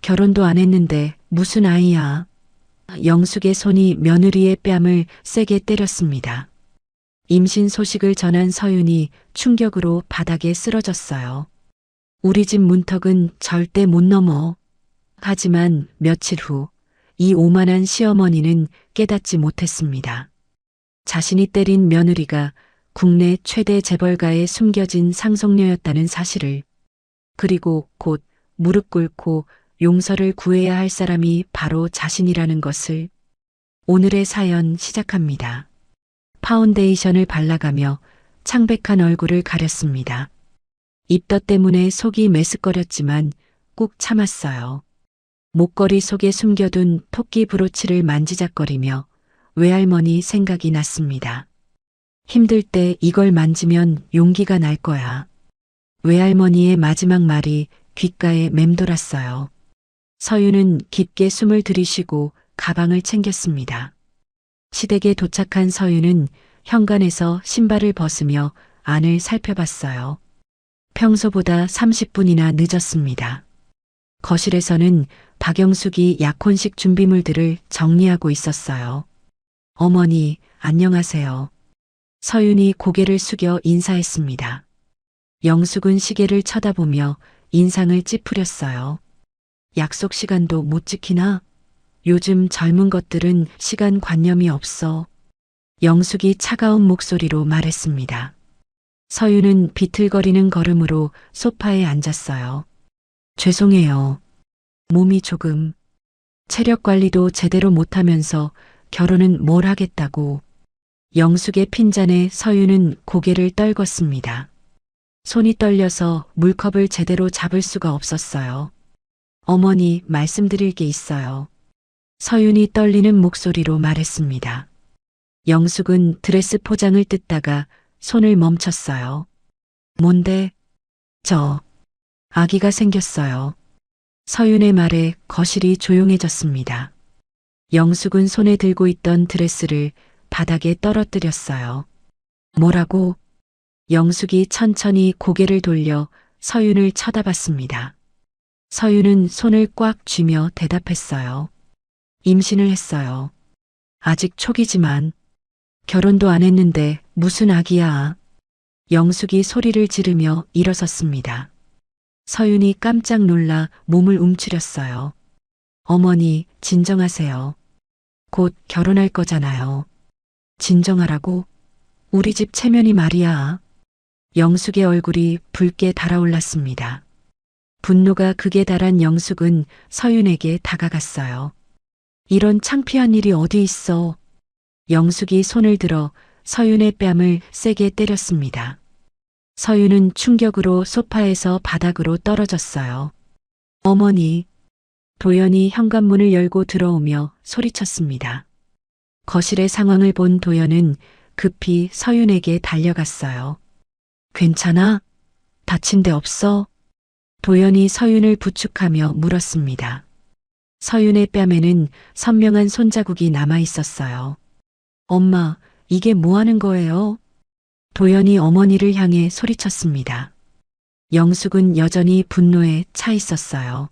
결혼도 안 했는데 무슨 아이야. 영숙의 손이 며느리의 뺨을 세게 때렸습니다. 임신 소식을 전한 서윤이 충격으로 바닥에 쓰러졌어요. 우리 집 문턱은 절대 못 넘어. 하지만 며칠 후 이 오만한 시어머니는 깨닫지 못했습니다. 자신이 때린 며느리가 국내 최대 재벌가에 숨겨진 상속녀였다는 사실을, 그리고 곧 무릎 꿇고 용서를 구해야 할 사람이 바로 자신이라는 것을. 오늘의 사연 시작합니다. 파운데이션을 발라가며 창백한 얼굴을 가렸습니다. 입덧 때문에 속이 메스꺼렸지만 꾹 참았어요. 목걸이 속에 숨겨둔 토끼 브로치를 만지작거리며 외할머니 생각이 났습니다. 힘들 때 이걸 만지면 용기가 날 거야. 외할머니의 마지막 말이 귓가에 맴돌았어요. 서윤은 깊게 숨을 들이쉬고 가방을 챙겼습니다. 시댁에 도착한 서윤은 현관에서 신발을 벗으며 안을 살펴봤어요. 평소보다 30분이나 늦었습니다. 거실에서는 박영숙이 약혼식 준비물들을 정리하고 있었어요. 어머니, 안녕하세요. 서윤이 고개를 숙여 인사했습니다. 영숙은 시계를 쳐다보며 인상을 찌푸렸어요. 약속 시간도 못 지키나? 요즘 젊은 것들은 시간 관념이 없어. 영숙이 차가운 목소리로 말했습니다. 서윤은 비틀거리는 걸음으로 소파에 앉았어요. 죄송해요. 몸이 조금. 체력 관리도 제대로 못하면서 결혼은 뭘 하겠다고. 영숙의 핀잔에 서윤은 고개를 떨궜습니다. 손이 떨려서 물컵을 제대로 잡을 수가 없었어요. 어머니, 말씀드릴 게 있어요. 서윤이 떨리는 목소리로 말했습니다. 영숙은 드레스 포장을 뜯다가 손을 멈췄어요. 뭔데? 아기가 생겼어요. 서윤의 말에 거실이 조용해졌습니다. 영숙은 손에 들고 있던 드레스를 바닥에 떨어뜨렸어요. 뭐라고? 영숙이 천천히 고개를 돌려 서윤을 쳐다봤습니다. 서윤은 손을 꽉 쥐며 대답했어요. 임신을 했어요. 아직 초기지만. 결혼도 안 했는데 무슨 아기야. 영숙이 소리를 지르며 일어섰습니다. 서윤이 깜짝 놀라 몸을 움츠렸어요. 어머니, 진정하세요. 곧 결혼할 거잖아요. 진정하라고? 우리 집 체면이 말이야. 영숙의 얼굴이 붉게 달아올랐습니다. 분노가 극에 달한 영숙은 서윤에게 다가갔어요. 이런 창피한 일이 어디 있어. 영숙이 손을 들어 서윤의 뺨을 세게 때렸습니다. 서윤은 충격으로 소파에서 바닥으로 떨어졌어요. 어머니. 도연이 현관문을 열고 들어오며 소리쳤습니다. 거실의 상황을 본 도연은 급히 서윤에게 달려갔어요. 괜찮아? 다친 데 없어? 도연이 서윤을 부축하며 물었습니다. 서윤의 뺨에는 선명한 손자국이 남아 있었어요. 엄마, 이게 뭐 하는 거예요? 도연이 어머니를 향해 소리쳤습니다. 영숙은 여전히 분노에 차 있었어요.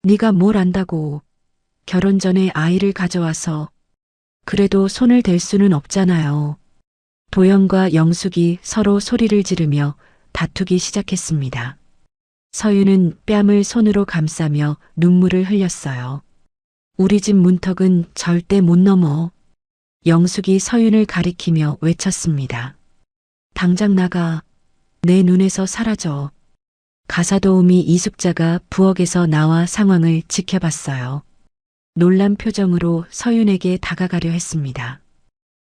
네가 뭘 안다고. 결혼 전에 아이를 가져와서. 그래도 손을 댈 수는 없잖아요. 도연과 영숙이 서로 소리를 지르며 다투기 시작했습니다. 서윤은 뺨을 손으로 감싸며 눈물을 흘렸어요. 우리 집 문턱은 절대 못 넘어. 영숙이 서윤을 가리키며 외쳤습니다. 당장 나가. 내 눈에서 사라져. 가사도우미 이숙자가 부엌에서 나와 상황을 지켜봤어요. 놀란 표정으로 서윤에게 다가가려 했습니다.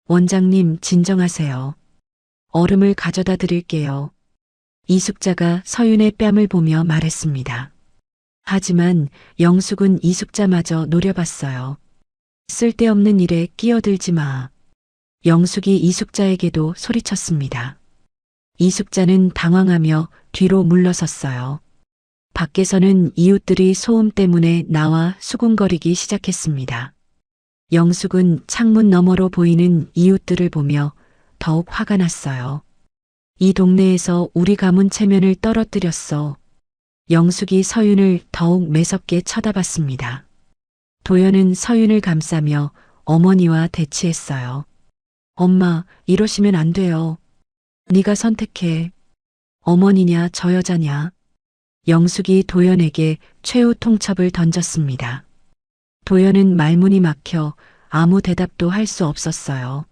원장님, 진정하세요. 얼음을 가져다 드릴게요. 이숙자가 서윤의 뺨을 보며 말했습니다. 하지만 영숙은 이숙자마저 노려봤어요. 쓸데없는 일에 끼어들지 마. 영숙이 이숙자에게도 소리쳤습니다. 이숙자는 당황하며 뒤로 물러섰어요. 밖에서는 이웃들이 소음 때문에 나와 수군거리기 시작했습니다. 영숙은 창문 너머로 보이는 이웃들을 보며 더욱 화가 났어요. 이 동네에서 우리 가문 체면을 떨어뜨렸어. 영숙이 서윤을 더욱 매섭게 쳐다봤습니다. 도연은 서윤을 감싸며 어머니와 대치했어요. 엄마, 이러시면 안 돼요. 네가 선택해. 어머니냐 저 여자냐. 영숙이 도연에게 최후 통첩을 던졌습니다. 도연은 말문이 막혀 아무 대답도 할 수 없었어요.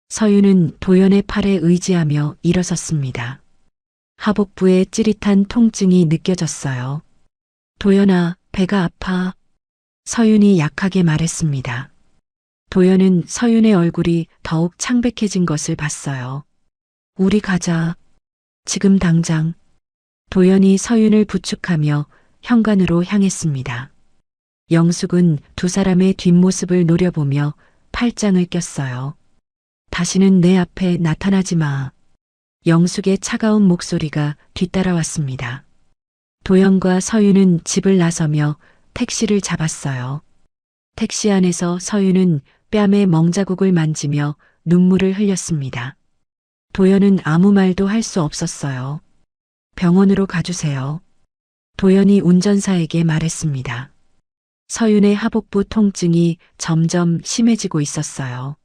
서윤은 도연의 팔에 의지하며 일어섰습니다. 하복부에 찌릿한 통증이 느껴졌어요. 도연아, 배가 아파. 서윤이 약하게 말했습니다. 도연은 서윤의 얼굴이 더욱 창백해진 것을 봤어요. 우리 가자. 지금 당장. 도연이 서윤을 부축하며 현관으로 향했습니다. 영숙은 두 사람의 뒷모습을 노려보며 팔짱을 꼈어요. 다시는 내 앞에 나타나지 마. 영숙의 차가운 목소리가 뒤따라왔습니다. 도연과 서윤은 집을 나서며 택시를 잡았어요. 택시 안에서 서윤은 뺨에 멍자국을 만지며 눈물을 흘렸습니다. 도연은 아무 말도 할 수 없었어요. 병원으로 가주세요. 도연이 운전사에게 말했습니다. 서윤의 하복부 통증이 점점 심해지고 있었어요.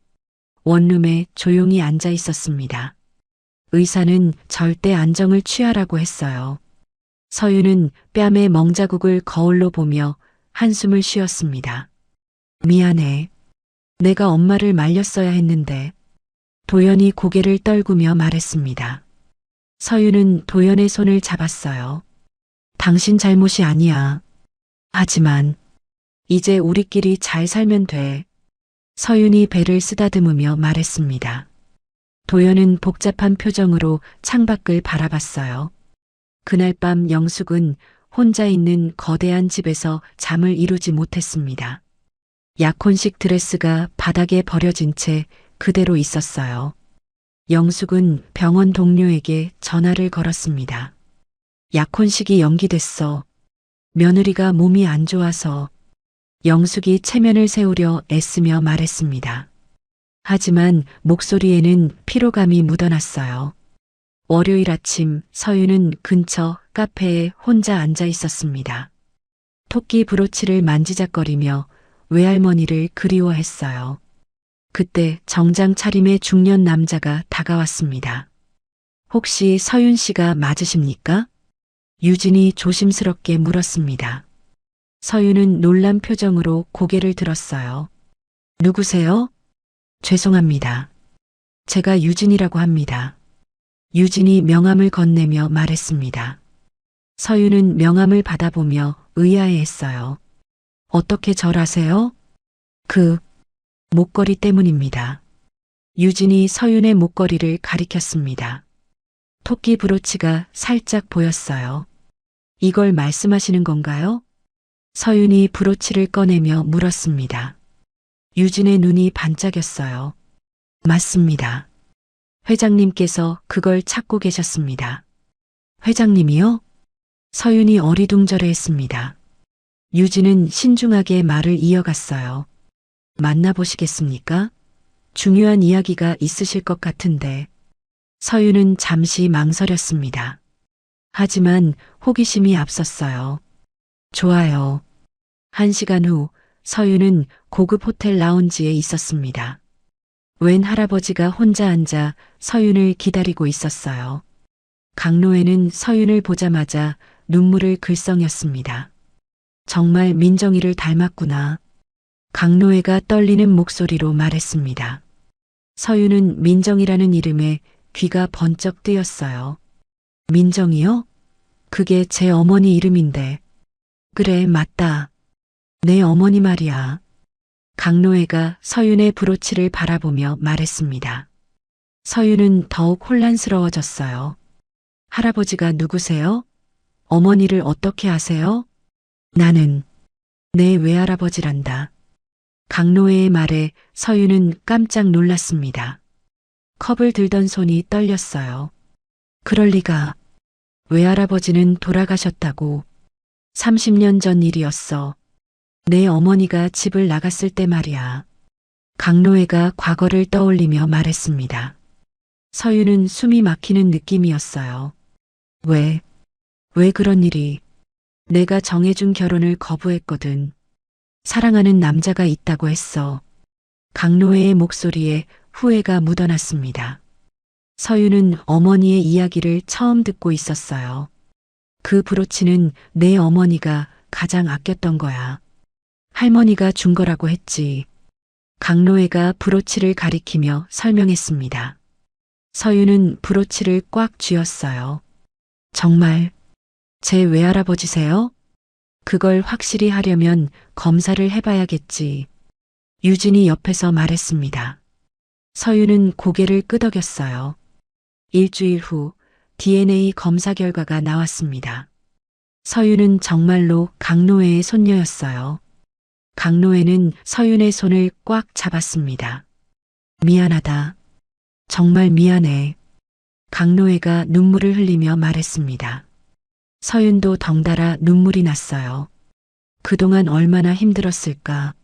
원룸에 조용히 앉아 있었습니다. 의사는 절대 안정을 취하라고 했어요. 서윤은 뺨에 멍자국을 거울로 보며 한숨을 쉬었습니다. 미안해. 내가 엄마를 말렸어야 했는데. 도연이 고개를 떨구며 말했습니다. 서윤은 도연의 손을 잡았어요. 당신 잘못이 아니야. 하지만 이제 우리끼리 잘 살면 돼. 서윤이 배를 쓰다듬으며 말했습니다. 도연은 복잡한 표정으로 창밖을 바라봤어요. 그날 밤 영숙은 혼자 있는 거대한 집에서 잠을 이루지 못했습니다. 약혼식 드레스가 바닥에 버려진 채 그대로 있었어요. 영숙은 병원 동료에게 전화를 걸었습니다. 약혼식이 연기됐어. 며느리가 몸이 안 좋아서. 영숙이 체면을 세우려 애쓰며 말했습니다. 하지만 목소리에는 피로감이 묻어났어요. 월요일 아침 서윤은 근처 카페에 혼자 앉아 있었습니다. 토끼 브로치를 만지작거리며 외할머니를 그리워했어요. 그때 정장 차림의 중년 남자가 다가왔습니다. 혹시 서윤 씨가 맞으십니까? 유진이 조심스럽게 물었습니다. 서윤은 놀란 표정으로 고개를 들었어요. 누구세요? 죄송합니다. 제가 유진이라고 합니다. 유진이 명함을 건네며 말했습니다. 서윤은 명함을 받아보며 의아해했어요. 어떻게 절 아세요? 그 목걸이 때문입니다. 유진이 서윤의 목걸이를 가리켰습니다. 토끼 브로치가 살짝 보였어요. 이걸 말씀하시는 건가요? 서윤이 브로치를 꺼내며 물었습니다. 유진의 눈이 반짝였어요. 맞습니다. 회장님께서 그걸 찾고 계셨습니다. 회장님이요? 서윤이 어리둥절해했습니다. 유진은 신중하게 말을 이어갔어요. 만나보시겠습니까? 중요한 이야기가 있으실 것 같은데. 서윤은 잠시 망설였습니다. 하지만 호기심이 앞섰어요. 좋아요. 1시간 후 서윤은 고급 호텔 라운지에 있었습니다. 웬 할아버지가 혼자 앉아 서윤을 기다리고 있었어요. 강로에는 서윤을 보자마자 눈물을 글썽였습니다. 정말 민정이를 닮았구나. 강노애가 떨리는 목소리로 말했습니다. 서윤은 민정이라는 이름에 귀가 번쩍 뜨였어요. 민정이요? 그게 제 어머니 이름인데. 그래, 맞다. 내 어머니 말이야. 강노애가 서윤의 브로치를 바라보며 말했습니다. 서윤은 더욱 혼란스러워졌어요. 할아버지가 누구세요? 어머니를 어떻게 아세요? 나는 내 외할아버지란다. 강노애의 말에 서윤은 깜짝 놀랐습니다. 컵을 들던 손이 떨렸어요. 그럴 리가. 외할아버지는 돌아가셨다고. 30년 전 일이었어. 내 어머니가 집을 나갔을 때 말이야. 강노애가 과거를 떠올리며 말했습니다. 서윤은 숨이 막히는 느낌이었어요. 왜 그런 일이. 내가 정해준 결혼을 거부했거든. 사랑하는 남자가 있다고 했어. 강노회의 목소리에 후회가 묻어났습니다. 서유는 어머니의 이야기를 처음 듣고 있었어요. 그 브로치는 내 어머니가 가장 아꼈던 거야. 할머니가 준 거라고 했지. 강노회가 브로치를 가리키며 설명했습니다. 서유는 브로치를 꽉 쥐었어요. 정말 제 외할아버지세요? 그걸 확실히 하려면 검사를 해봐야겠지. 유진이 옆에서 말했습니다. 서유는 고개를 끄덕였어요. 일주일 후 DNA 검사 결과가 나왔습니다. 서유는 정말로 강노회의 손녀였어요. 강노회는 서윤의 손을 꽉 잡았습니다. 미안하다. 정말 미안해. 강노회가 눈물을 흘리며 말했습니다. 서윤도 덩달아 눈물이 났어요. 그동안 얼마나 힘들었을까.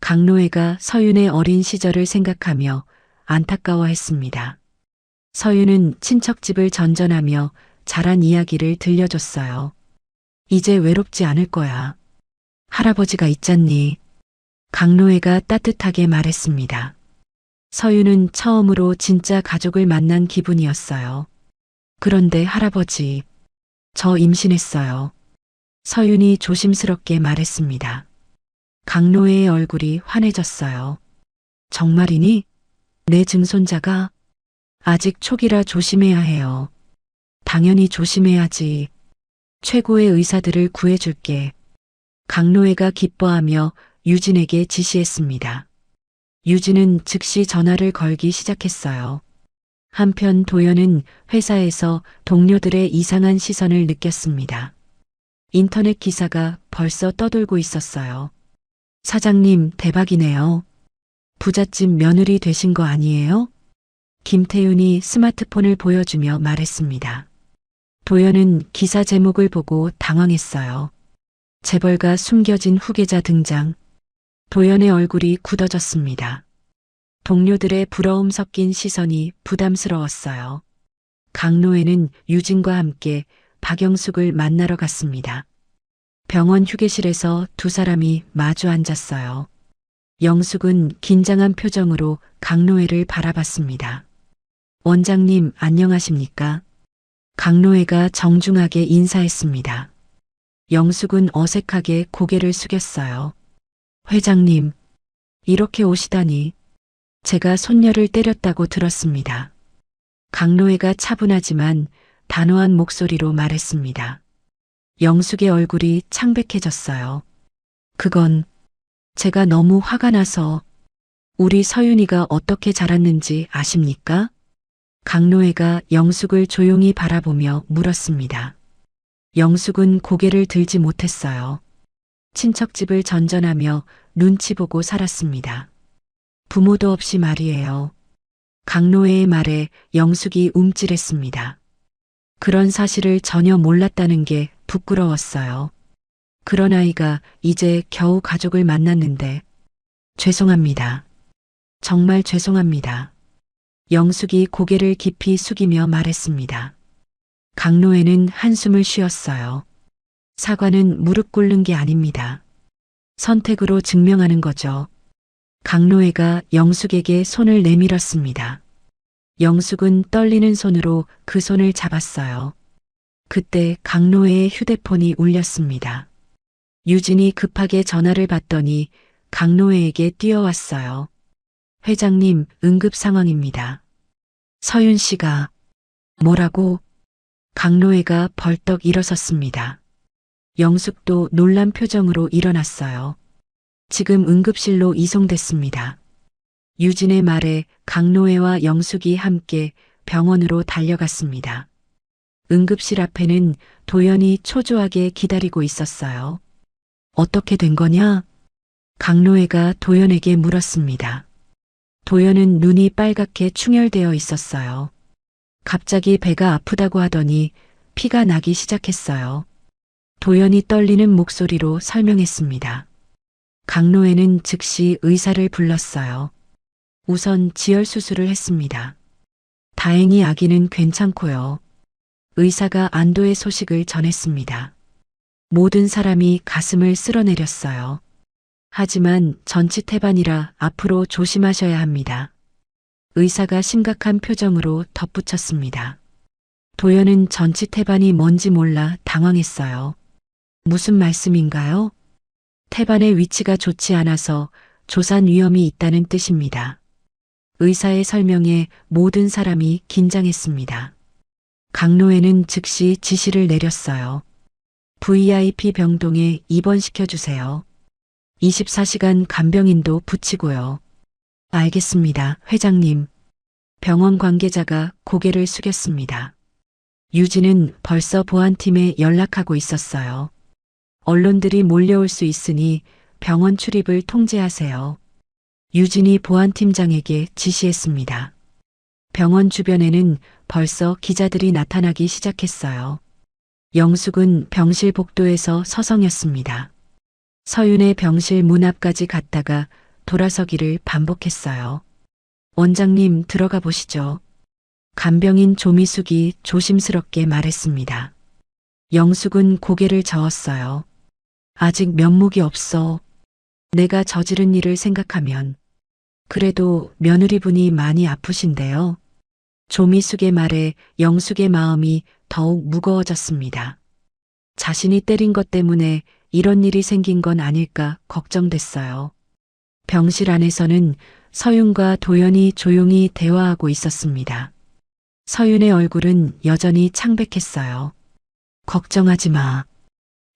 강노회가 서윤의 어린 시절을 생각하며 안타까워했습니다. 서윤은 친척집을 전전하며 자란 이야기를 들려줬어요. 이제 외롭지 않을 거야. 할아버지가 있잖니. 강노회가 따뜻하게 말했습니다. 서윤은 처음으로 진짜 가족을 만난 기분이었어요. 그런데 할아버지, 저 임신했어요. 서윤이 조심스럽게 말했습니다. 강노회의 얼굴이 환해졌어요. 정말이니? 내 증손자가? 아직 초기라 조심해야 해요. 당연히 조심해야지. 최고의 의사들을 구해줄게. 강노회가 기뻐하며 유진에게 지시했습니다. 유진은 즉시 전화를 걸기 시작했어요. 한편 도연은 회사에서 동료들의 이상한 시선을 느꼈습니다. 인터넷 기사가 벌써 떠돌고 있었어요. 사장님, 대박이네요. 부잣집 며느리 되신 거 아니에요? 김태윤이 스마트폰을 보여주며 말했습니다. 도연은 기사 제목을 보고 당황했어요. 재벌가 숨겨진 후계자 등장. 도연의 얼굴이 굳어졌습니다. 동료들의 부러움 섞인 시선이 부담스러웠어요. 강노회는 유진과 함께 박영숙을 만나러 갔습니다. 병원 휴게실에서 두 사람이 마주 앉았어요. 영숙은 긴장한 표정으로 강노회를 바라봤습니다. 원장님, 안녕하십니까? 강노회가 정중하게 인사했습니다. 영숙은 어색하게 고개를 숙였어요. 회장님, 이렇게 오시다니. 제가 손녀를 때렸다고 들었습니다. 강노회가 차분하지만 단호한 목소리로 말했습니다. 영숙의 얼굴이 창백해졌어요. 그건 제가 너무 화가 나서. 우리 서윤이가 어떻게 자랐는지 아십니까? 강노회가 영숙을 조용히 바라보며 물었습니다. 영숙은 고개를 들지 못했어요. 친척집을 전전하며 눈치 보고 살았습니다. 부모도 없이 말이에요. 강노회의 말에 영숙이 움찔했습니다. 그런 사실을 전혀 몰랐다는 게 부끄러웠어요. 그런 아이가 이제 겨우 가족을 만났는데. 죄송합니다. 정말 죄송합니다. 영숙이 고개를 깊이 숙이며 말했습니다. 강노회는 한숨을 쉬었어요. 사과는 무릎 꿇는 게 아닙니다. 선택으로 증명하는 거죠. 강노회가 영숙에게 손을 내밀었습니다. 영숙은 떨리는 손으로 그 손을 잡았어요. 그때 강노회의 휴대폰이 울렸습니다. 유진이 급하게 전화를 받더니 강노회에게 뛰어왔어요. 회장님, 응급 상황입니다. 서윤 씨가. 뭐라고? 강노회가 벌떡 일어섰습니다. 영숙도 놀란 표정으로 일어났어요. 지금 응급실로 이송됐습니다. 유진의 말에 강노회와 영숙이 함께 병원으로 달려갔습니다. 응급실 앞에는 도연이 초조하게 기다리고 있었어요. 어떻게 된 거냐? 강노회가 도연에게 물었습니다. 도연은 눈이 빨갛게 충혈되어 있었어요. 갑자기 배가 아프다고 하더니 피가 나기 시작했어요. 도연이 떨리는 목소리로 설명했습니다. 강노회는 즉시 의사를 불렀어요. 우선 지혈 수술을 했습니다. 다행히 아기는 괜찮고요. 의사가 안도의 소식을 전했습니다. 모든 사람이 가슴을 쓸어내렸어요. 하지만 전치태반이라 앞으로 조심하셔야 합니다. 의사가 심각한 표정으로 덧붙였습니다. 도연은 전치태반이 뭔지 몰라 당황했어요. 무슨 말씀인가요? 태반의 위치가 좋지 않아서 조산 위험이 있다는 뜻입니다. 의사의 설명에 모든 사람이 긴장했습니다. 강로에는 즉시 지시를 내렸어요. VIP 병동에 입원시켜 주세요. 24시간 간병인도 붙이고요. 알겠습니다, 회장님. 병원 관계자가 고개를 숙였습니다. 유진은 벌써 보안팀에 연락하고 있었어요. 언론들이 몰려올 수 있으니 병원 출입을 통제하세요. 유진이 보안팀장에게 지시했습니다. 병원 주변에는 벌써 기자들이 나타나기 시작했어요. 영숙은 병실 복도에서 서성였습니다. 서윤의 병실 문 앞까지 갔다가 돌아서기를 반복했어요. 원장님, 들어가 보시죠. 간병인 조미숙이 조심스럽게 말했습니다. 영숙은 고개를 저었어요. 아직 면목이 없어. 내가 저지른 일을 생각하면. 그래도 며느리분이 많이 아프신데요. 조미숙의 말에 영숙의 마음이 더욱 무거워졌습니다. 자신이 때린 것 때문에 이런 일이 생긴 건 아닐까 걱정됐어요. 병실 안에서는 서윤과 도연이 조용히 대화하고 있었습니다. 서윤의 얼굴은 여전히 창백했어요. 걱정하지 마.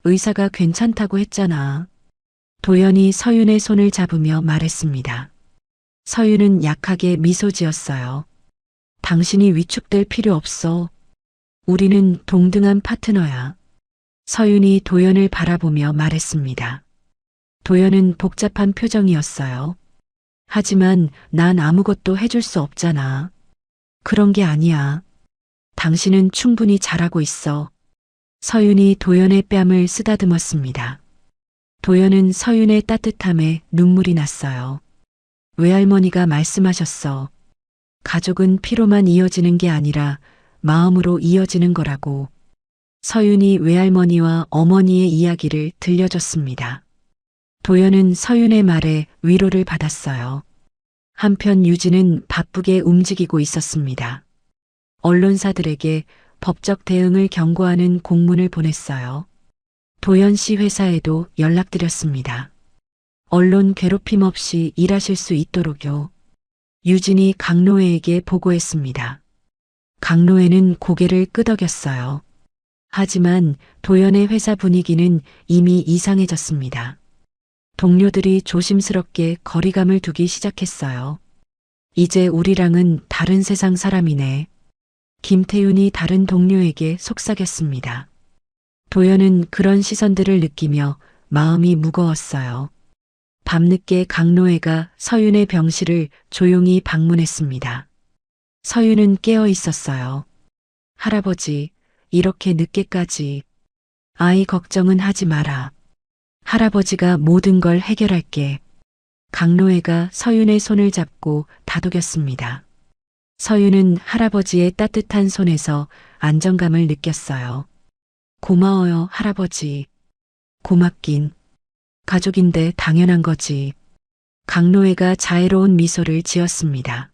의사가 괜찮다고 했잖아. 도연이 서윤의 손을 잡으며 말했습니다. 서윤은 약하게 미소 지었어요. 당신이 위축될 필요 없어. 우리는 동등한 파트너야. 서윤이 도연을 바라보며 말했습니다. 도연은 복잡한 표정이었어요. 하지만 난 아무것도 해줄 수 없잖아. 그런 게 아니야. 당신은 충분히 잘하고 있어. 서윤이 도연의 뺨을 쓰다듬었습니다. 도연은 서윤의 따뜻함에 눈물이 났어요. 외할머니가 말씀하셨어. 가족은 피로만 이어지는 게 아니라 마음으로 이어지는 거라고. 서윤이 외할머니와 어머니의 이야기를 들려줬습니다. 도연은 서윤의 말에 위로를 받았어요. 한편 유진은 바쁘게 움직이고 있었습니다. 언론사들에게 법적 대응을 경고하는 공문을 보냈어요. 도연 씨 회사에도 연락드렸습니다. 언론 괴롭힘 없이 일하실 수 있도록요. 유진이 강로애에게 보고했습니다. 강로애는 고개를 끄덕였어요. 하지만 도연의 회사 분위기는 이미 이상해졌습니다. 동료들이 조심스럽게 거리감을 두기 시작했어요. 이제 우리랑은 다른 세상 사람이네. 김태윤이 다른 동료에게 속삭였습니다. 도연은 그런 시선들을 느끼며 마음이 무거웠어요. 밤늦게 강노애가 서윤의 병실을 조용히 방문했습니다. 서윤은 깨어 있었어요. 할아버지, 이렇게 늦게까지. 아이 걱정은 하지 마라. 할아버지가 모든 걸 해결할게. 강노애가 서윤의 손을 잡고 다독였습니다. 서윤은 할아버지의 따뜻한 손에서 안정감을 느꼈어요. 고마워요, 할아버지. 고맙긴. 가족인데 당연한 거지. 강노애가 자애로운 미소를 지었습니다.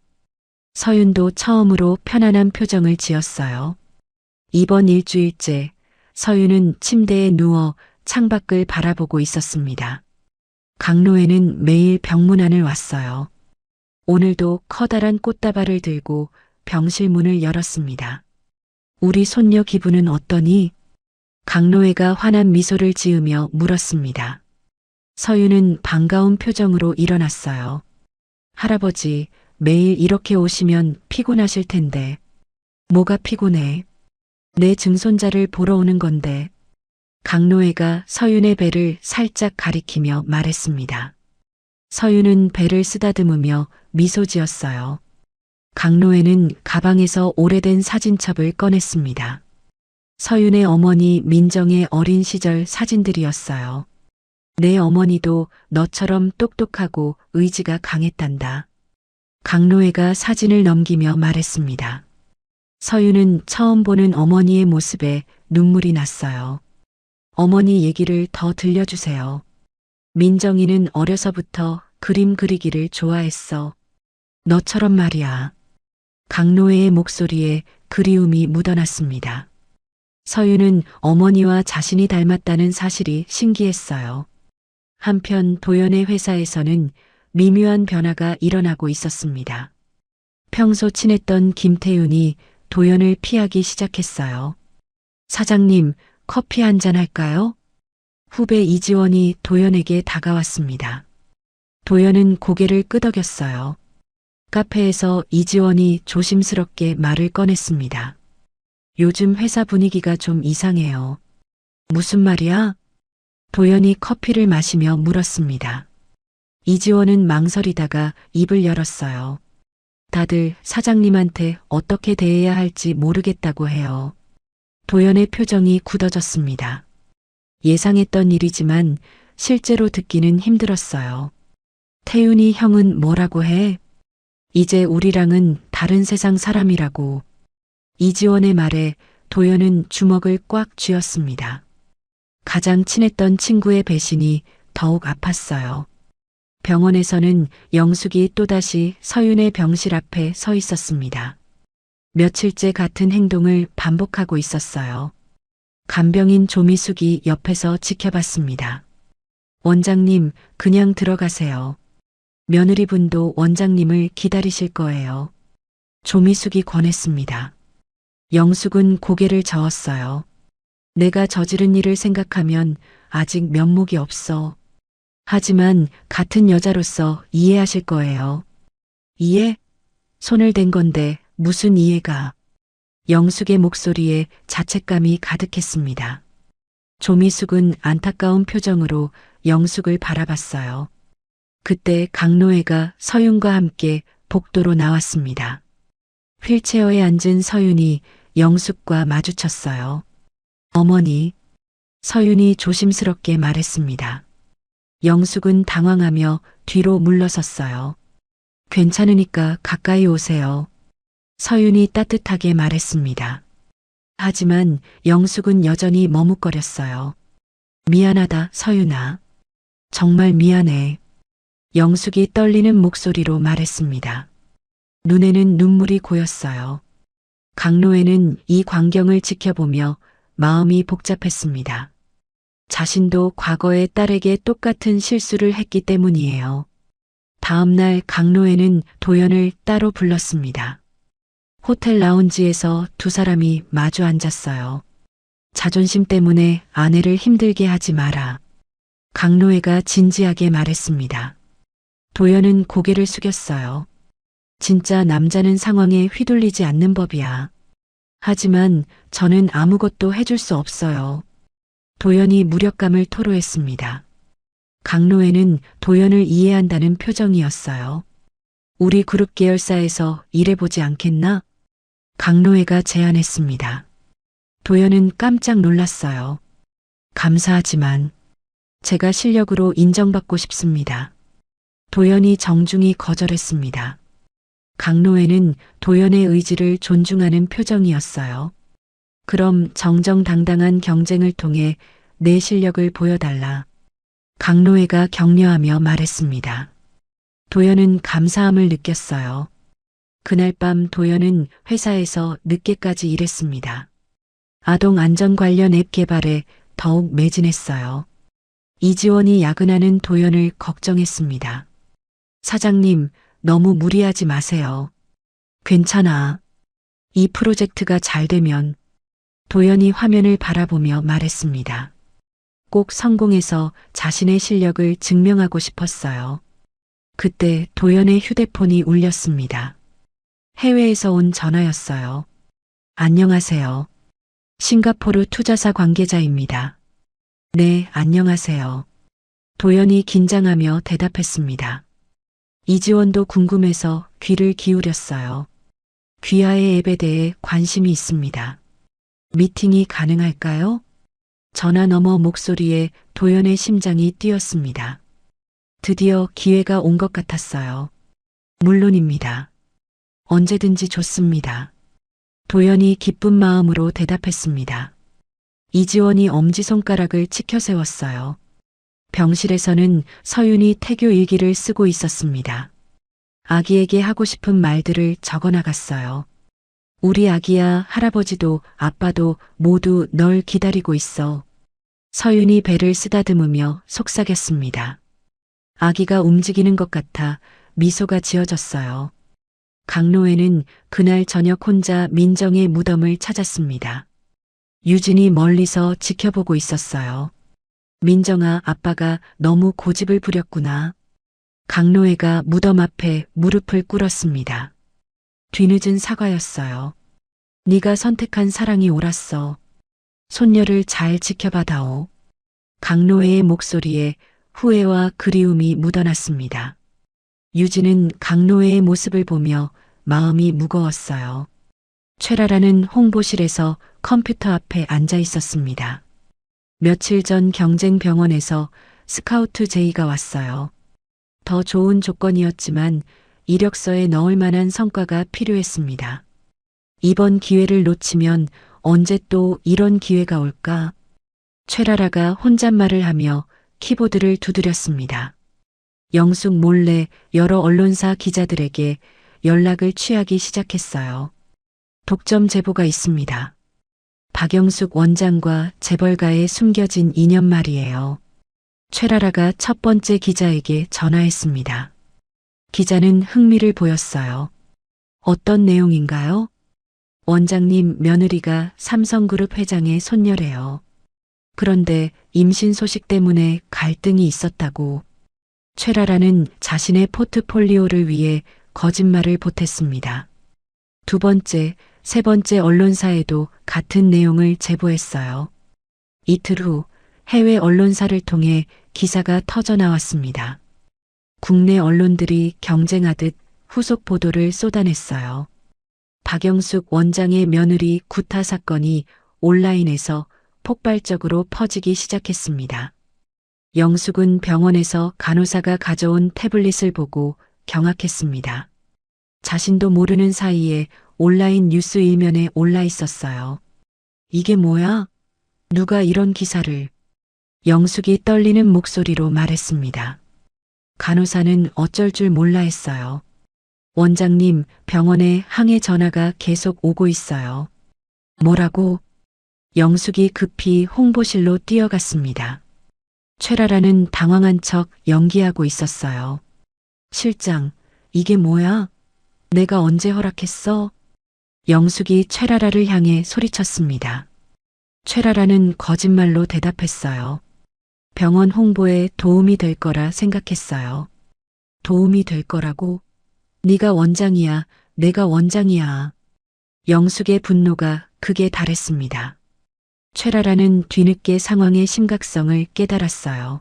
서윤도 처음으로 편안한 표정을 지었어요. 이번 일주일째 서윤은 침대에 누워 창밖을 바라보고 있었습니다. 강노애는 매일 병문안을 왔어요. 오늘도 커다란 꽃다발을 들고 병실 문을 열었습니다. 우리 손녀 기분은 어떠니? 강노애가 환한 미소를 지으며 물었습니다. 서윤은 반가운 표정으로 일어났어요. 할아버지, 매일 이렇게 오시면 피곤하실 텐데. 뭐가 피곤해? 내 증손자를 보러 오는 건데. 강노애가 서윤의 배를 살짝 가리키며 말했습니다. 서윤은 배를 쓰다듬으며 미소 지었어요. 강노애는 가방에서 오래된 사진첩을 꺼냈습니다. 서윤의 어머니 민정의 어린 시절 사진들이었어요. 내 어머니도 너처럼 똑똑하고 의지가 강했단다. 강노애가 사진을 넘기며 말했습니다. 서윤은 처음 보는 어머니의 모습에 눈물이 났어요. 어머니 얘기를 더 들려주세요. 민정이는 어려서부터 그림 그리기를 좋아했어. 너처럼 말이야. 강노해의 목소리에 그리움이 묻어났습니다. 서유는 어머니와 자신이 닮았다는 사실이 신기했어요. 한편 도연의 회사에서는 미묘한 변화가 일어나고 있었습니다. 평소 친했던 김태윤이 도연을 피하기 시작했어요. 사장님, 커피 한잔 할까요? 후배 이지원이 도연에게 다가왔습니다. 도연은 고개를 끄덕였어요. 카페에서 이지원이 조심스럽게 말을 꺼냈습니다. 요즘 회사 분위기가 좀 이상해요. 무슨 말이야? 도연이 커피를 마시며 물었습니다. 이지원은 망설이다가 입을 열었어요. 다들 사장님한테 어떻게 대해야 할지 모르겠다고 해요. 도연의 표정이 굳어졌습니다. 예상했던 일이지만 실제로 듣기는 힘들었어요. 태윤이 형은 뭐라고 해? 이제 우리랑은 다른 세상 사람이라고. 이지원의 말에 도연은 주먹을 꽉 쥐었습니다. 가장 친했던 친구의 배신이 더욱 아팠어요. 병원에서는 영숙이 또다시 서윤의 병실 앞에 서 있었습니다. 며칠째 같은 행동을 반복하고 있었어요. 간병인 조미숙이 옆에서 지켜봤습니다. 원장님, 그냥 들어가세요. 며느리분도 원장님을 기다리실 거예요. 조미숙이 권했습니다. 영숙은 고개를 저었어요. 내가 저지른 일을 생각하면 아직 면목이 없어. 하지만 같은 여자로서 이해하실 거예요. 이해? 손을 댄 건데 무슨 이해가? 영숙의 목소리에 자책감이 가득했습니다. 조미숙은 안타까운 표정으로 영숙을 바라봤어요. 그때 강노해가 서윤과 함께 복도로 나왔습니다. 휠체어에 앉은 서윤이 영숙과 마주쳤어요. 어머니, 서윤이 조심스럽게 말했습니다. 영숙은 당황하며 뒤로 물러섰어요. 괜찮으니까 가까이 오세요. 서윤이 따뜻하게 말했습니다. 하지만 영숙은 여전히 머뭇거렸어요. 미안하다, 서윤아. 정말 미안해. 영숙이 떨리는 목소리로 말했습니다. 눈에는 눈물이 고였어요. 강노해는 이 광경을 지켜보며 마음이 복잡했습니다. 자신도 과거에 딸에게 똑같은 실수를 했기 때문이에요. 다음 날 강노해는 도연을 따로 불렀습니다. 호텔 라운지에서 두 사람이 마주 앉았어요. 자존심 때문에 아내를 힘들게 하지 마라. 강노해가 진지하게 말했습니다. 도연은 고개를 숙였어요. 진짜 남자는 상황에 휘둘리지 않는 법이야. 하지만 저는 아무것도 해줄 수 없어요. 도연이 무력감을 토로했습니다. 강노해는 도연을 이해한다는 표정이었어요. 우리 그룹 계열사에서 일해보지 않겠나? 강노해가 제안했습니다. 도연은 깜짝 놀랐어요. 감사하지만 제가 실력으로 인정받고 싶습니다. 도연이 정중히 거절했습니다. 강노해는 도연의 의지를 존중하는 표정이었어요. 그럼 정정당당한 경쟁을 통해 내 실력을 보여달라. 강노해가 격려하며 말했습니다. 도연은 감사함을 느꼈어요. 그날 밤 도연은 회사에서 늦게까지 일했습니다. 아동 안전 관련 앱 개발에 더욱 매진했어요. 이지원이 야근하는 도연을 걱정했습니다. 사장님, 너무 무리하지 마세요. 괜찮아. 이 프로젝트가 잘 되면 도연이 화면을 바라보며 말했습니다. 꼭 성공해서 자신의 실력을 증명하고 싶었어요. 그때 도연의 휴대폰이 울렸습니다. 해외에서 온 전화였어요. 안녕하세요. 싱가포르 투자사 관계자입니다. 네, 안녕하세요. 도연이 긴장하며 대답했습니다. 이지원도 궁금해서 귀를 기울였어요. 귀하의 앱에 대해 관심이 있습니다. 미팅이 가능할까요? 전화 너머 목소리에 도연의 심장이 뛰었습니다. 드디어 기회가 온 것 같았어요. 물론입니다. 언제든지 좋습니다. 도연이 기쁜 마음으로 대답했습니다. 이지원이 엄지손가락을 치켜 세웠어요. 병실에서는 서윤이 태교 일기를 쓰고 있었습니다. 아기에게 하고 싶은 말들을 적어 나갔어요. 우리 아기야, 할아버지도 아빠도 모두 널 기다리고 있어. 서윤이 배를 쓰다듬으며 속삭였습니다. 아기가 움직이는 것 같아 미소가 지어졌어요. 강로에는 그날 저녁 혼자 민정의 무덤을 찾았습니다. 유진이 멀리서 지켜보고 있었어요. 민정아, 아빠가 너무 고집을 부렸구나. 강노애가 무덤 앞에 무릎을 꿇었습니다. 뒤늦은 사과였어요. 네가 선택한 사랑이 옳았어. 손녀를 잘 지켜봐다오. 강노애의 목소리에 후회와 그리움이 묻어났습니다. 유진은 강노애의 모습을 보며 마음이 무거웠어요. 최라라는 홍보실에서 컴퓨터 앞에 앉아 있었습니다. 며칠 전 경쟁병원에서 스카우트 제의가 왔어요. 더 좋은 조건이었지만 이력서에 넣을 만한 성과가 필요했습니다. 이번 기회를 놓치면 언제 또 이런 기회가 올까? 최라라가 혼잣말을 하며 키보드를 두드렸습니다. 영숙 몰래 여러 언론사 기자들에게 연락을 취하기 시작했어요. 독점 제보가 있습니다. 박영숙 원장과 재벌가의 숨겨진 인연 말이에요. 최라라가 첫 번째 기자에게 전화했습니다. 기자는 흥미를 보였어요. 어떤 내용인가요? 원장님 며느리가 삼성그룹 회장의 손녀래요. 그런데 임신 소식 때문에 갈등이 있었다고. 최라라는 자신의 포트폴리오를 위해 거짓말을 보탰습니다. 두 번째, 세 번째 언론사에도 같은 내용을 제보했어요. 이틀 후 해외 언론사를 통해 기사가 터져 나왔습니다. 국내 언론들이 경쟁하듯 후속 보도를 쏟아냈어요. 박영숙 원장의 며느리 구타 사건이 온라인에서 폭발적으로 퍼지기 시작했습니다. 영숙은 병원에서 간호사가 가져온 태블릿을 보고 경악했습니다. 자신도 모르는 사이에 온라인 뉴스 일면에 올라 있었어요. 이게 뭐야? 누가 이런 기사를? 영숙이 떨리는 목소리로 말했습니다. 간호사는 어쩔 줄 몰라 했어요. 원장님, 병원에 항해 전화가 계속 오고 있어요. 뭐라고? 영숙이 급히 홍보실로 뛰어갔습니다. 최라라는 당황한 척 연기하고 있었어요. 실장, 이게 뭐야? 내가 언제 허락했어? 영숙이 최라라를 향해 소리쳤습니다. 최라라는 거짓말로 대답했어요. 병원 홍보에 도움이 될 거라 생각했어요. 도움이 될 거라고? 네가 원장이야, 내가 원장이야. 영숙의 분노가 극에 달했습니다. 최라라는 뒤늦게 상황의 심각성을 깨달았어요.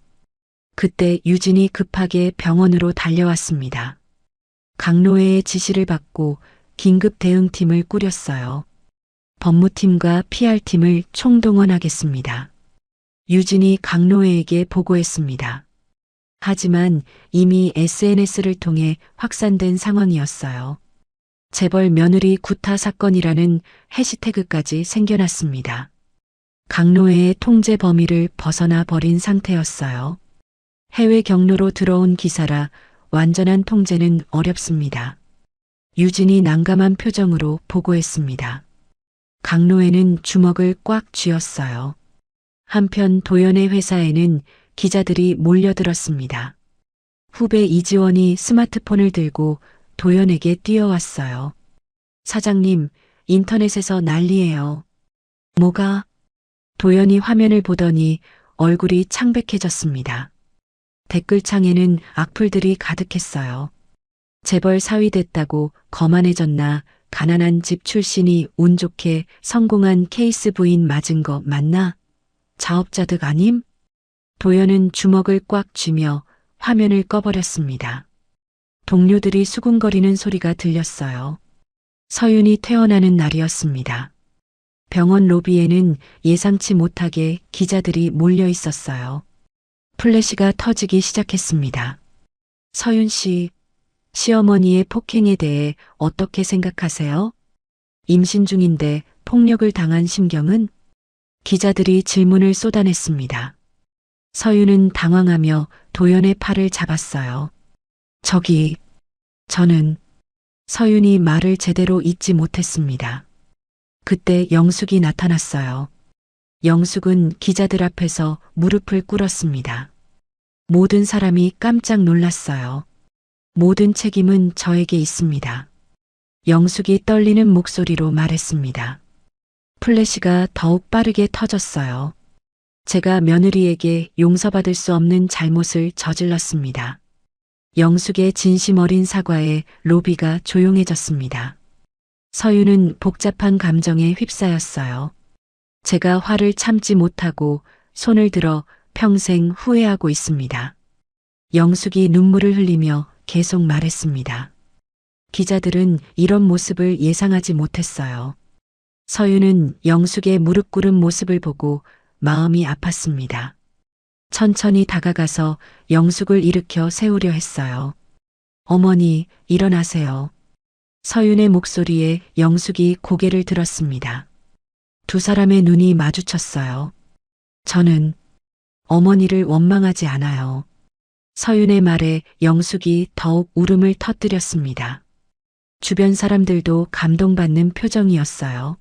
그때 유진이 급하게 병원으로 달려왔습니다. 강노애의 지시를 받고 긴급 대응팀을 꾸렸어요. 법무팀과 PR팀을 총동원하겠습니다. 유진이 강노애에게 보고했습니다. 하지만 이미 SNS를 통해 확산된 상황이었어요. 재벌 며느리 구타 사건이라는 해시태그까지 생겨났습니다. 강노애의 통제 범위를 벗어나 버린 상태였어요. 해외 경로로 들어온 기사라 완전한 통제는 어렵습니다. 유진이 난감한 표정으로 보고했습니다. 강노애는 주먹을 꽉 쥐었어요. 한편 도연의 회사에는 기자들이 몰려들었습니다. 후배 이지원이 스마트폰을 들고 도연에게 뛰어왔어요. 사장님, 인터넷에서 난리예요. 뭐가? 도연이 화면을 보더니 얼굴이 창백해졌습니다. 댓글창에는 악플들이 가득했어요. 재벌 사위 됐다고 거만해졌나, 가난한 집 출신이 운 좋게 성공한 케이스 부인 맞은 거 맞나? 자업자득 아님? 도연은 주먹을 꽉 쥐며 화면을 꺼버렸습니다. 동료들이 수군거리는 소리가 들렸어요. 서윤이 퇴원하는 날이었습니다. 병원 로비에는 예상치 못하게 기자들이 몰려 있었어요. 플래시가 터지기 시작했습니다. 서윤 씨, 시어머니의 폭행에 대해 어떻게 생각하세요? 임신 중인데 폭력을 당한 심경은? 기자들이 질문을 쏟아냈습니다. 서윤은 당황하며 도연의 팔을 잡았어요. 저는 서윤이 말을 제대로 잇지 못했습니다. 그때 영숙이 나타났어요. 영숙은 기자들 앞에서 무릎을 꿇었습니다. 모든 사람이 깜짝 놀랐어요. 모든 책임은 저에게 있습니다. 영숙이 떨리는 목소리로 말했습니다. 플래시가 더욱 빠르게 터졌어요. 제가 며느리에게 용서받을 수 없는 잘못을 저질렀습니다. 영숙의 진심 어린 사과에 로비가 조용해졌습니다. 서윤은 복잡한 감정에 휩싸였어요. 제가 화를 참지 못하고 손을 들어 평생 후회하고 있습니다. 영숙이 눈물을 흘리며 계속 말했습니다. 기자들은 이런 모습을 예상하지 못했어요. 서윤은 영숙의 무릎 꿇은 모습을 보고 마음이 아팠습니다. 천천히 다가가서 영숙을 일으켜 세우려 했어요. 어머니, 일어나세요. 서윤의 목소리에 영숙이 고개를 들었습니다. 두 사람의 눈이 마주쳤어요. 저는 어머니를 원망하지 않아요. 서윤의 말에 영숙이 더욱 울음을 터뜨렸습니다. 주변 사람들도 감동받는 표정이었어요.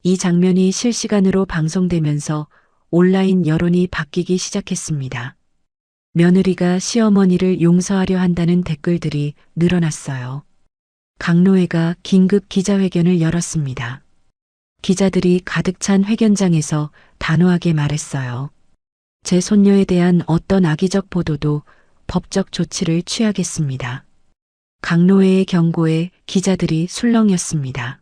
이 장면이 실시간으로 방송되면서 온라인 여론이 바뀌기 시작했습니다. 며느리가 시어머니를 용서하려 한다는 댓글들이 늘어났어요. 강노회가 긴급 기자회견을 열었습니다. 기자들이 가득 찬 회견장에서 단호하게 말했어요. 제 손녀에 대한 어떤 악의적 보도도 법적 조치를 취하겠습니다. 강노회의 경고에 기자들이 술렁였습니다.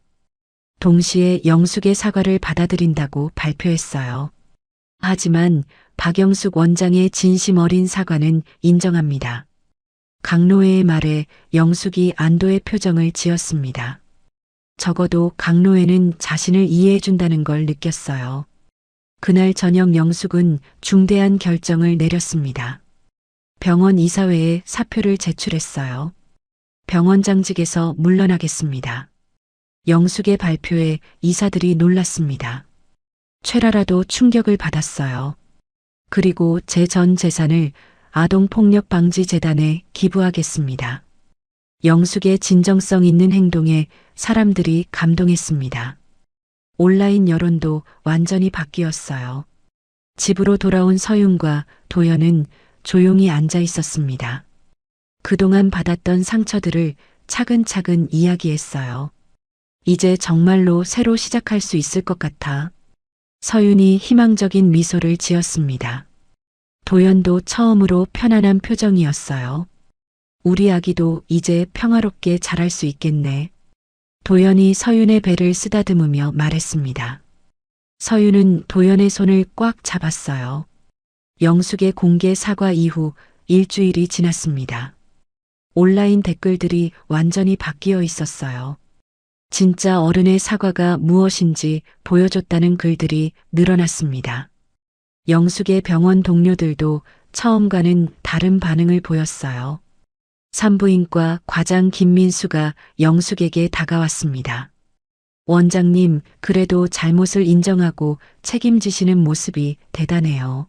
동시에 영숙의 사과를 받아들인다고 발표했어요. 하지만 박영숙 원장의 진심 어린 사과는 인정합니다. 강노회의 말에 영숙이 안도의 표정을 지었습니다. 적어도 강노회는 자신을 이해해준다는 걸 느꼈어요. 그날 저녁 영숙은 중대한 결정을 내렸습니다. 병원 이사회에 사표를 제출했어요. 병원장직에서 물러나겠습니다. 영숙의 발표에 이사들이 놀랐습니다. 최라라도 충격을 받았어요. 그리고 제 전 재산을 아동폭력방지재단에 기부하겠습니다. 영숙의 진정성 있는 행동에 사람들이 감동했습니다. 온라인 여론도 완전히 바뀌었어요. 집으로 돌아온 서윤과 도연은 조용히 앉아 있었습니다. 그동안 받았던 상처들을 차근차근 이야기했어요. 이제 정말로 새로 시작할 수 있을 것 같아. 서윤이 희망적인 미소를 지었습니다. 도연도 처음으로 편안한 표정이었어요. 우리 아기도 이제 평화롭게 자랄 수 있겠네. 도연이 서윤의 배를 쓰다듬으며 말했습니다. 서윤은 도연의 손을 꽉 잡았어요. 영숙의 공개 사과 이후 일주일이 지났습니다. 온라인 댓글들이 완전히 바뀌어 있었어요. 진짜 어른의 사과가 무엇인지 보여줬다는 글들이 늘어났습니다. 영숙의 병원 동료들도 처음과는 다른 반응을 보였어요. 산부인과 과장 김민수가 영숙에게 다가왔습니다. 원장님, 그래도 잘못을 인정하고 책임지시는 모습이 대단해요.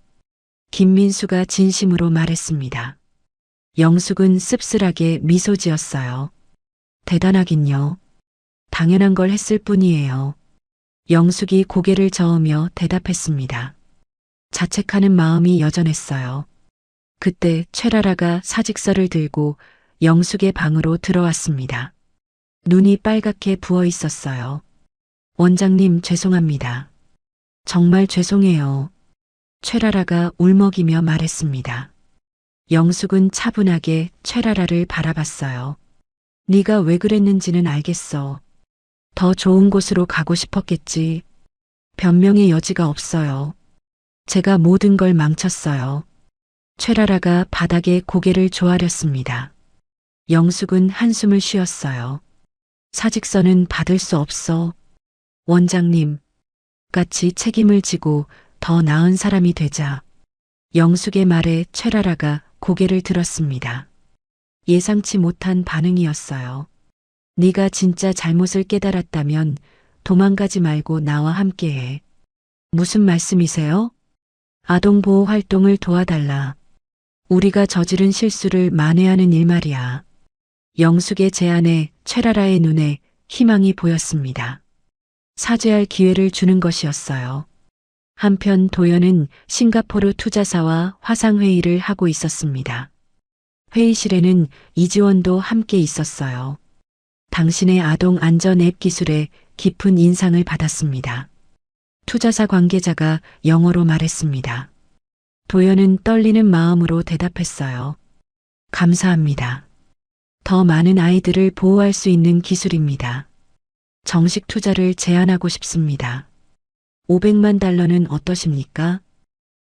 김민수가 진심으로 말했습니다. 영숙은 씁쓸하게 미소 지었어요. 대단하긴요. 당연한 걸 했을 뿐이에요. 영숙이 고개를 저으며 대답했습니다. 자책하는 마음이 여전했어요. 그때 최라라가 사직서를 들고 영숙의 방으로 들어왔습니다. 눈이 빨갛게 부어 있었어요. 원장님, 죄송합니다. 정말 죄송해요. 최라라가 울먹이며 말했습니다. 영숙은 차분하게 최라라를 바라봤어요. 네가 왜 그랬는지는 알겠어. 더 좋은 곳으로 가고 싶었겠지. 변명의 여지가 없어요. 제가 모든 걸 망쳤어요. 최라라가 바닥에 고개를 조아렸습니다. 영숙은 한숨을 쉬었어요. 사직서는 받을 수 없어. 원장님, 같이 책임을 지고 더 나은 사람이 되자. 영숙의 말에 최라라가 고개를 들었습니다. 예상치 못한 반응이었어요. 네가 진짜 잘못을 깨달았다면 도망가지 말고 나와 함께해. 무슨 말씀이세요? 아동보호 활동을 도와달라. 우리가 저지른 실수를 만회하는 일 말이야. 영숙의 제안에 최라라의 눈에 희망이 보였습니다. 사죄할 기회를 주는 것이었어요. 한편 도연은 싱가포르 투자사와 화상회의를 하고 있었습니다. 회의실에는 이지원도 함께 있었어요. 당신의 아동 안전 앱 기술에 깊은 인상을 받았습니다. 투자사 관계자가 영어로 말했습니다. 도연은 떨리는 마음으로 대답했어요. 감사합니다. 더 많은 아이들을 보호할 수 있는 기술입니다. 정식 투자를 제안하고 싶습니다. 500만 달러는 어떠십니까?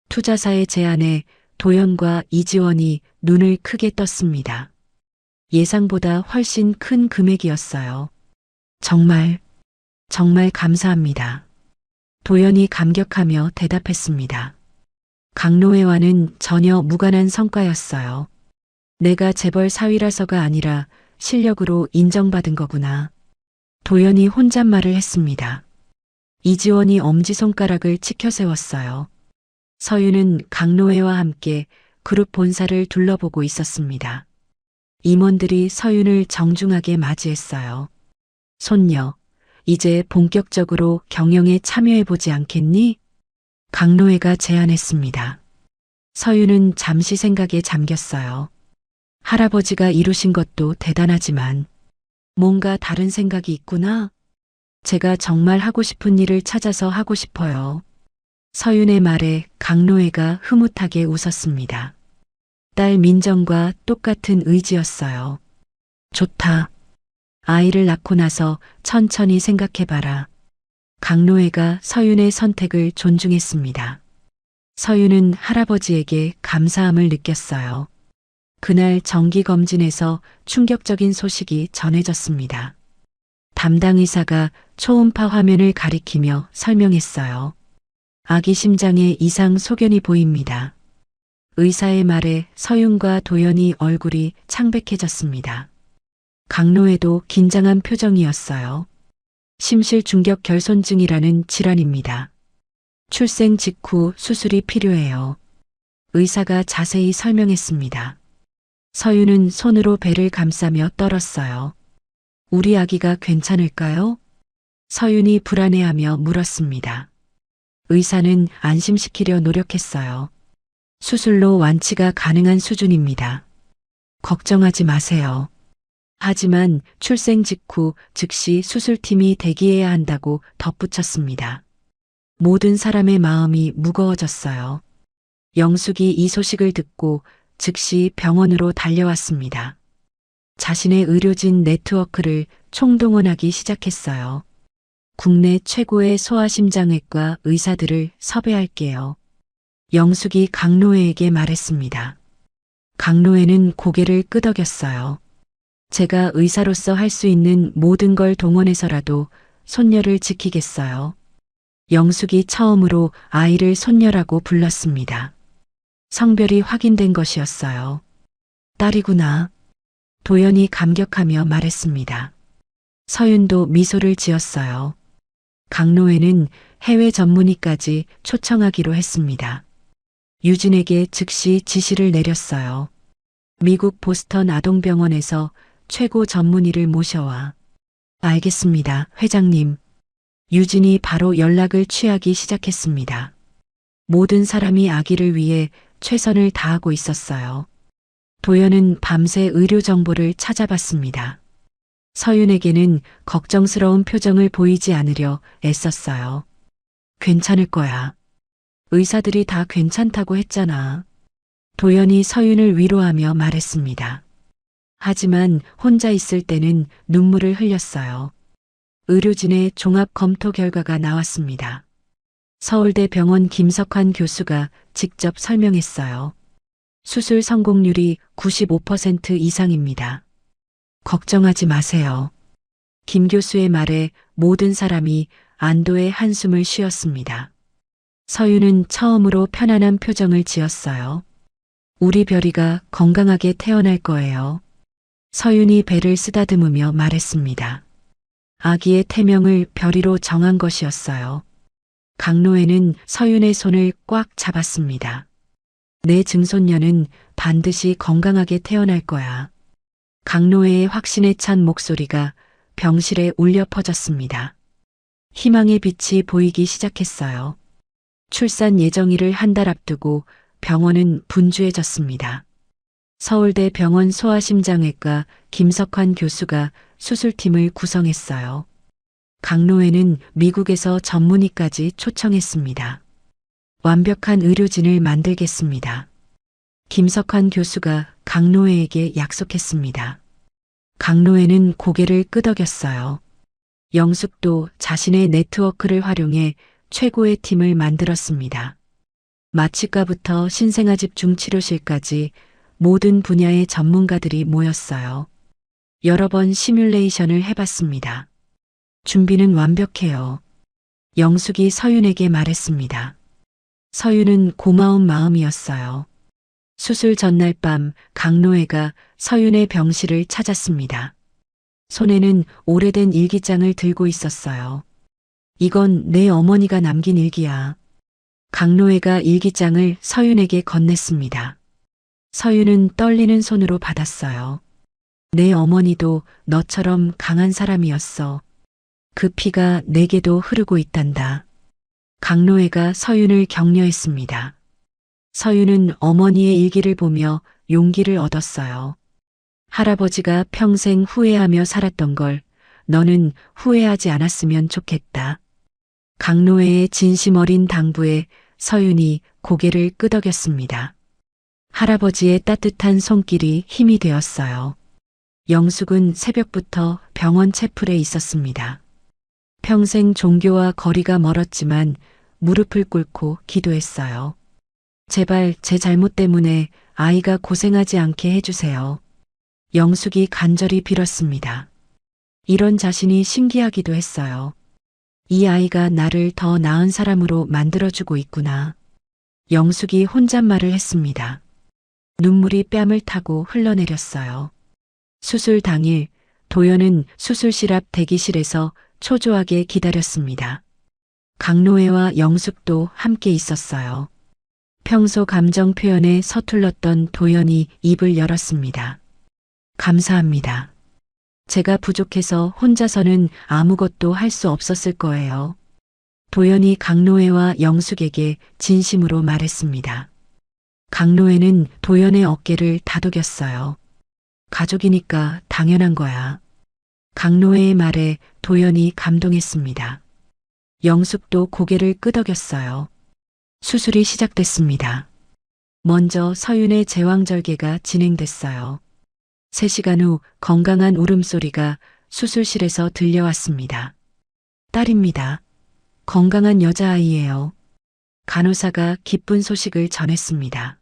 투자사의 제안에 도연과 이지원이 눈을 크게 떴습니다. 예상보다 훨씬 큰 금액이었어요. 정말 감사합니다. 도연이 감격하며 대답했습니다. 강로회와는 전혀 무관한 성과였어요. 내가 재벌 사위라서가 아니라 실력으로 인정받은 거구나. 도연이 혼잣말을 했습니다. 이지원이 엄지손가락을 치켜세웠어요. 서윤은 강로회와 함께 그룹 본사를 둘러보고 있었습니다. 임원들이 서윤을 정중하게 맞이했어요. 손녀, 이제 본격적으로 경영에 참여해보지 않겠니? 강로회가 제안했습니다. 서윤은 잠시 생각에 잠겼어요. 할아버지가 이루신 것도 대단하지만 뭔가 다른 생각이 있구나. 제가 정말 하고 싶은 일을 찾아서 하고 싶어요. 서윤의 말에 강로회가 흐뭇하게 웃었습니다. 딸 민정과 똑같은 의지였어요. 좋다. 아이를 낳고 나서 천천히 생각해봐라. 강로회가 서윤의 선택을 존중했습니다. 서윤은 할아버지에게 감사함을 느꼈어요. 그날 정기검진에서 충격적인 소식이 전해졌습니다. 담당 의사가 초음파 화면을 가리키며 설명했어요. 아기 심장에 이상 소견이 보입니다. 의사의 말에 서윤과 도연이 얼굴이 창백해졌습니다. 강로회도 긴장한 표정이었어요. 심실중격 결손증이라는 질환입니다. 출생 직후 수술이 필요해요. 의사가 자세히 설명했습니다. 서윤은 손으로 배를 감싸며 떨었어요. 우리 아기가 괜찮을까요? 서윤이 불안해하며 물었습니다. 의사는 안심시키려 노력했어요. 수술로 완치가 가능한 수준입니다. 걱정하지 마세요. 하지만 출생 직후 즉시 수술팀이 대기해야 한다고 덧붙였습니다. 모든 사람의 마음이 무거워졌어요. 영숙이 이 소식을 듣고 즉시 병원으로 달려왔습니다. 자신의 의료진 네트워크를 총동원하기 시작했어요. 국내 최고의 소아심장외과 의사들을 섭외할게요. 영숙이 강로회에게 말했습니다. 강로회는 고개를 끄덕였어요. 제가 의사로서 할 수 있는 모든 걸 동원해서라도 손녀를 지키겠어요. 영숙이 처음으로 아이를 손녀라고 불렀습니다. 성별이 확인된 것이었어요. 딸이구나. 도연이 감격하며 말했습니다. 서윤도 미소를 지었어요. 강로회는 해외 전문의까지 초청하기로 했습니다. 유진에게 즉시 지시를 내렸어요. 미국 보스턴 아동병원에서 최고 전문의를 모셔와. 알겠습니다, 회장님. 유진이 바로 연락을 취하기 시작했습니다. 모든 사람이 아기를 위해 최선을 다하고 있었어요. 도연은 밤새 의료 정보를 찾아봤습니다. 서윤에게는 걱정스러운 표정을 보이지 않으려 애썼어요. 괜찮을 거야. 의사들이 다 괜찮다고 했잖아. 도연이 서윤을 위로하며 말했습니다. 하지만 혼자 있을 때는 눈물을 흘렸어요. 의료진의 종합 검토 결과가 나왔습니다. 서울대 병원 김석환 교수가 직접 설명했어요. 수술 성공률이 95% 이상입니다. 걱정하지 마세요. 김 교수의 말에 모든 사람이 안도의 한숨을 쉬었습니다. 서윤은 처음으로 편안한 표정을 지었어요. 우리 별이가 건강하게 태어날 거예요. 서윤이 배를 쓰다듬으며 말했습니다. 아기의 태명을 별이로 정한 것이었어요. 강노애는 서윤의 손을 꽉 잡았습니다. 내 증손녀는 반드시 건강하게 태어날 거야. 강노애의 확신에 찬 목소리가 병실에 울려 퍼졌습니다. 희망의 빛이 보이기 시작했어요. 출산 예정일을 한 달 앞두고 병원은 분주해졌습니다. 서울대 병원 소아심장외과 김석환 교수가 수술팀을 구성했어요. 강노애는 미국에서 전문의까지 초청했습니다. 완벽한 의료진을 만들겠습니다. 김석환 교수가 강노애에게 약속했습니다. 강노애는 고개를 끄덕였어요. 영숙도 자신의 네트워크를 활용해 최고의 팀을 만들었습니다. 마취과부터 신생아 집중 치료실까지 모든 분야의 전문가들이 모였어요. 여러 번 시뮬레이션을 해봤습니다. 준비는 완벽해요. 영숙이 서윤에게 말했습니다. 서윤은 고마운 마음이었어요. 수술 전날 밤 강노애가 서윤의 병실을 찾았습니다. 손에는 오래된 일기장을 들고 있었어요. 이건 내 어머니가 남긴 일기야. 강노애가 일기장을 서윤에게 건넸습니다. 서윤은 떨리는 손으로 받았어요. 내 어머니도 너처럼 강한 사람이었어. 그 피가 내게도 흐르고 있단다. 강노애가 서윤을 격려했습니다. 서윤은 어머니의 일기를 보며 용기를 얻었어요. 할아버지가 평생 후회하며 살았던 걸 너는 후회하지 않았으면 좋겠다. 강노애의 진심 어린 당부에 서윤이 고개를 끄덕였습니다. 할아버지의 따뜻한 손길이 힘이 되었어요. 영숙은 새벽부터 병원 채플에 있었습니다. 평생 종교와 거리가 멀었지만 무릎을 꿇고 기도했어요. 제발 제 잘못 때문에 아이가 고생하지 않게 해주세요. 영숙이 간절히 빌었습니다. 이런 자신이 신기하기도 했어요. 이 아이가 나를 더 나은 사람으로 만들어주고 있구나. 영숙이 혼잣말을 했습니다. 눈물이 뺨을 타고 흘러내렸어요. 수술 당일 도연은 수술실 앞 대기실에서 초조하게 기다렸습니다. 강노애와 영숙도 함께 있었어요. 평소 감정 표현에 서툴렀던 도연이 입을 열었습니다. 감사합니다. 제가 부족해서 혼자서는 아무것도 할 수 없었을 거예요. 도연이 강노애와 영숙에게 진심으로 말했습니다. 강노애는 도연의 어깨를 다독였어요. 가족이니까 당연한 거야. 강노애의 말에 도연이 감동했습니다. 영숙도 고개를 끄덕였어요. 수술이 시작됐습니다. 먼저 서윤의 제왕절개가 진행됐어요. 3시간 후 건강한 울음소리가 수술실에서 들려왔습니다. 딸입니다. 건강한 여자아이예요. 간호사가 기쁜 소식을 전했습니다.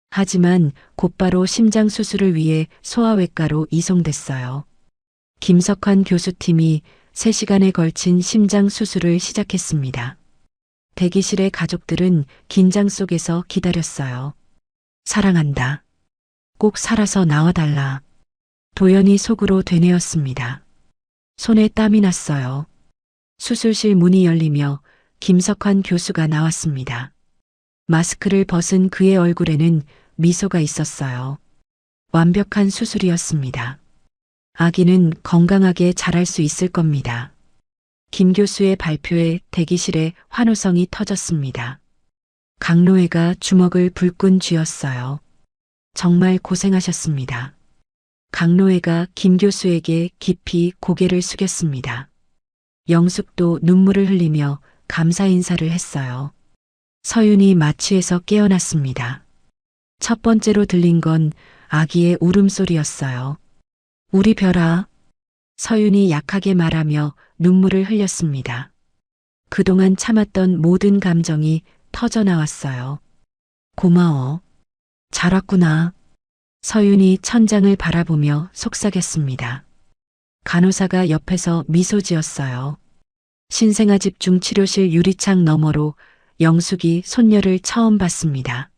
하지만 곧바로 심장 수술을 위해 소아외과로 이송됐어요. 김석환 교수팀이 3시간에 걸친 심장 수술을 시작했습니다. 대기실의 가족들은 긴장 속에서 기다렸어요. 사랑한다. 꼭 살아서 나와달라. 도연이 속으로 되뇌었습니다. 손에 땀이 났어요. 수술실 문이 열리며 김석환 교수가 나왔습니다. 마스크를 벗은 그의 얼굴에는 미소가 있었어요. 완벽한 수술이었습니다. 아기는 건강하게 자랄 수 있을 겁니다. 김 교수의 발표에 대기실에 환호성이 터졌습니다. 강노애가 주먹을 불끈 쥐었어요. 정말 고생하셨습니다. 강노애가 김 교수에게 깊이 고개를 숙였습니다. 영숙도 눈물을 흘리며 감사 인사를 했어요. 서윤이 마취에서 깨어났습니다. 첫 번째로 들린 건 아기의 울음소리였어요. 우리 별아. 서윤이 약하게 말하며 눈물을 흘렸습니다. 그동안 참았던 모든 감정이 터져나왔어요. 고마워. 잘 왔구나. 서윤이 천장을 바라보며 속삭였습니다. 간호사가 옆에서 미소 지었어요. 신생아 집중 치료실 유리창 너머로 영숙이 손녀를 처음 봤습니다.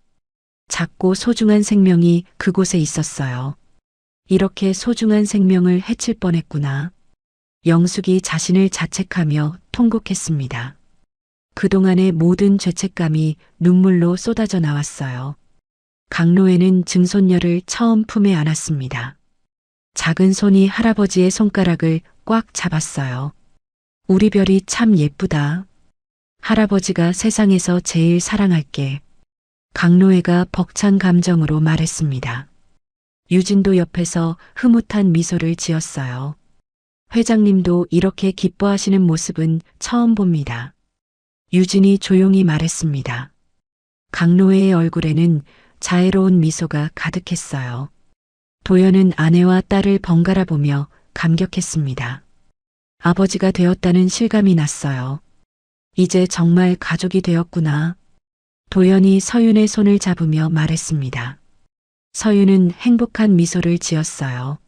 작고 소중한 생명이 그곳에 있었어요. 이렇게 소중한 생명을 해칠 뻔했구나. 영숙이 자신을 자책하며 통곡했습니다. 그동안의 모든 죄책감이 눈물로 쏟아져 나왔어요. 강로애는 증손녀를 처음 품에 안았습니다. 작은 손이 할아버지의 손가락을 꽉 잡았어요. 우리 별이 참 예쁘다. 할아버지가 세상에서 제일 사랑할게. 강로애가 벅찬 감정으로 말했습니다. 유진도 옆에서 흐뭇한 미소를 지었어요. 회장님도 이렇게 기뻐하시는 모습은 처음 봅니다. 유진이 조용히 말했습니다. 강로애의 얼굴에는 자애로운 미소가 가득했어요. 도연은 아내와 딸을 번갈아 보며 감격했습니다. 아버지가 되었다는 실감이 났어요. 이제 정말 가족이 되었구나. 도연이 서윤의 손을 잡으며 말했습니다. 서윤은 행복한 미소를 지었어요.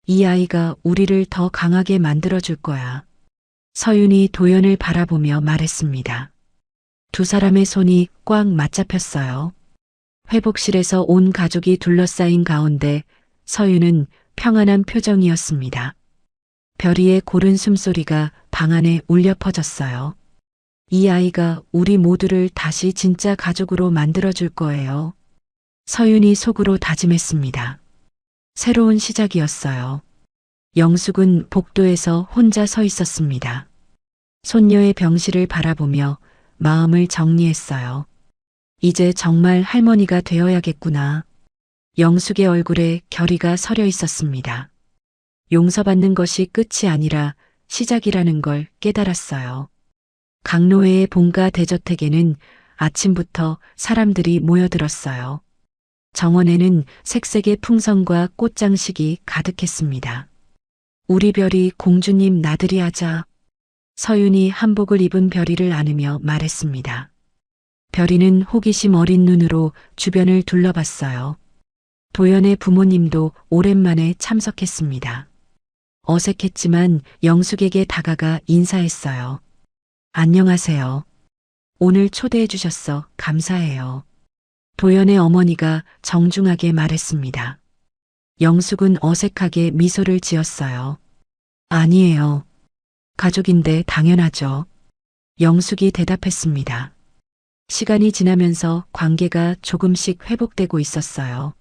이 아이가 우리를 더 강하게 만들어줄 거야. 서윤이 도연을 바라보며 말했습니다. 두 사람의 손이 꽉 맞잡혔어요. 회복실에서 온 가족이 둘러싸인 가운데 서윤은 평안한 표정이었습니다. 별이의 고른 숨소리가 방 안에 울려 퍼졌어요. 이 아이가 우리 모두를 다시 진짜 가족으로 만들어줄 거예요. 서윤이 속으로 다짐했습니다. 새로운 시작이었어요. 영숙은 복도에서 혼자 서 있었습니다. 손녀의 병실을 바라보며 마음을 정리했어요. 이제 정말 할머니가 되어야겠구나. 영숙의 얼굴에 결의가 서려 있었습니다. 용서받는 것이 끝이 아니라 시작이라는 걸 깨달았어요. 강로회의 본가 대저택에는 아침부터 사람들이 모여들었어요. 정원에는 색색의 풍선과 꽃장식이 가득했습니다. 우리 별이 공주님 나들이 하자. 서윤이 한복을 입은 별이를 안으며 말했습니다. 별이는 호기심 어린 눈으로 주변을 둘러봤어요. 도연의 부모님도 오랜만에 참석했습니다. 어색했지만 영숙에게 다가가 인사했어요. 안녕하세요. 오늘 초대해 주셔서 감사해요. 도연의 어머니가 정중하게 말했습니다. 영숙은 어색하게 미소를 지었어요. 아니에요. 가족인데 당연하죠. 영숙이 대답했습니다. 시간이 지나면서 관계가 조금씩 회복되고 있었어요.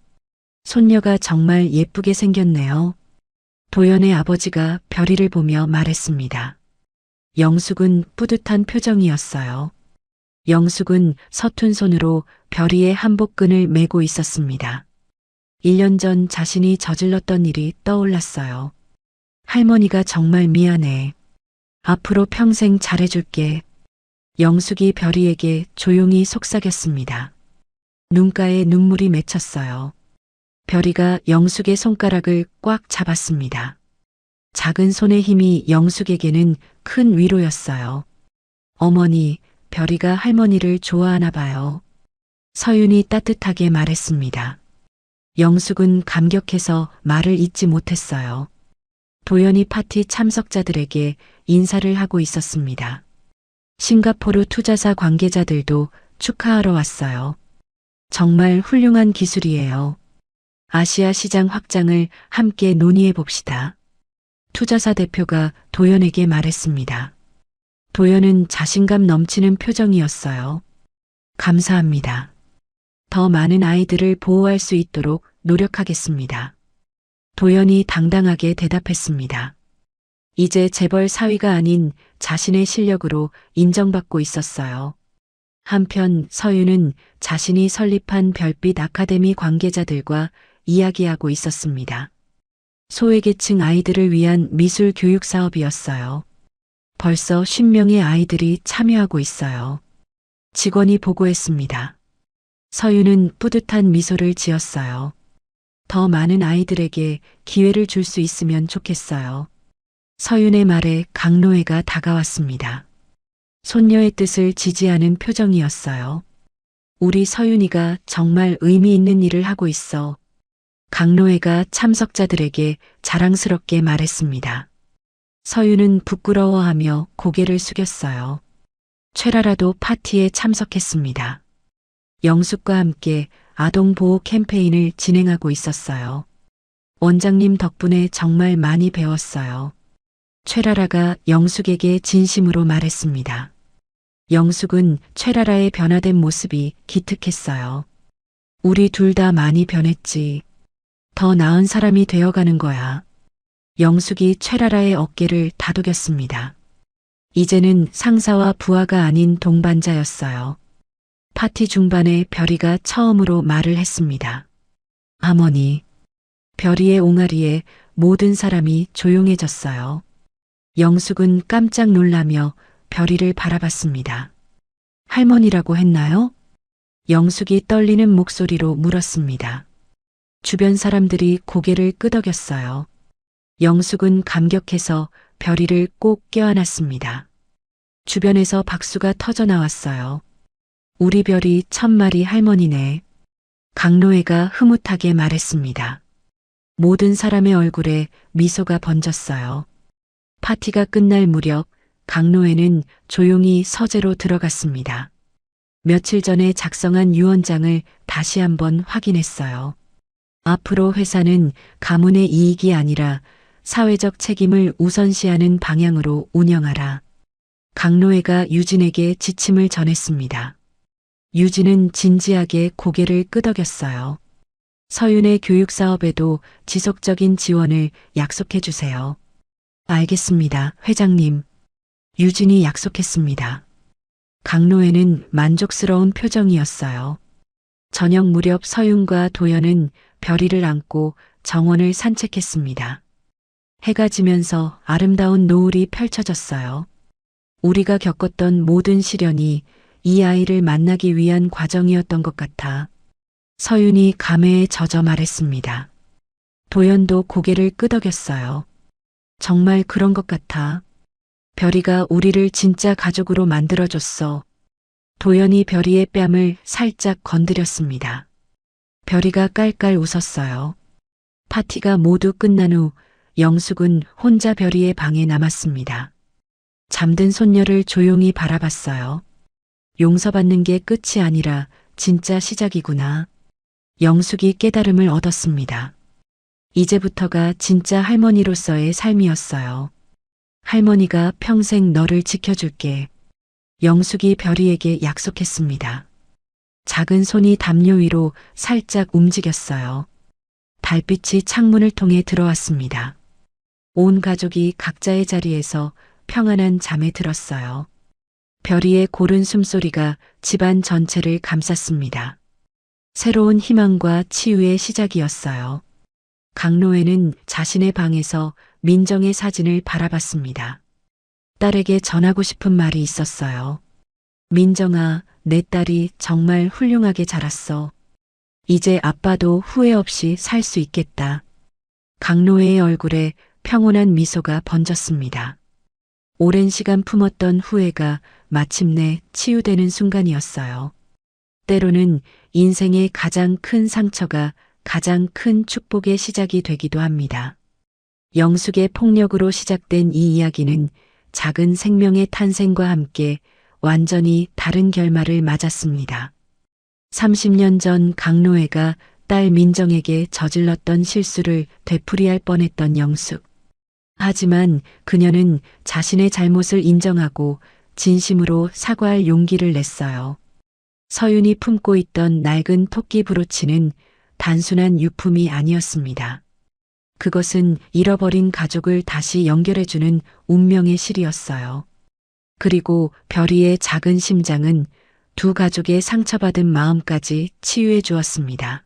손녀가 정말 예쁘게 생겼네요. 도연의 아버지가 별이를 보며 말했습니다. 영숙은 뿌듯한 표정이었어요. 영숙은 서툰 손으로 별이의 한복끈을 메고 있었습니다. 1년 전 자신이 저질렀던 일이 떠올랐어요. 할머니가 정말 미안해. 앞으로 평생 잘해줄게. 영숙이 별이에게 조용히 속삭였습니다. 눈가에 눈물이 맺혔어요. 별이가 영숙의 손가락을 꽉 잡았습니다. 작은 손의 힘이 영숙에게는 큰 위로였어요. 어머니, 별이가 할머니를 좋아하나 봐요. 서윤이 따뜻하게 말했습니다. 영숙은 감격해서 말을 잇지 못했어요. 도연이 파티 참석자들에게 인사를 하고 있었습니다. 싱가포르 투자사 관계자들도 축하하러 왔어요. 정말 훌륭한 기술이에요. 아시아 시장 확장을 함께 논의해 봅시다. 투자사 대표가 도연에게 말했습니다. 도연은 자신감 넘치는 표정이었어요. 감사합니다. 더 많은 아이들을 보호할 수 있도록 노력하겠습니다. 도연이 당당하게 대답했습니다. 이제 재벌 사위가 아닌 자신의 실력으로 인정받고 있었어요. 한편 서윤은 자신이 설립한 별빛 아카데미 관계자들과 이야기하고 있었습니다. 소외계층 아이들을 위한 미술 교육 사업이었어요. 벌써 50명의 아이들이 참여하고 있어요. 직원이 보고했습니다. 서윤은 뿌듯한 미소를 지었어요. 더 많은 아이들에게 기회를 줄 수 있으면 좋겠어요. 서윤의 말에 강로애가 다가왔습니다. 손녀의 뜻을 지지하는 표정이었어요. 우리 서윤이가 정말 의미 있는 일을 하고 있어. 강로애가 참석자들에게 자랑스럽게 말했습니다. 서윤은 부끄러워하며 고개를 숙였어요. 최라라도 파티에 참석했습니다. 영숙과 함께 아동보호 캠페인을 진행하고 있었어요. 원장님 덕분에 정말 많이 배웠어요. 최라라가 영숙에게 진심으로 말했습니다. 영숙은 최라라의 변화된 모습이 기특했어요. 우리 둘 다 많이 변했지. 더 나은 사람이 되어가는 거야. 영숙이 최라라의 어깨를 다독였습니다. 이제는 상사와 부하가 아닌 동반자였어요. 파티 중반에 별이가 처음으로 말을 했습니다. 어머니. 별이의 옹알이에 모든 사람이 조용해졌어요. 영숙은 깜짝 놀라며 별이를 바라봤습니다. 할머니라고 했나요? 영숙이 떨리는 목소리로 물었습니다. 주변 사람들이 고개를 끄덕였어요. 영숙은 감격해서 별이를 꼭 껴안았습니다. 주변에서 박수가 터져 나왔어요. 우리 별이 천마리 할머니네. 강노애가 흐뭇하게 말했습니다. 모든 사람의 얼굴에 미소가 번졌어요. 파티가 끝날 무렵 강노애는 조용히 서재로 들어갔습니다. 며칠 전에 작성한 유언장을 다시 한번 확인했어요. 앞으로 회사는 가문의 이익이 아니라 사회적 책임을 우선시하는 방향으로 운영하라. 강노애가 유진에게 지침을 전했습니다. 유진은 진지하게 고개를 끄덕였어요. 서윤의 교육 사업에도 지속적인 지원을 약속해 주세요. 알겠습니다, 회장님. 유진이 약속했습니다. 강노애는 만족스러운 표정이었어요. 저녁 무렵 서윤과 도연은 별이를 안고 정원을 산책했습니다. 해가 지면서 아름다운 노을이 펼쳐졌어요. 우리가 겪었던 모든 시련이 이 아이를 만나기 위한 과정이었던 것 같아. 서윤이 감회에 젖어 말했습니다. 도연도 고개를 끄덕였어요. 정말 그런 것 같아. 별이가 우리를 진짜 가족으로 만들어줬어. 도연이 별이의 뺨을 살짝 건드렸습니다. 별이가 깔깔 웃었어요. 파티가 모두 끝난 후 영숙은 혼자 별이의 방에 남았습니다. 잠든 손녀를 조용히 바라봤어요. 용서받는 게 끝이 아니라 진짜 시작이구나. 영숙이 깨달음을 얻었습니다. 이제부터가 진짜 할머니로서의 삶이었어요. 할머니가 평생 너를 지켜줄게. 영숙이 별이에게 약속했습니다. 작은 손이 담요 위로 살짝 움직였어요. 달빛이 창문을 통해 들어왔습니다. 온 가족이 각자의 자리에서 평안한 잠에 들었어요. 별이의 고른 숨소리가 집안 전체를 감쌌습니다. 새로운 희망과 치유의 시작이었어요. 강노애는 자신의 방에서 민정의 사진을 바라봤습니다. 딸에게 전하고 싶은 말이 있었어요. 민정아, 내 딸이 정말 훌륭하게 자랐어. 이제 아빠도 후회 없이 살 수 있겠다. 강노애의 얼굴에 평온한 미소가 번졌습니다. 오랜 시간 품었던 후회가 마침내 치유되는 순간이었어요. 때로는 인생의 가장 큰 상처가 가장 큰 축복의 시작이 되기도 합니다. 영숙의 폭력으로 시작된 이 이야기는 작은 생명의 탄생과 함께 완전히 다른 결말을 맞았습니다. 30년 전 강노애가 딸 민정에게 저질렀던 실수를 되풀이할 뻔했던 영숙. 하지만 그녀는 자신의 잘못을 인정하고 진심으로 사과할 용기를 냈어요. 서윤이 품고 있던 낡은 토끼 브로치는 단순한 유품이 아니었습니다. 그것은 잃어버린 가족을 다시 연결해주는 운명의 실이었어요. 그리고 별이의 작은 심장은 두 가족의 상처받은 마음까지 치유해 주었습니다.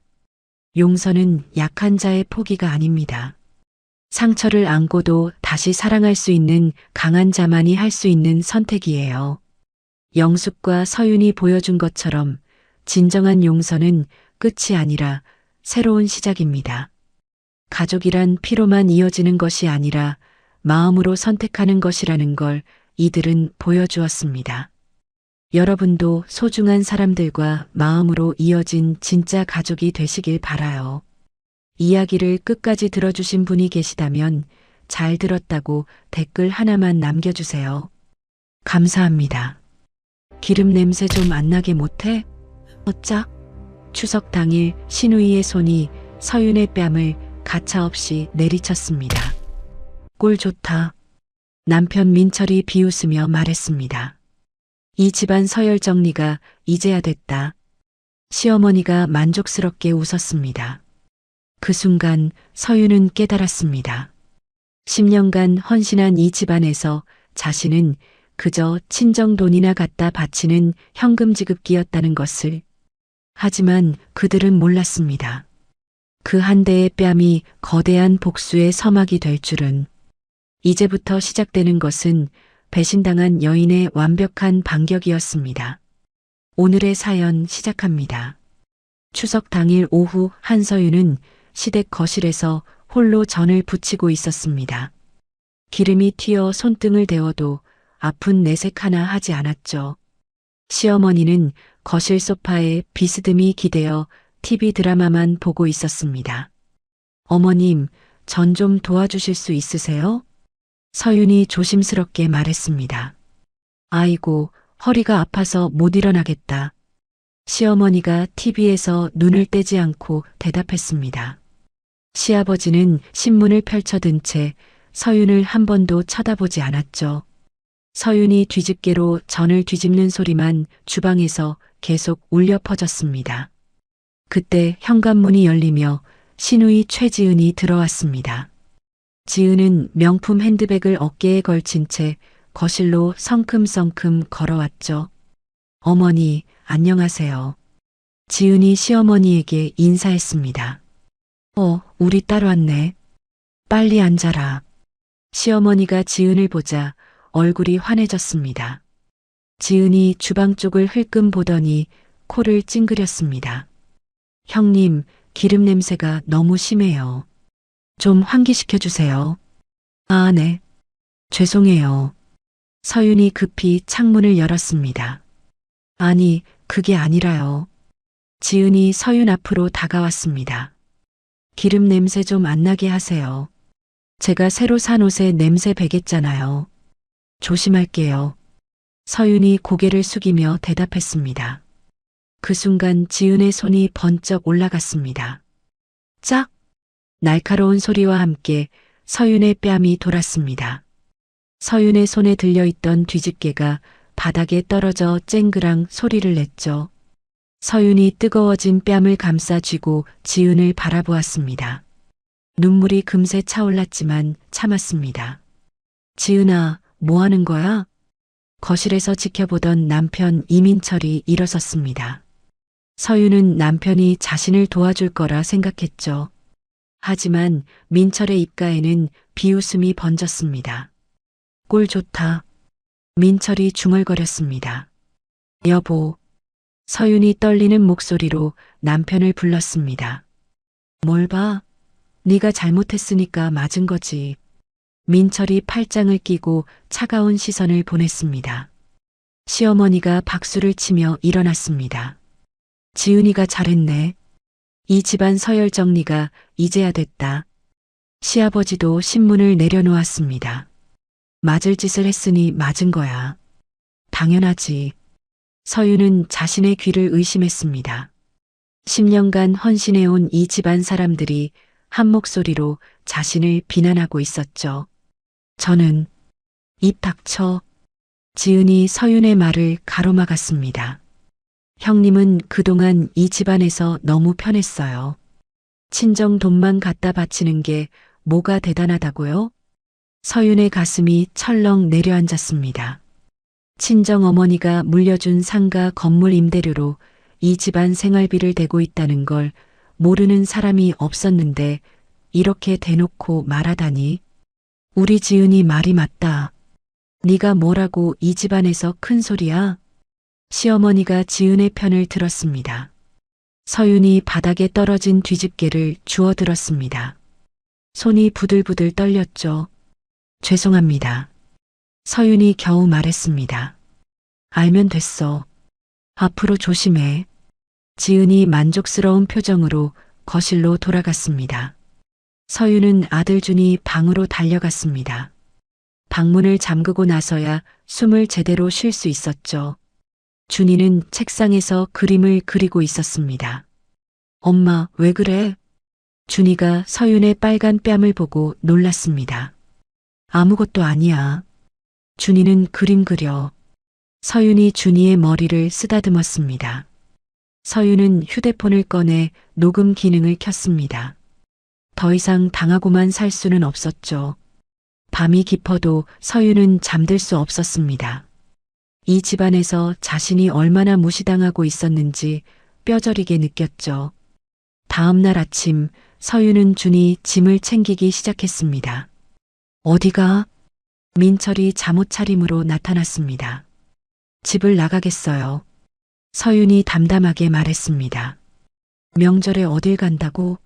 용서는 약한 자의 포기가 아닙니다. 상처를 안고도 다시 사랑할 수 있는 강한 자만이 할 수 있는 선택이에요. 영숙과 서윤이 보여준 것처럼 진정한 용서는 끝이 아니라 새로운 시작입니다. 가족이란 피로만 이어지는 것이 아니라 마음으로 선택하는 것이라는 걸 이들은 보여주었습니다. 여러분도 소중한 사람들과 마음으로 이어진 진짜 가족이 되시길 바라요. 이야기를 끝까지 들어주신 분이 계시다면 잘 들었다고 댓글 하나만 남겨주세요. 감사합니다. 기름 냄새 좀 안 나게 못해? 어짜? 추석 당일 신우이의 손이 서윤의 뺨을 가차없이 내리쳤습니다. 꼴 좋다. 남편 민철이 비웃으며 말했습니다. 이 집안 서열 정리가 이제야 됐다. 시어머니가 만족스럽게 웃었습니다. 그 순간 서윤은 깨달았습니다. 10년간 헌신한 이 집안에서 자신은 그저 친정 돈이나 갖다 바치는 현금 지급기였다는 것을. 하지만 그들은 몰랐습니다. 그 한 대의 뺨이 거대한 복수의 서막이 될 줄은. 이제부터 시작되는 것은 배신당한 여인의 완벽한 반격이었습니다. 오늘의 사연 시작합니다. 추석 당일 오후 한서윤은 시댁 거실에서 홀로 전을 부치고 있었습니다. 기름이 튀어 손등을 데워도 아픈 내색 하나 하지 않았죠. 시어머니는 거실 소파에 비스듬히 기대어 TV 드라마만 보고 있었습니다. 어머님, 전 좀 도와주실 수 있으세요? 서윤이 조심스럽게 말했습니다. 아이고, 허리가 아파서 못 일어나겠다. 시어머니가 TV에서 눈을 떼지 않고 대답했습니다. 시아버지는 신문을 펼쳐든 채 서윤을 한 번도 쳐다보지 않았죠. 서윤이 뒤집개로 전을 뒤집는 소리만 주방에서 계속 울려 퍼졌습니다. 그때 현관문이 열리며 시누이 최지은이 들어왔습니다. 지은은 명품 핸드백을 어깨에 걸친 채 거실로 성큼성큼 걸어왔죠. 어머니, 안녕하세요. 지은이 시어머니에게 인사했습니다. 우리 딸 왔네. 빨리 앉아라. 시어머니가 지은을 보자 얼굴이 환해졌습니다. 지은이 주방 쪽을 흘끔 보더니 코를 찡그렸습니다. 형님, 기름 냄새가 너무 심해요. 좀 환기시켜 주세요. 아, 네. 죄송해요. 서윤이 급히 창문을 열었습니다. 아니, 그게 아니라요. 지은이 서윤 앞으로 다가왔습니다. 기름 냄새 좀 안 나게 하세요. 제가 새로 산 옷에 냄새 배겠잖아요. 조심할게요. 서윤이 고개를 숙이며 대답했습니다. 그 순간 지은의 손이 번쩍 올라갔습니다. 짝! 날카로운 소리와 함께 서윤의 뺨이 돌았습니다. 서윤의 손에 들려있던 뒤집개가 바닥에 떨어져 쨍그랑 소리를 냈죠. 서윤이 뜨거워진 뺨을 감싸 쥐고 지은을 바라보았습니다. 눈물이 금세 차올랐지만 참았습니다. 지은아, 뭐 하는 거야? 거실에서 지켜보던 남편 이민철이 일어섰습니다. 서윤은 남편이 자신을 도와줄 거라 생각했죠. 하지만 민철의 입가에는 비웃음이 번졌습니다. 꼴 좋다. 민철이 중얼거렸습니다. 여보. 서윤이 떨리는 목소리로 남편을 불렀습니다. 뭘 봐? 네가 잘못했으니까 맞은 거지. 민철이 팔짱을 끼고 차가운 시선을 보냈습니다. 시어머니가 박수를 치며 일어났습니다. 지은이가 잘했네. 이 집안 서열 정리가 이제야 됐다. 시아버지도 신문을 내려놓았습니다. 맞을 짓을 했으니 맞은 거야. 당연하지. 서윤은 자신의 귀를 의심했습니다. 10년간 헌신해온 이 집안 사람들이 한 목소리로 자신을 비난하고 있었죠. 저는 입 닥쳐. 지은이 서윤의 말을 가로막았습니다. 형님은 그동안 이 집안에서 너무 편했어요. 친정 돈만 갖다 바치는 게 뭐가 대단하다고요? 서윤의 가슴이 철렁 내려앉았습니다. 친정 어머니가 물려준 상가 건물 임대료로 이 집안 생활비를 대고 있다는 걸 모르는 사람이 없었는데 이렇게 대놓고 말하다니. 우리 지은이 말이 맞다. 네가 뭐라고 이 집안에서 큰 소리야? 시어머니가 지은의 편을 들었습니다. 서윤이 바닥에 떨어진 뒤집개를 주워 들었습니다. 손이 부들부들 떨렸죠. 죄송합니다. 서윤이 겨우 말했습니다. 알면 됐어. 앞으로 조심해. 지은이 만족스러운 표정으로 거실로 돌아갔습니다. 서윤은 아들 준이 방으로 달려갔습니다. 방문을 잠그고 나서야 숨을 제대로 쉴 수 있었죠. 준이는 책상에서 그림을 그리고 있었습니다. 엄마, 왜 그래? 준이가 서윤의 빨간 뺨을 보고 놀랐습니다. 아무것도 아니야. 준이는 그림 그려. 서윤이 준이의 머리를 쓰다듬었습니다. 서윤은 휴대폰을 꺼내 녹음 기능을 켰습니다. 더 이상 당하고만 살 수는 없었죠. 밤이 깊어도 서윤은 잠들 수 없었습니다. 이 집안에서 자신이 얼마나 무시당하고 있었는지 뼈저리게 느꼈죠. 다음 날 아침 서윤은 준이 짐을 챙기기 시작했습니다. 어디가? 민철이 잠옷 차림으로 나타났습니다. 집을 나가겠어요. 서윤이 담담하게 말했습니다. 명절에 어딜 간다고?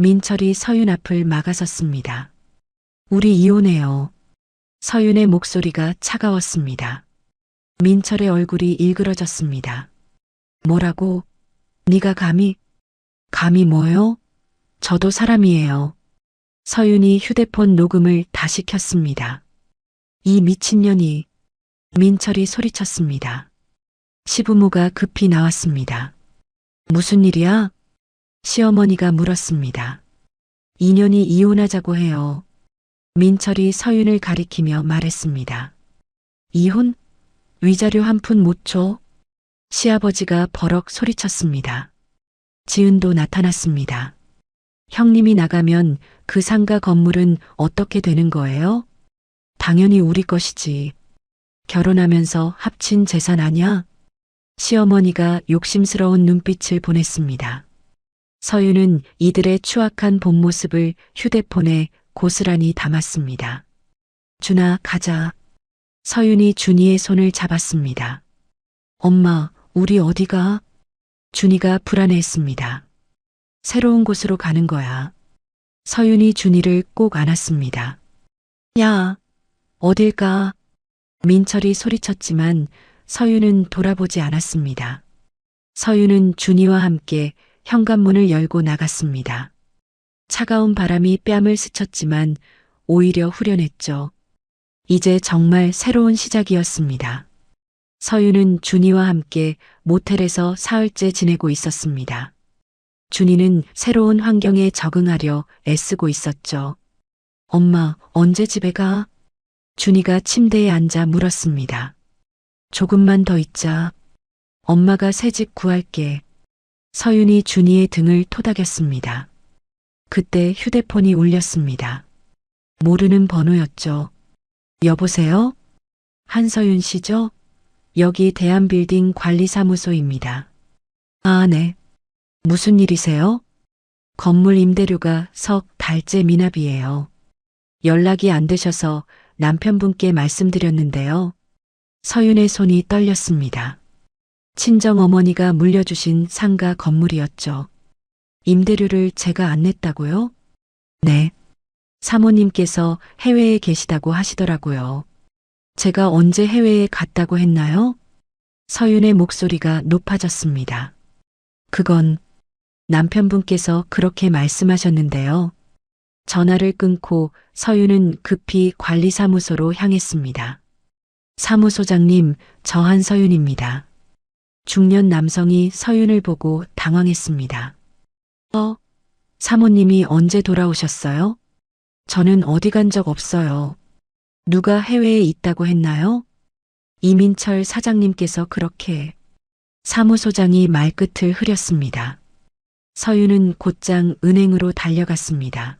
민철이 서윤 앞을 막아섰습니다. 우리 이혼해요. 서윤의 목소리가 차가웠습니다. 민철의 얼굴이 일그러졌습니다. 뭐라고? 네가 감히? 감히 뭐요? 저도 사람이에요. 서윤이 휴대폰 녹음을 다시 켰습니다. 이 미친년이. 민철이 소리쳤습니다. 시부모가 급히 나왔습니다. 무슨 일이야? 시어머니가 물었습니다. 인연이 이혼하자고 해요. 민철이 서윤을 가리키며 말했습니다. 이혼? 위자료 한 푼 못 줘? 시아버지가 버럭 소리쳤습니다. 지은도 나타났습니다. 형님이 나가면 그 상가 건물은 어떻게 되는 거예요? 당연히 우리 것이지. 결혼하면서 합친 재산 아냐? 시어머니가 욕심스러운 눈빛을 보냈습니다. 서윤은 이들의 추악한 본 모습을 휴대폰에 고스란히 담았습니다. 준아, 가자. 서윤이 준이의 손을 잡았습니다. 엄마, 우리 어디가? 준이가 불안해했습니다. 새로운 곳으로 가는 거야. 서윤이 준이를 꼭 안았습니다. 야, 어딜 가? 민철이 소리쳤지만 서윤은 돌아보지 않았습니다. 서윤은 준이와 함께 현관문을 열고 나갔습니다. 차가운 바람이 뺨을 스쳤지만 오히려 후련했죠. 이제 정말 새로운 시작이었습니다. 서윤은 준이와 함께 모텔에서 사흘째 지내고 있었습니다. 준이는 새로운 환경에 적응하려 애쓰고 있었죠. 엄마, 언제 집에 가? 준이가 침대에 앉아 물었습니다. 조금만 더 있자. 엄마가 새 집 구할게. 서윤이 준이의 등을 토닥였습니다. 그때 휴대폰이 울렸습니다. 모르는 번호였죠. 여보세요? 한서윤 씨죠? 여기 대한빌딩 관리사무소입니다. 아, 네. 무슨 일이세요? 건물 임대료가 석 달째 미납이에요. 연락이 안 되셔서 남편분께 말씀드렸는데요. 서윤의 손이 떨렸습니다. 친정어머니가 물려주신 상가 건물이었죠. 임대료를 제가 안 냈다고요? 네. 사모님께서 해외에 계시다고 하시더라고요. 제가 언제 해외에 갔다고 했나요? 서윤의 목소리가 높아졌습니다. 그건 남편분께서 그렇게 말씀하셨는데요. 전화를 끊고 서윤은 급히 관리사무소로 향했습니다. 사무소장님, 저 한서윤입니다. 중년 남성이 서윤을 보고 당황했습니다. 사모님이 언제 돌아오셨어요? 저는 어디 간 적 없어요. 누가 해외에 있다고 했나요? 이민철 사장님께서 그렇게. 사무소장이 말끝을 흐렸습니다. 서윤은 곧장 은행으로 달려갔습니다.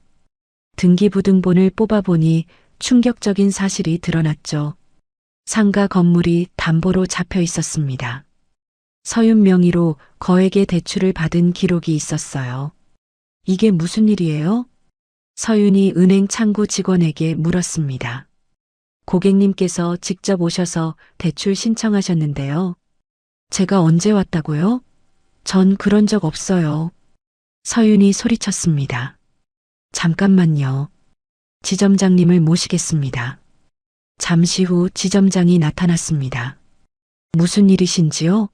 등기부등본을 뽑아보니 충격적인 사실이 드러났죠. 상가 건물이 담보로 잡혀 있었습니다. 서윤 명의로 거액의 대출을 받은 기록이 있었어요. 이게 무슨 일이에요? 서윤이 은행 창구 직원에게 물었습니다. 고객님께서 직접 오셔서 대출 신청하셨는데요. 제가 언제 왔다고요? 전 그런 적 없어요. 서윤이 소리쳤습니다. 잠깐만요. 지점장님을 모시겠습니다. 잠시 후 지점장이 나타났습니다. 무슨 일이신지요?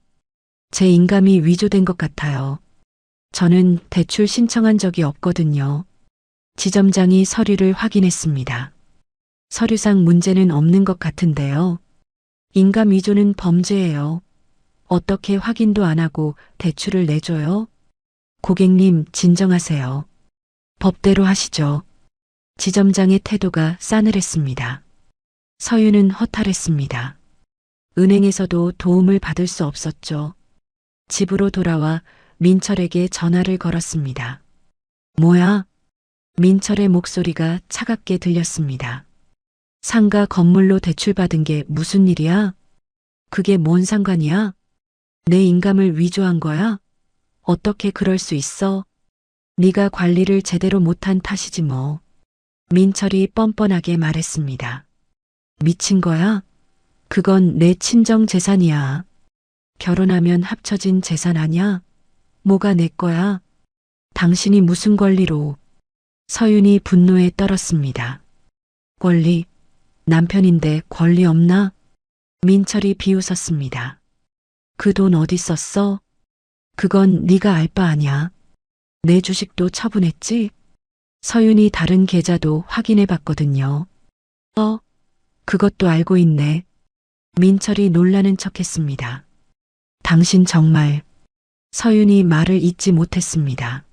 제 인감이 위조된 것 같아요. 저는 대출 신청한 적이 없거든요. 지점장이 서류를 확인했습니다. 서류상 문제는 없는 것 같은데요. 인감 위조는 범죄예요. 어떻게 확인도 안 하고 대출을 내줘요? 고객님, 진정하세요. 법대로 하시죠. 지점장의 태도가 싸늘했습니다. 서윤은 허탈했습니다. 은행에서도 도움을 받을 수 없었죠. 집으로 돌아와 민철에게 전화를 걸었습니다. 뭐야? 민철의 목소리가 차갑게 들렸습니다. 상가 건물로 대출받은 게 무슨 일이야? 그게 뭔 상관이야? 내 인감을 위조한 거야? 어떻게 그럴 수 있어? 네가 관리를 제대로 못한 탓이지 뭐. 민철이 뻔뻔하게 말했습니다. 미친 거야? 그건 내 친정 재산이야. 결혼하면 합쳐진 재산 아냐? 뭐가 내 거야? 당신이 무슨 권리로? 서윤이 분노에 떨었습니다. 권리? 남편인데 권리 없나? 민철이 비웃었습니다. 그 돈 어디 썼어? 그건 네가 알 바 아냐. 내 주식도 처분했지? 서윤이 다른 계좌도 확인해 봤거든요. 그것도 알고 있네. 민철이 놀라는 척했습니다. 당신 정말. 서윤이 말을 잇지 못했습니다.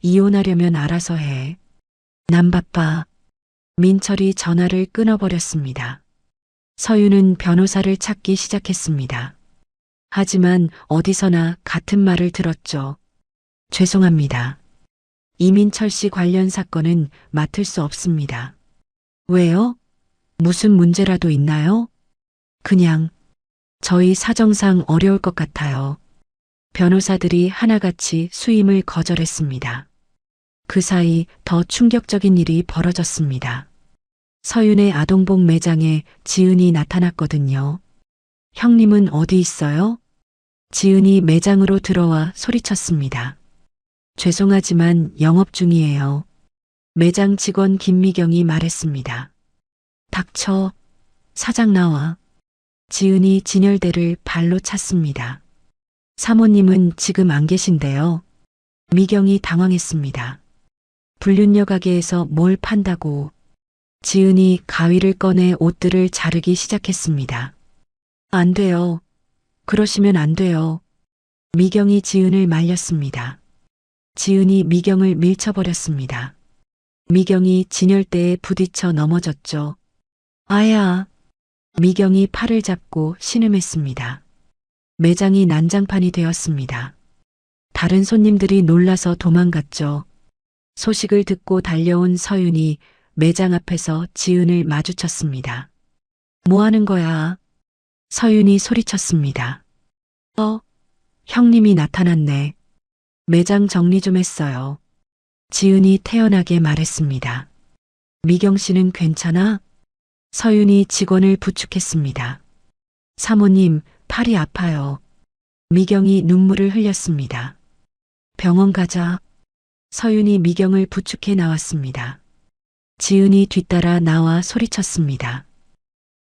이혼하려면 알아서 해. 난 바빠. 민철이 전화를 끊어버렸습니다. 서윤은 변호사를 찾기 시작했습니다. 하지만 어디서나 같은 말을 들었죠. 죄송합니다. 이민철 씨 관련 사건은 맡을 수 없습니다. 왜요? 무슨 문제라도 있나요? 그냥 저희 사정상 어려울 것 같아요. 변호사들이 하나같이 수임을 거절했습니다. 그 사이 더 충격적인 일이 벌어졌습니다. 서윤의 아동복 매장에 지은이 나타났거든요. 형님은 어디 있어요? 지은이 매장으로 들어와 소리쳤습니다. 죄송하지만 영업 중이에요. 매장 직원 김미경이 말했습니다. 닥쳐. 사장 나와. 지은이 진열대를 발로 찼습니다. 사모님은 지금 안 계신데요. 미경이 당황했습니다. 불륜녀 가게에서 뭘 판다고. 지은이 가위를 꺼내 옷들을 자르기 시작했습니다. 안 돼요. 그러시면 안 돼요. 미경이 지은을 말렸습니다. 지은이 미경을 밀쳐버렸습니다. 미경이 진열대에 부딪혀 넘어졌죠. 아야. 미경이 팔을 잡고 신음했습니다. 매장이 난장판이 되었습니다. 다른 손님들이 놀라서 도망갔죠. 소식을 듣고 달려온 서윤이 매장 앞에서 지은을 마주쳤습니다. 뭐 하는 거야? 서윤이 소리쳤습니다. 형님이 나타났네. 매장 정리 좀 했어요. 지은이 태연하게 말했습니다. 미경 씨는 괜찮아? 서윤이 직원을 부축했습니다. 사모님, 팔이 아파요. 미경이 눈물을 흘렸습니다. 병원 가자. 서윤이 미경을 부축해 나왔습니다. 지은이 뒤따라 나와 소리쳤습니다.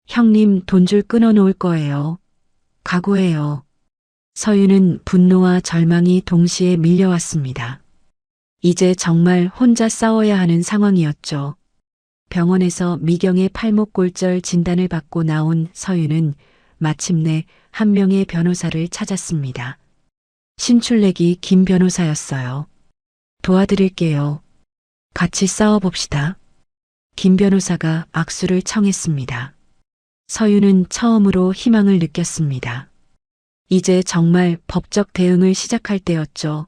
형님 돈줄 끊어 놓을 거예요. 각오해요. 서윤은 분노와 절망이 동시에 밀려왔습니다. 이제 정말 혼자 싸워야 하는 상황이었죠. 병원에서 미경의 팔목골절 진단을 받고 나온 서윤은 마침내 한 명의 변호사를 찾았습니다. 신출내기 김 변호사였어요. 도와드릴게요. 같이 싸워봅시다. 김 변호사가 악수를 청했습니다. 서윤은 처음으로 희망을 느꼈습니다. 이제 정말 법적 대응을 시작할 때였죠.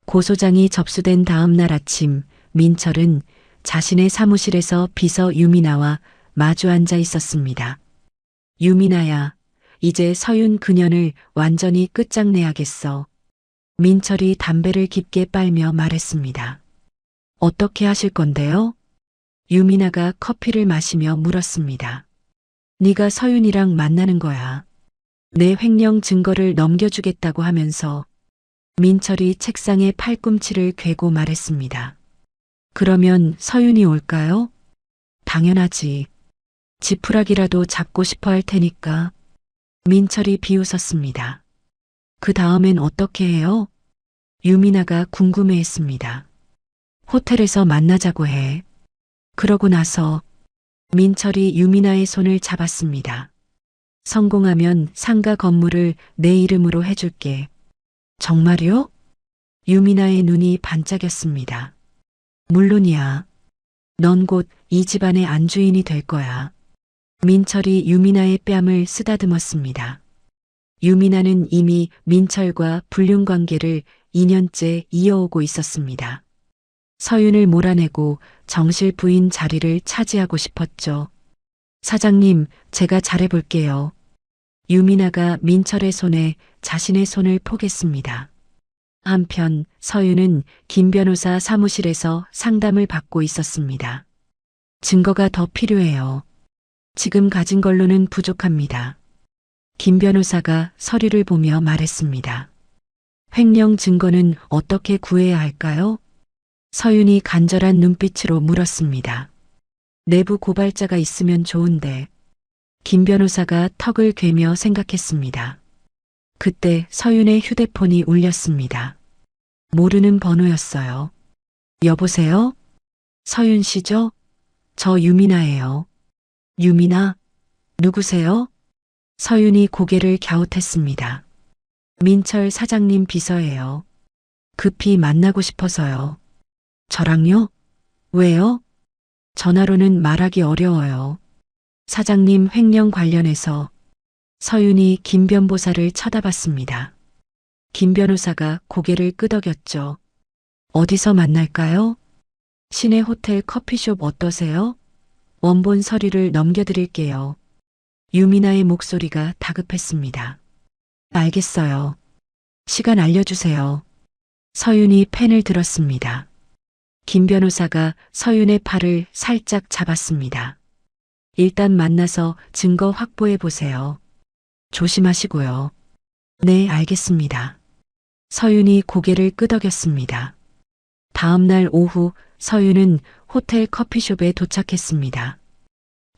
고소장이 접수된 다음 날 아침, 민철은 자신의 사무실에서 비서 유미나와 마주 앉아 있었습니다. 유미나야, 이제 서윤 그년을 완전히 끝장내야겠어. 민철이 담배를 깊게 빨며 말했습니다. 어떻게 하실 건데요? 유미나가 커피를 마시며 물었습니다. 네가 서윤이랑 만나는 거야. 내 횡령 증거를 넘겨주겠다고 하면서 민철이 책상에 팔꿈치를 괴고 말했습니다. 그러면 서윤이 올까요? 당연하지. 지푸라기라도 잡고 싶어 할 테니까. 민철이 비웃었습니다. 그 다음엔 어떻게 해요? 유미나가 궁금해했습니다. 호텔에서 만나자고 해. 그러고 나서 민철이 유미나의 손을 잡았습니다. 성공하면 상가 건물을 내 이름으로 해줄게. 정말요? 유미나의 눈이 반짝였습니다. 물론이야. 넌 곧 이 집안의 안주인이 될 거야. 민철이 유미나의 뺨을 쓰다듬었습니다. 유미나는 이미 민철과 불륜 관계를 2년째 이어오고 있었습니다. 서윤을 몰아내고 정실 부인 자리를 차지하고 싶었죠. 사장님, 제가 잘해볼게요. 유미나가 민철의 손에 자신의 손을 포겠습니다. 한편 서윤은 김 변호사 사무실에서 상담을 받고 있었습니다. 증거가 더 필요해요. 지금 가진 걸로는 부족합니다. 김 변호사가 서류를 보며 말했습니다. 횡령 증거는 어떻게 구해야 할까요? 서윤이 간절한 눈빛으로 물었습니다. 내부 고발자가 있으면 좋은데. 김 변호사가 턱을 괴며 생각했습니다. 그때 서윤의 휴대폰이 울렸습니다. 모르는 번호였어요. 여보세요? 서윤 씨죠? 저 유미나예요. 유미나? 누구세요? 서윤이 고개를 갸웃했습니다. 민철 사장님 비서예요. 급히 만나고 싶어서요. 저랑요? 왜요? 전화로는 말하기 어려워요. 사장님 횡령 관련해서. 서윤이 김 변호사를 쳐다봤습니다. 김 변호사가 고개를 끄덕였죠. 어디서 만날까요? 시내 호텔 커피숍 어떠세요? 원본 서류를 넘겨드릴게요. 유미나의 목소리가 다급했습니다. 알겠어요. 시간 알려주세요. 서윤이 펜을 들었습니다. 김 변호사가 서윤의 팔을 살짝 잡았습니다. 일단 만나서 증거 확보해 보세요. 조심하시고요. 네, 알겠습니다. 서윤이 고개를 끄덕였습니다. 다음 날 오후 서윤은 호텔 커피숍에 도착했습니다.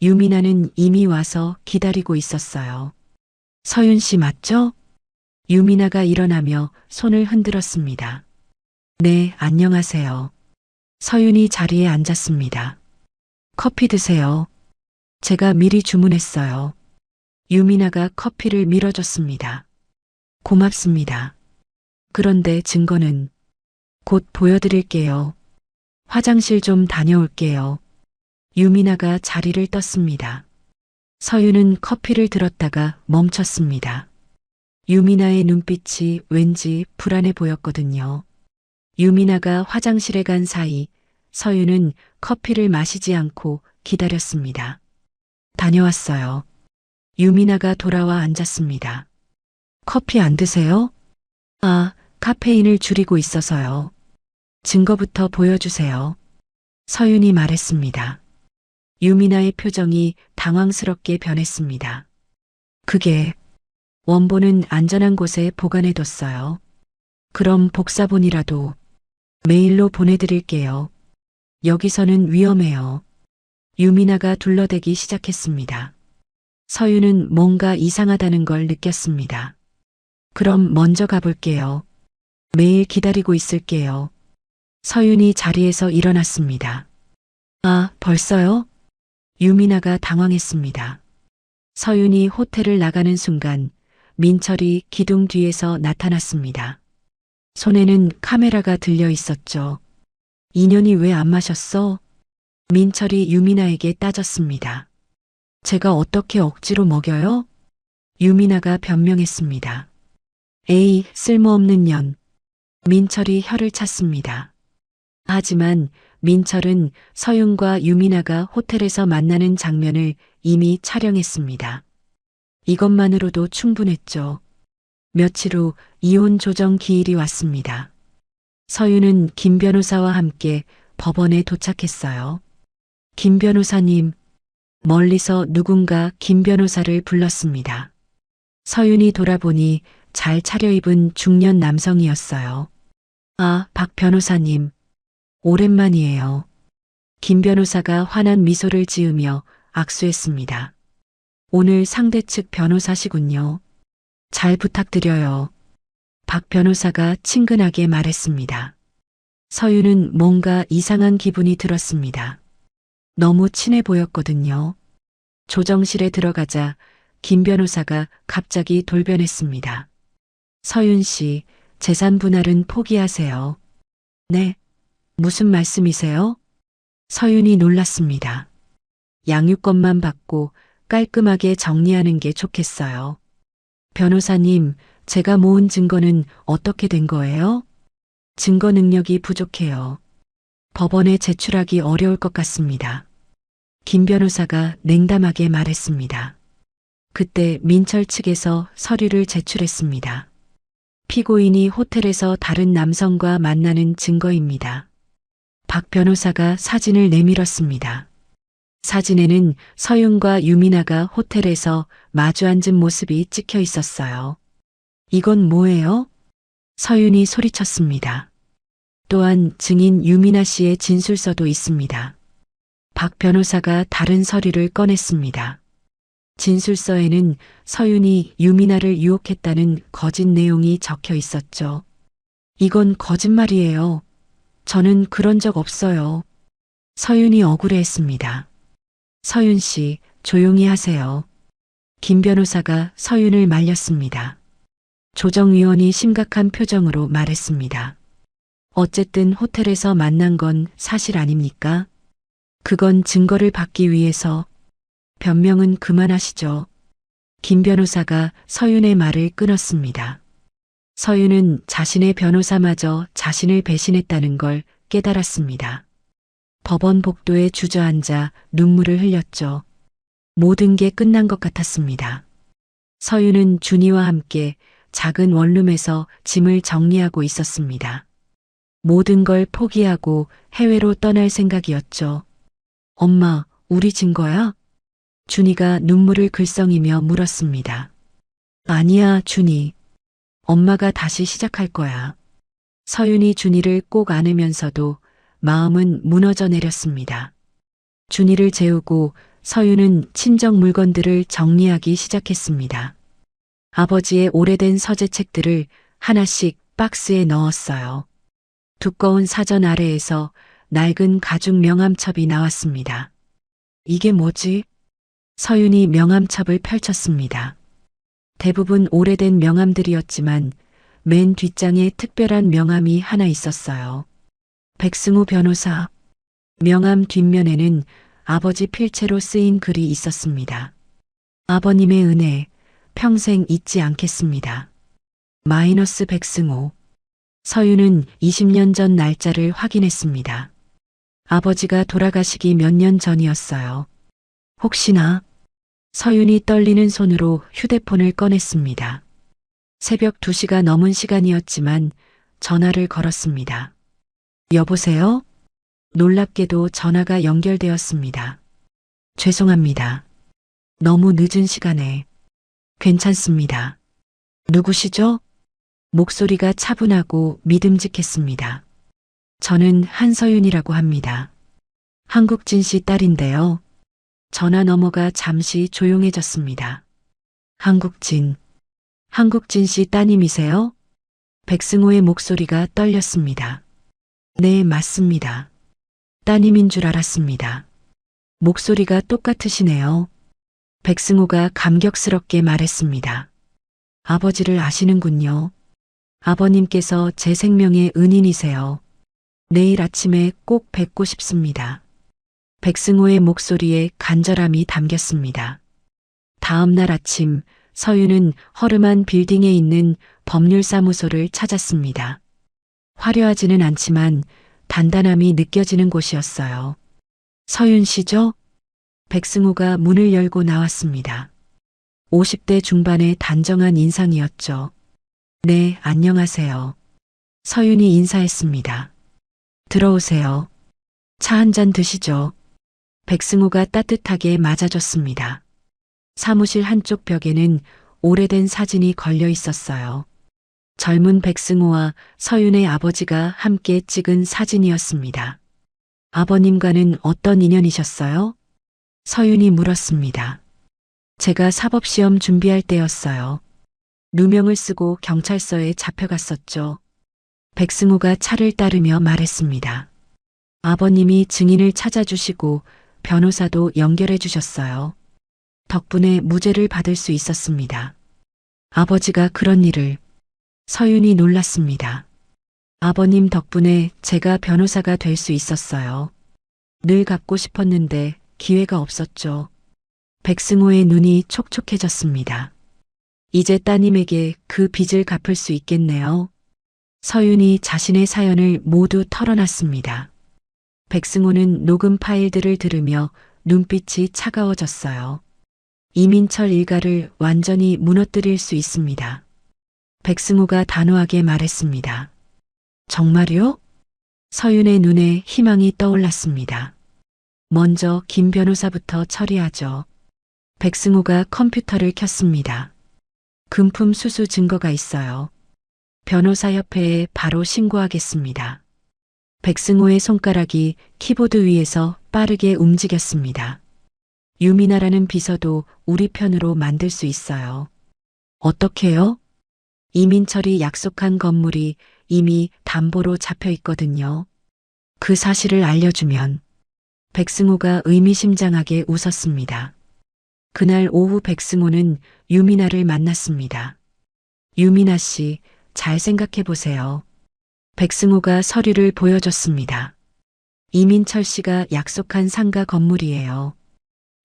유미나는 이미 와서 기다리고 있었어요. 서윤 씨 맞죠? 유미나가 일어나며 손을 흔들었습니다. 네, 안녕하세요. 서윤이 자리에 앉았습니다. 커피 드세요. 제가 미리 주문했어요. 유미나가 커피를 밀어줬습니다. 고맙습니다. 그런데 증거는 곧 보여드릴게요. 화장실 좀 다녀올게요. 유미나가 자리를 떴습니다. 서윤은 커피를 들었다가 멈췄습니다. 유미나의 눈빛이 왠지 불안해 보였거든요. 유미나가 화장실에 간 사이 서윤은 커피를 마시지 않고 기다렸습니다. 다녀왔어요. 유미나가 돌아와 앉았습니다. 커피 안 드세요? 아, 카페인을 줄이고 있어서요. 증거부터 보여주세요. 서윤이 말했습니다. 유미나의 표정이 당황스럽게 변했습니다. 그게 원본은 안전한 곳에 보관해뒀어요. 그럼 복사본이라도 메일로 보내드릴게요. 여기서는 위험해요. 유미나가 둘러대기 시작했습니다. 서윤은 뭔가 이상하다는 걸 느꼈습니다. 그럼 먼저 가볼게요. 매일 기다리고 있을게요. 서윤이 자리에서 일어났습니다. 아, 벌써요? 유미나가 당황했습니다. 서윤이 호텔을 나가는 순간 민철이 기둥 뒤에서 나타났습니다. 손에는 카메라가 들려 있었죠. 인연이 왜 안 마셨어? 민철이 유미나에게 따졌습니다. 제가 어떻게 억지로 먹여요? 유미나가 변명했습니다. 에이, 쓸모없는 년. 민철이 혀를 찼습니다. 하지만 민철은 서윤과 유미나가 호텔에서 만나는 장면을 이미 촬영했습니다. 이것만으로도 충분했죠. 며칠 후 이혼 조정 기일이 왔습니다. 서윤은 김 변호사와 함께 법원에 도착했어요. 김 변호사님, 멀리서 누군가 김 변호사를 불렀습니다. 서윤이 돌아보니 잘 차려입은 중년 남성이었어요. 아, 박 변호사님. 오랜만이에요. 김 변호사가 환한 미소를 지으며 악수했습니다. 오늘 상대 측 변호사시군요. 잘 부탁드려요. 박 변호사가 친근하게 말했습니다. 서윤은 뭔가 이상한 기분이 들었습니다. 너무 친해 보였거든요. 조정실에 들어가자 김 변호사가 갑자기 돌변했습니다. 서윤 씨, 재산 분할은 포기하세요. 네. 무슨 말씀이세요? 서윤이 놀랐습니다. 양육권만 받고 깔끔하게 정리하는 게 좋겠어요. 변호사님, 제가 모은 증거는 어떻게 된 거예요? 증거 능력이 부족해요. 법원에 제출하기 어려울 것 같습니다. 김 변호사가 냉담하게 말했습니다. 그때 민철 측에서 서류를 제출했습니다. 피고인이 호텔에서 다른 남성과 만나는 증거입니다. 박 변호사가 사진을 내밀었습니다. 사진에는 서윤과 유미나가 호텔에서 마주 앉은 모습이 찍혀 있었어요. 이건 뭐예요? 서윤이 소리쳤습니다. 또한 증인 유미나 씨의 진술서도 있습니다. 박 변호사가 다른 서류를 꺼냈습니다. 진술서에는 서윤이 유미나를 유혹했다는 거짓 내용이 적혀 있었죠. 이건 거짓말이에요. 저는 그런 적 없어요. 서윤이 억울해했습니다. 서윤 씨, 조용히 하세요. 김 변호사가 서윤을 말렸습니다. 조정위원이 심각한 표정으로 말했습니다. 어쨌든 호텔에서 만난 건 사실 아닙니까? 그건 증거를 받기 위해서. 변명은 그만하시죠. 김 변호사가 서윤의 말을 끊었습니다. 서윤은 자신의 변호사마저 자신을 배신했다는 걸 깨달았습니다. 법원 복도에 주저앉아 눈물을 흘렸죠. 모든 게 끝난 것 같았습니다. 서윤은 준이와 함께 작은 원룸에서 짐을 정리하고 있었습니다. 모든 걸 포기하고 해외로 떠날 생각이었죠. 엄마, 우리 증거야? 준이가 눈물을 글썽이며 물었습니다. 아니야, 준이. 엄마가 다시 시작할 거야. 서윤이 준이를 꼭 안으면서도 마음은 무너져 내렸습니다. 준이를 재우고 서윤은 친정 물건들을 정리하기 시작했습니다. 아버지의 오래된 서재책들을 하나씩 박스에 넣었어요. 두꺼운 사전 아래에서 낡은 가죽 명함첩이 나왔습니다. 이게 뭐지? 서윤이 명함첩을 펼쳤습니다. 대부분 오래된 명함들이었지만 맨 뒷장에 특별한 명함이 하나 있었어요. 백승호 변호사. 명함 뒷면에는 아버지 필체로 쓰인 글이 있었습니다. 아버님의 은혜 평생 잊지 않겠습니다. 마이너스 백승호. 서윤은 20년 전 날짜를 확인했습니다. 아버지가 돌아가시기 몇 년 전이었어요. 혹시나. 서윤이 떨리는 손으로 휴대폰을 꺼냈습니다. 새벽 2시가 넘은 시간이었지만 전화를 걸었습니다. 여보세요? 놀랍게도 전화가 연결되었습니다. 죄송합니다. 너무 늦은 시간에. 괜찮습니다. 누구시죠? 목소리가 차분하고 믿음직했습니다. 저는 한서윤이라고 합니다. 한국진 씨 딸인데요. 전화 너머가 잠시 조용해졌습니다. 한국진 씨 따님이세요? 백승호의 목소리가 떨렸습니다. 네, 맞습니다. 따님인 줄 알았습니다. 목소리가 똑같으시네요. 백승호가 감격스럽게 말했습니다. 아버지를 아시는군요. 아버님께서 제 생명의 은인이세요. 내일 아침에 꼭 뵙고 싶습니다. 백승호의 목소리에 간절함이 담겼습니다. 다음 날 아침 서윤은 허름한 빌딩에 있는 법률사무소를 찾았습니다. 화려하지는 않지만 단단함이 느껴지는 곳이었어요. 서윤 씨죠? 백승호가 문을 열고 나왔습니다. 50대 중반의 단정한 인상이었죠. 네, 안녕하세요. 서윤이 인사했습니다. 들어오세요. 차 한 잔 드시죠. 백승호가 따뜻하게 맞아줬습니다. 사무실 한쪽 벽에는 오래된 사진이 걸려 있었어요. 젊은 백승호와 서윤의 아버지가 함께 찍은 사진이었습니다. 아버님과는 어떤 인연이셨어요? 서윤이 물었습니다. 제가 사법시험 준비할 때였어요. 누명을 쓰고 경찰서에 잡혀갔었죠. 백승호가 차를 따르며 말했습니다. 아버님이 증인을 찾아주시고 변호사도 연결해 주셨어요. 덕분에 무죄를 받을 수 있었습니다. 아버지가 그런 일을. 서윤이 놀랐습니다. 아버님 덕분에 제가 변호사가 될 수 있었어요. 늘 갖고 싶었는데 기회가 없었죠. 백승호의 눈이 촉촉해졌습니다. 이제 따님에게 그 빚을 갚을 수 있겠네요. 서윤이 자신의 사연을 모두 털어놨습니다. 백승호는 녹음 파일들을 들으며 눈빛이 차가워졌어요. 이민철 일가를 완전히 무너뜨릴 수 있습니다. 백승호가 단호하게 말했습니다. 정말요? 서윤의 눈에 희망이 떠올랐습니다. 먼저 김 변호사부터 처리하죠. 백승호가 컴퓨터를 켰습니다. 금품 수수 증거가 있어요. 변호사협회에 바로 신고하겠습니다. 백승호의 손가락이 키보드 위에서 빠르게 움직였습니다. 유미나라는 비서도 우리 편으로 만들 수 있어요. 어떻게요? 이민철이 약속한 건물이 이미 담보로 잡혀 있거든요. 그 사실을 알려주면. 백승호가 의미심장하게 웃었습니다. 그날 오후 백승호는 유미나를 만났습니다. 유미나 씨, 잘 생각해 보세요. 백승호가 서류를 보여줬습니다. 이민철 씨가 약속한 상가 건물이에요.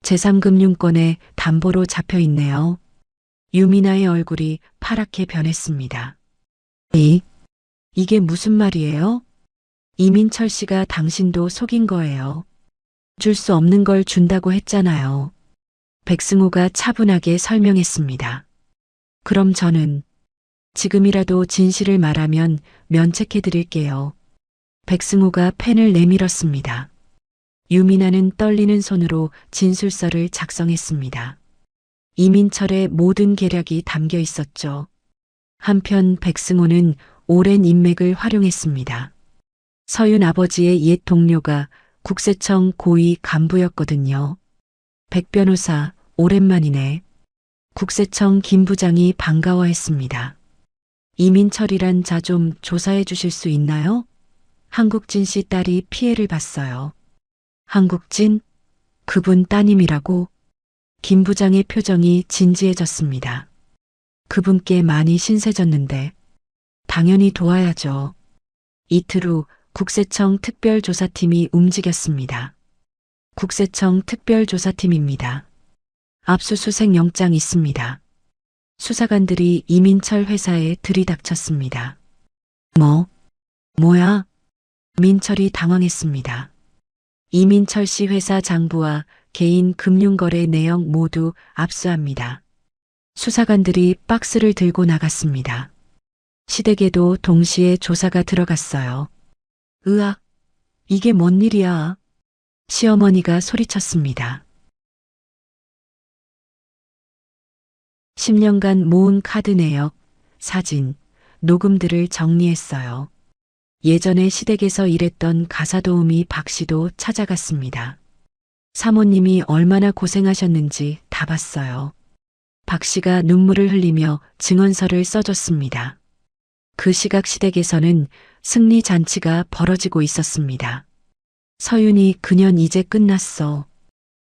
제3금융권에 담보로 잡혀 있네요. 유미나의 얼굴이 파랗게 변했습니다. 이게 무슨 말이에요? 이민철 씨가 당신도 속인 거예요. 줄 수 없는 걸 준다고 했잖아요. 백승호가 차분하게 설명했습니다. 그럼 저는 지금이라도 진실을 말하면 면책해 드릴게요. 백승호가 펜을 내밀었습니다. 유미나는 떨리는 손으로 진술서를 작성했습니다. 이민철의 모든 계략이 담겨 있었죠. 한편 백승호는 오랜 인맥을 활용했습니다. 서윤 아버지의 옛 동료가 국세청 고위 간부였거든요. 백 변호사, 오랜만이네. 국세청 김 부장이 반가워했습니다. 이민철이란 자 좀 조사해 주실 수 있나요? 한국진 씨 딸이 피해를 봤어요. 한국진? 그분 따님이라고? 김 부장의 표정이 진지해졌습니다. 그분께 많이 신세졌는데 당연히 도와야죠. 이틀 후 국세청 특별조사팀이 움직였습니다. 국세청 특별조사팀입니다. 압수수색 영장 있습니다. 수사관들이 이민철 회사에 들이닥쳤습니다. 뭐야? 민철이 당황했습니다. 이민철 씨 회사 장부와 개인 금융거래 내역 모두 압수합니다. 수사관들이 박스를 들고 나갔습니다. 시댁에도 동시에 조사가 들어갔어요. 으악, 이게 뭔 일이야? 시어머니가 소리쳤습니다. 10년간 모은 카드 내역, 사진, 녹음들을 정리했어요. 예전에 시댁에서 일했던 가사도우미 박 씨도 찾아갔습니다. 사모님이 얼마나 고생하셨는지 다 봤어요. 박 씨가 눈물을 흘리며 증언서를 써줬습니다. 그 시각 시댁에서는 승리 잔치가 벌어지고 있었습니다. 서윤이 그년 이제 끝났어.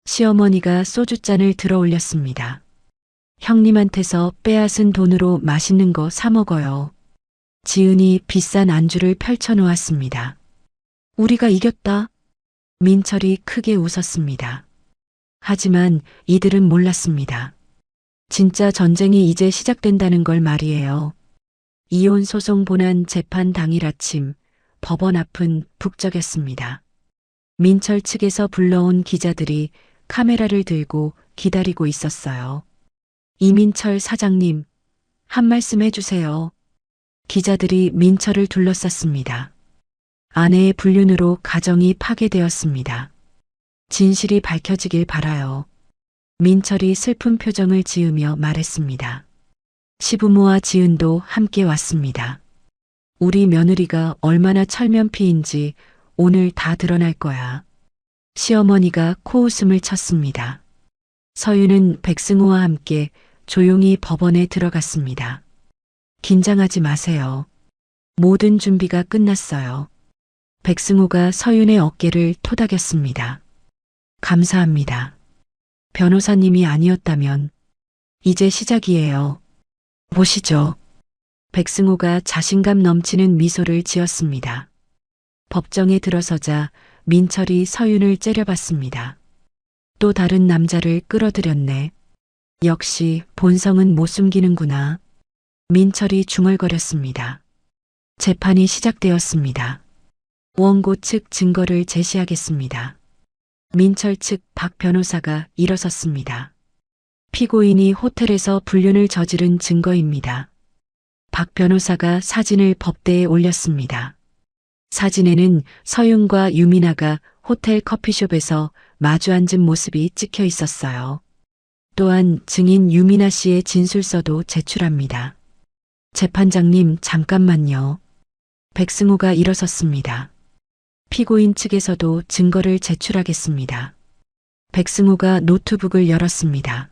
시어머니가 소주잔을 들어 올렸습니다. 형님한테서 빼앗은 돈으로 맛있는 거 사 먹어요. 지은이 비싼 안주를 펼쳐놓았습니다. 우리가 이겼다. 민철이 크게 웃었습니다. 하지만 이들은 몰랐습니다. 진짜 전쟁이 이제 시작된다는 걸 말이에요. 이혼 소송 본안 재판 당일 아침 법원 앞은 북적였습니다. 민철 측에서 불러온 기자들이 카메라를 들고 기다리고 있었어요. 이민철 사장님, 한 말씀 해주세요. 기자들이 민철을 둘러쌌습니다. 아내의 불륜으로 가정이 파괴되었습니다. 진실이 밝혀지길 바라요. 민철이 슬픈 표정을 지으며 말했습니다. 시부모와 지은도 함께 왔습니다. 우리 며느리가 얼마나 철면피인지 오늘 다 드러날 거야. 시어머니가 코웃음을 쳤습니다. 서윤은 백승호와 함께 조용히 법원에 들어갔습니다. 긴장하지 마세요. 모든 준비가 끝났어요. 백승호가 서윤의 어깨를 토닥였습니다. 감사합니다. 변호사님이 아니었다면 이제 시작이에요. 보시죠. 백승호가 자신감 넘치는 미소를 지었습니다. 법정에 들어서자 민철이 서윤을 째려봤습니다. 또 다른 남자를 끌어들였네. 역시 본성은 못 숨기는구나. 민철이 중얼거렸습니다. 재판이 시작되었습니다. 원고 측 증거를 제시하겠습니다. 민철 측 박 변호사가 일어섰습니다. 피고인이 호텔에서 불륜을 저지른 증거입니다. 박 변호사가 사진을 법대에 올렸습니다. 사진에는 서윤과 유미나가 호텔 커피숍에서 마주 앉은 모습이 찍혀 있었어요. 또한 증인 유미나 씨의 진술서도 제출합니다. 재판장님, 잠깐만요. 백승호가 일어섰습니다. 피고인 측에서도 증거를 제출하겠습니다. 백승호가 노트북을 열었습니다.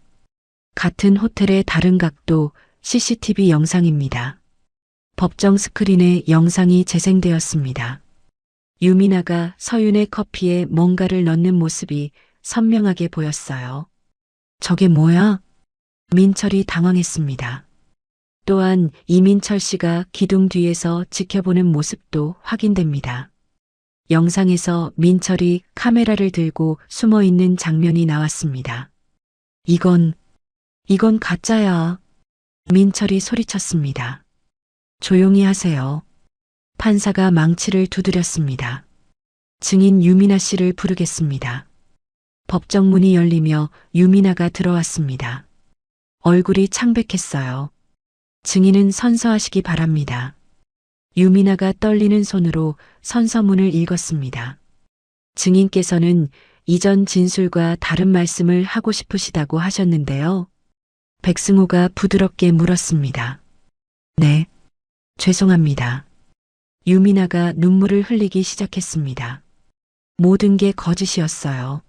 같은 호텔의 다른 각도 CCTV 영상입니다. 법정 스크린에 영상이 재생되었습니다. 유미나가 서윤의 커피에 뭔가를 넣는 모습이 선명하게 보였어요. 저게 뭐야? 민철이 당황했습니다. 또한 이민철 씨가 기둥 뒤에서 지켜보는 모습도 확인됩니다. 영상에서 민철이 카메라를 들고 숨어 있는 장면이 나왔습니다. 이건 가짜야. 민철이 소리쳤습니다. 조용히 하세요. 판사가 망치를 두드렸습니다. 증인 유미나 씨를 부르겠습니다. 법정 문이 열리며 유미나가 들어왔습니다. 얼굴이 창백했어요. 증인은 선서하시기 바랍니다. 유미나가 떨리는 손으로 선서문을 읽었습니다. 증인께서는 이전 진술과 다른 말씀을 하고 싶으시다고 하셨는데요. 백승호가 부드럽게 물었습니다. 네, 죄송합니다. 유미나가 눈물을 흘리기 시작했습니다. 모든 게 거짓이었어요.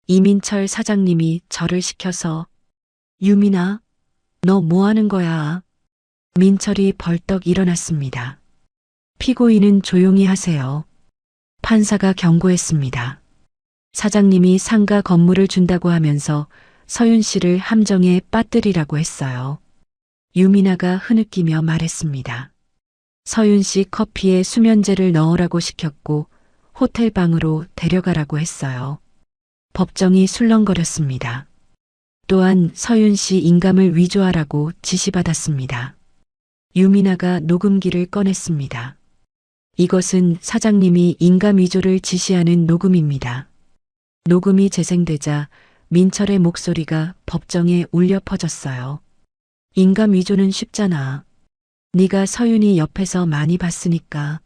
이민철 사장님이 저를 시켜서. 유미나, 너 뭐 하는 거야? 민철이 벌떡 일어났습니다. 피고인은 조용히 하세요. 판사가 경고했습니다. 사장님이 상가 건물을 준다고 하면서 서윤 씨를 함정에 빠뜨리라고 했어요. 유미나가 흐느끼며 말했습니다. 서윤 씨 커피에 수면제를 넣으라고 시켰고 호텔 방으로 데려가라고 했어요. 법정이 술렁거렸습니다. 또한 서윤 씨 인감을 위조하라고 지시받았습니다. 유미나가 녹음기를 꺼냈습니다. 이것은 사장님이 인감 위조를 지시하는 녹음입니다. 녹음이 재생되자 민철의 목소리가 법정에 울려 퍼졌어요. 인감 위조는 쉽잖아. 네가 서윤이 옆에서 많이 봤으니까.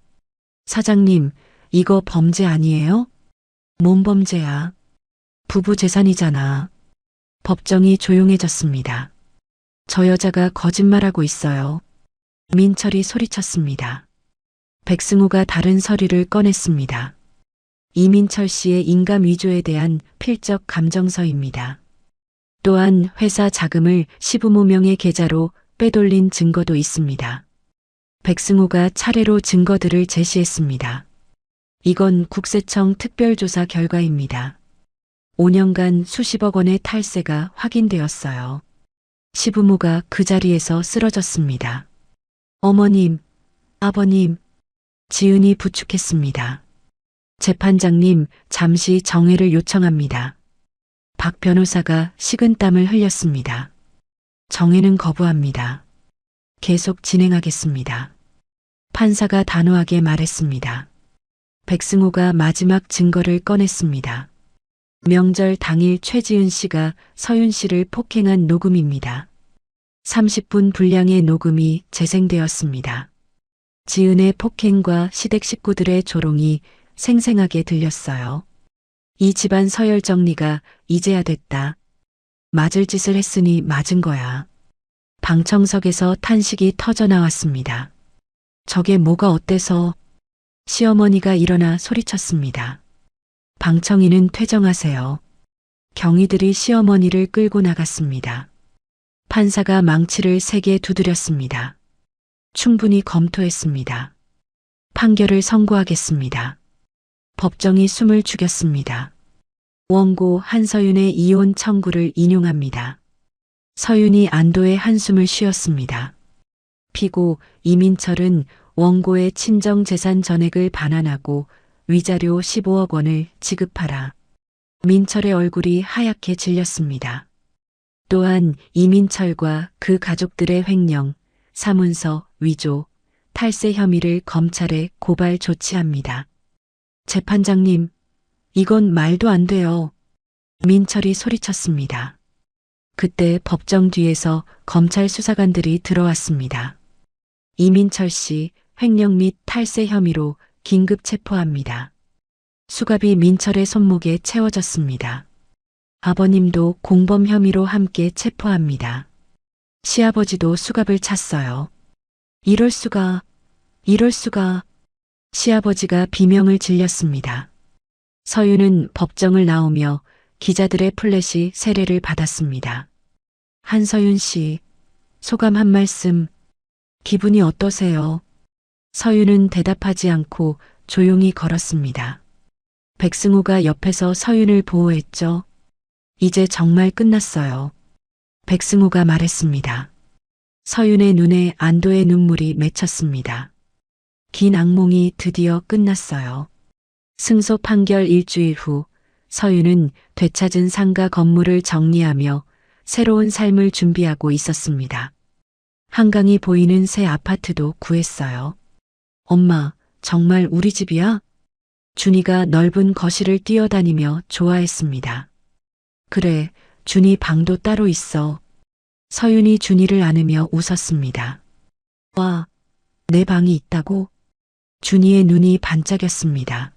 사장님, 이거 범죄 아니에요? 뭔 범죄야? 부부 재산이잖아. 법정이 조용해졌습니다. 저 여자가 거짓말하고 있어요. 민철이 소리쳤습니다. 백승호가 다른 서류를 꺼냈습니다. 이민철 씨의 인감 위조에 대한 필적 감정서입니다. 또한 회사 자금을 시부모 명의 계좌로 빼돌린 증거도 있습니다. 백승호가 차례로 증거들을 제시했습니다. 이건 국세청 특별조사 결과입니다. 5년간 수십억 원의 탈세가 확인되었어요. 시부모가 그 자리에서 쓰러졌습니다. 어머님, 아버님, 지은이 부축했습니다. 재판장님, 잠시 정회를 요청합니다. 박 변호사가 식은땀을 흘렸습니다. 정회는 거부합니다. 계속 진행하겠습니다. 판사가 단호하게 말했습니다. 백승호가 마지막 증거를 꺼냈습니다. 명절 당일 최지은 씨가 서윤 씨를 폭행한 녹음입니다. 30분 분량의 녹음이 재생되었습니다. 지은의 폭행과 시댁 식구들의 조롱이 생생하게 들렸어요. 이 집안 서열 정리가 이제야 됐다. 맞을 짓을 했으니 맞은 거야. 방청석에서 탄식이 터져 나왔습니다. 저게 뭐가 어때서? 시어머니가 일어나 소리쳤습니다. 방청인은 퇴정하세요. 경위들이 시어머니를 끌고 나갔습니다. 판사가 망치를 세게 두드렸습니다. 충분히 검토했습니다. 판결을 선고하겠습니다. 법정이 숨을 죽였습니다. 원고 한서윤의 이혼 청구를 인용합니다. 서윤이 안도의 한숨을 쉬었습니다. 피고 이민철은 원고의 친정 재산 전액을 반환하고 위자료 15억 원을 지급하라. 민철의 얼굴이 하얗게 질렸습니다. 또한 이민철과 그 가족들의 횡령, 사문서, 위조, 탈세 혐의를 검찰에 고발 조치합니다. 재판장님, 이건 말도 안 돼요. 민철이 소리쳤습니다. 그때 법정 뒤에서 검찰 수사관들이 들어왔습니다. 이민철 씨 횡령 및 탈세 혐의로 긴급 체포합니다. 수갑이 민철의 손목에 채워졌습니다. 아버님도 공범 혐의로 함께 체포합니다. 시아버지도 수갑을 찼어요. 이럴 수가, 이럴 수가. 시아버지가 비명을 질렸습니다. 서윤은 법정을 나오며 기자들의 플래시 세례를 받았습니다. 한서윤 씨, 소감 한 말씀. 기분이 어떠세요? 서윤은 대답하지 않고 조용히 걸었습니다. 백승호가 옆에서 서윤을 보호했죠. 이제 정말 끝났어요. 백승호가 말했습니다. 서윤의 눈에 안도의 눈물이 맺혔습니다. 긴 악몽이 드디어 끝났어요. 승소 판결 일주일 후 서윤은 되찾은 상가 건물을 정리하며 새로운 삶을 준비하고 있었습니다. 한강이 보이는 새 아파트도 구했어요. 엄마, 정말 우리 집이야? 준이가 넓은 거실을 뛰어다니며 좋아했습니다. 그래, 준이 방도 따로 있어. 서윤이 준이를 안으며 웃었습니다. 와, 내 방이 있다고? 준이의 눈이 반짝였습니다.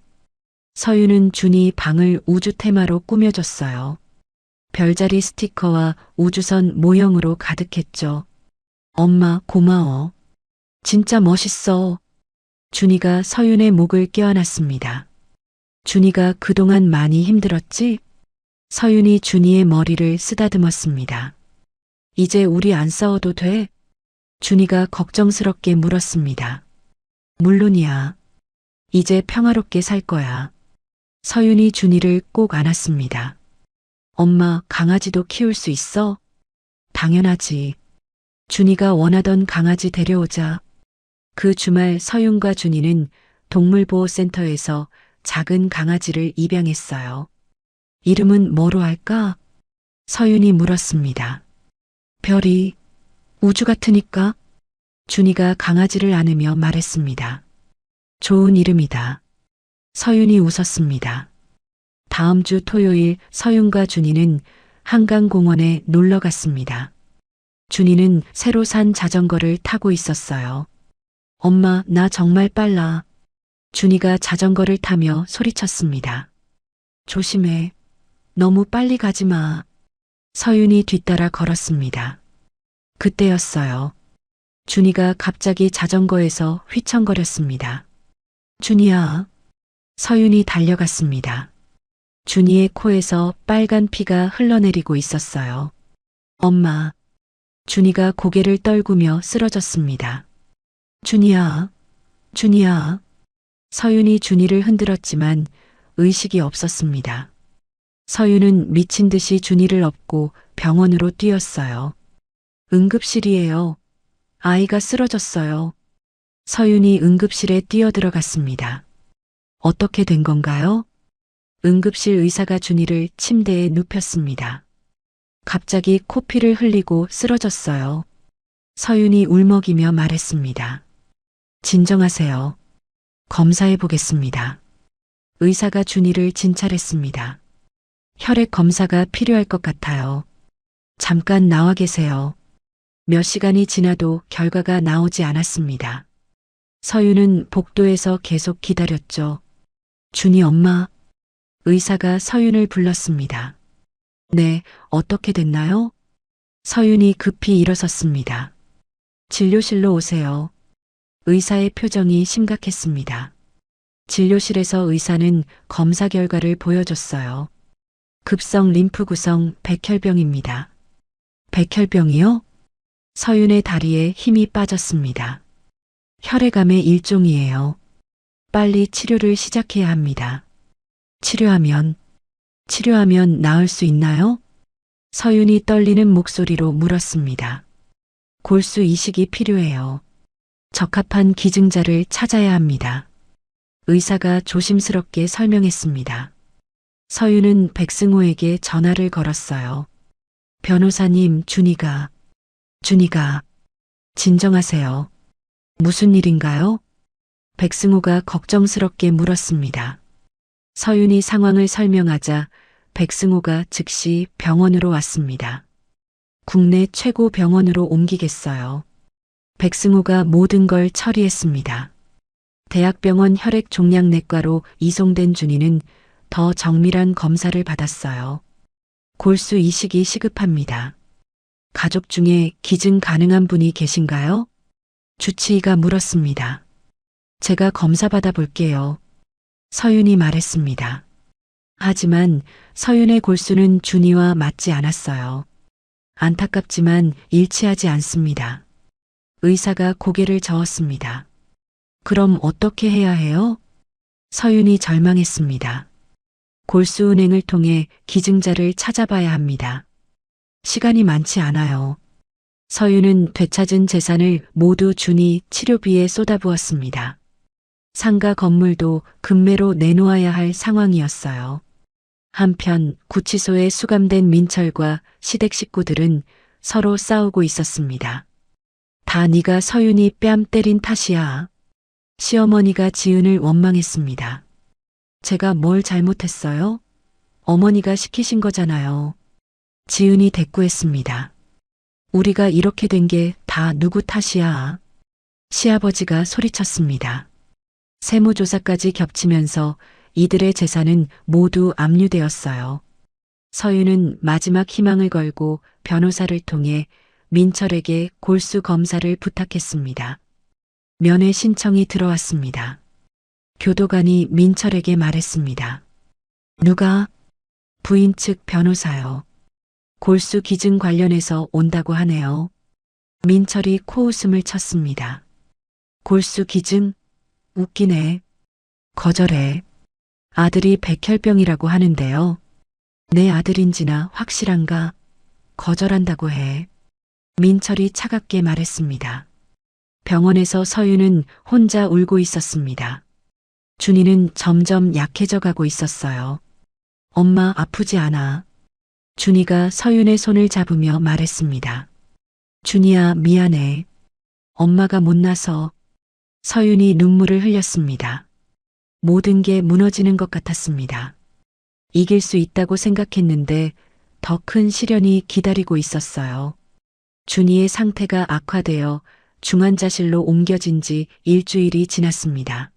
서윤은 준이 방을 우주 테마로 꾸며줬어요. 별자리 스티커와 우주선 모형으로 가득했죠. 엄마, 고마워. 진짜 멋있어. 준이가 서윤의 목을 껴안았습니다. 준이가 그동안 많이 힘들었지? 서윤이 준이의 머리를 쓰다듬었습니다. 이제 우리 안 싸워도 돼? 준이가 걱정스럽게 물었습니다. 물론이야. 이제 평화롭게 살 거야. 서윤이 준이를 꼭 안았습니다. 엄마, 강아지도 키울 수 있어? 당연하지. 준이가 원하던 강아지 데려오자. 그 주말 서윤과 준이는 동물보호센터에서 작은 강아지를 입양했어요. 이름은 뭐로 할까? 서윤이 물었습니다. 별이, 우주 같으니까? 준이가 강아지를 안으며 말했습니다. 좋은 이름이다. 서윤이 웃었습니다. 다음 주 토요일 서윤과 준이는 한강공원에 놀러 갔습니다. 준이는 새로 산 자전거를 타고 있었어요. 엄마, 나 정말 빨라. 준이가 자전거를 타며 소리쳤습니다. 조심해. 너무 빨리 가지 마. 서윤이 뒤따라 걸었습니다. 그때였어요. 준이가 갑자기 자전거에서 휘청거렸습니다. 준이야. 서윤이 달려갔습니다. 준이의 코에서 빨간 피가 흘러내리고 있었어요. 엄마. 준이가 고개를 떨구며 쓰러졌습니다. 준이야. 준이야. 서윤이 준이를 흔들었지만 의식이 없었습니다. 서윤은 미친 듯이 준이를 업고 병원으로 뛰었어요. 응급실이에요. 아이가 쓰러졌어요. 서윤이 응급실에 뛰어들어갔습니다. 어떻게 된 건가요? 응급실 의사가 준이를 침대에 눕혔습니다. 갑자기 코피를 흘리고 쓰러졌어요. 서윤이 울먹이며 말했습니다. 진정하세요. 검사해 보겠습니다. 의사가 준이를 진찰했습니다. 혈액 검사가 필요할 것 같아요. 잠깐 나와 계세요. 몇 시간이 지나도 결과가 나오지 않았습니다. 서윤은 복도에서 계속 기다렸죠. 준이 엄마. 의사가 서윤을 불렀습니다. 네, 어떻게 됐나요? 서윤이 급히 일어섰습니다. 진료실로 오세요. 의사의 표정이 심각했습니다. 진료실에서 의사는 검사 결과를 보여줬어요. 급성 림프 구성 백혈병입니다. 백혈병이요? 서윤의 다리에 힘이 빠졌습니다. 혈액암의 일종이에요. 빨리 치료를 시작해야 합니다. 치료하면 나을 수 있나요? 서윤이 떨리는 목소리로 물었습니다. 골수 이식이 필요해요. 적합한 기증자를 찾아야 합니다. 의사가 조심스럽게 설명했습니다. 서윤은 백승호에게 전화를 걸었어요. 변호사님, 준이가, 진정하세요. 무슨 일인가요? 백승호가 걱정스럽게 물었습니다. 서윤이 상황을 설명하자 백승호가 즉시 병원으로 왔습니다. 국내 최고 병원으로 옮기겠어요. 백승호가 모든 걸 처리했습니다. 대학병원 혈액종양내과로 이송된 준이는 더 정밀한 검사를 받았어요. 골수 이식이 시급합니다. 가족 중에 기증 가능한 분이 계신가요? 주치의가 물었습니다. 제가 검사 받아볼게요. 서윤이 말했습니다. 하지만 서윤의 골수는 준이와 맞지 않았어요. 안타깝지만 일치하지 않습니다. 의사가 고개를 저었습니다. 그럼 어떻게 해야 해요? 서윤이 절망했습니다. 골수은행을 통해 기증자를 찾아봐야 합니다. 시간이 많지 않아요. 서윤은 되찾은 재산을 모두 준이 치료비에 쏟아부었습니다. 상가 건물도 금매로 내놓아야 할 상황이었어요. 한편 구치소에 수감된 민철과 시댁 식구들은 서로 싸우고 있었습니다. 다 네가 서윤이 뺨 때린 탓이야. 시어머니가 지은을 원망했습니다. 제가 뭘 잘못했어요? 어머니가 시키신 거잖아요. 지은이 대꾸했습니다. 우리가 이렇게 된 게 다 누구 탓이야. 시아버지가 소리쳤습니다. 세무조사까지 겹치면서 이들의 재산은 모두 압류되었어요. 서윤은 마지막 희망을 걸고 변호사를 통해 민철에게 골수 검사를 부탁했습니다. 면회 신청이 들어왔습니다. 교도관이 민철에게 말했습니다. 누가? 부인 측 변호사요. 골수 기증 관련해서 온다고 하네요. 민철이 코웃음을 쳤습니다. 골수 기증? 웃기네. 거절해. 아들이 백혈병이라고 하는데요. 내 아들인지나 확실한가? 거절한다고 해. 민철이 차갑게 말했습니다. 병원에서 서윤은 혼자 울고 있었습니다. 준이는 점점 약해져 가고 있었어요. 엄마 아프지 않아. 준이가 서윤의 손을 잡으며 말했습니다. 준이야 미안해. 엄마가 못나서. 서윤이 눈물을 흘렸습니다. 모든 게 무너지는 것 같았습니다. 이길 수 있다고 생각했는데 더 큰 시련이 기다리고 있었어요. 준이의 상태가 악화되어 중환자실로 옮겨진 지 일주일이 지났습니다.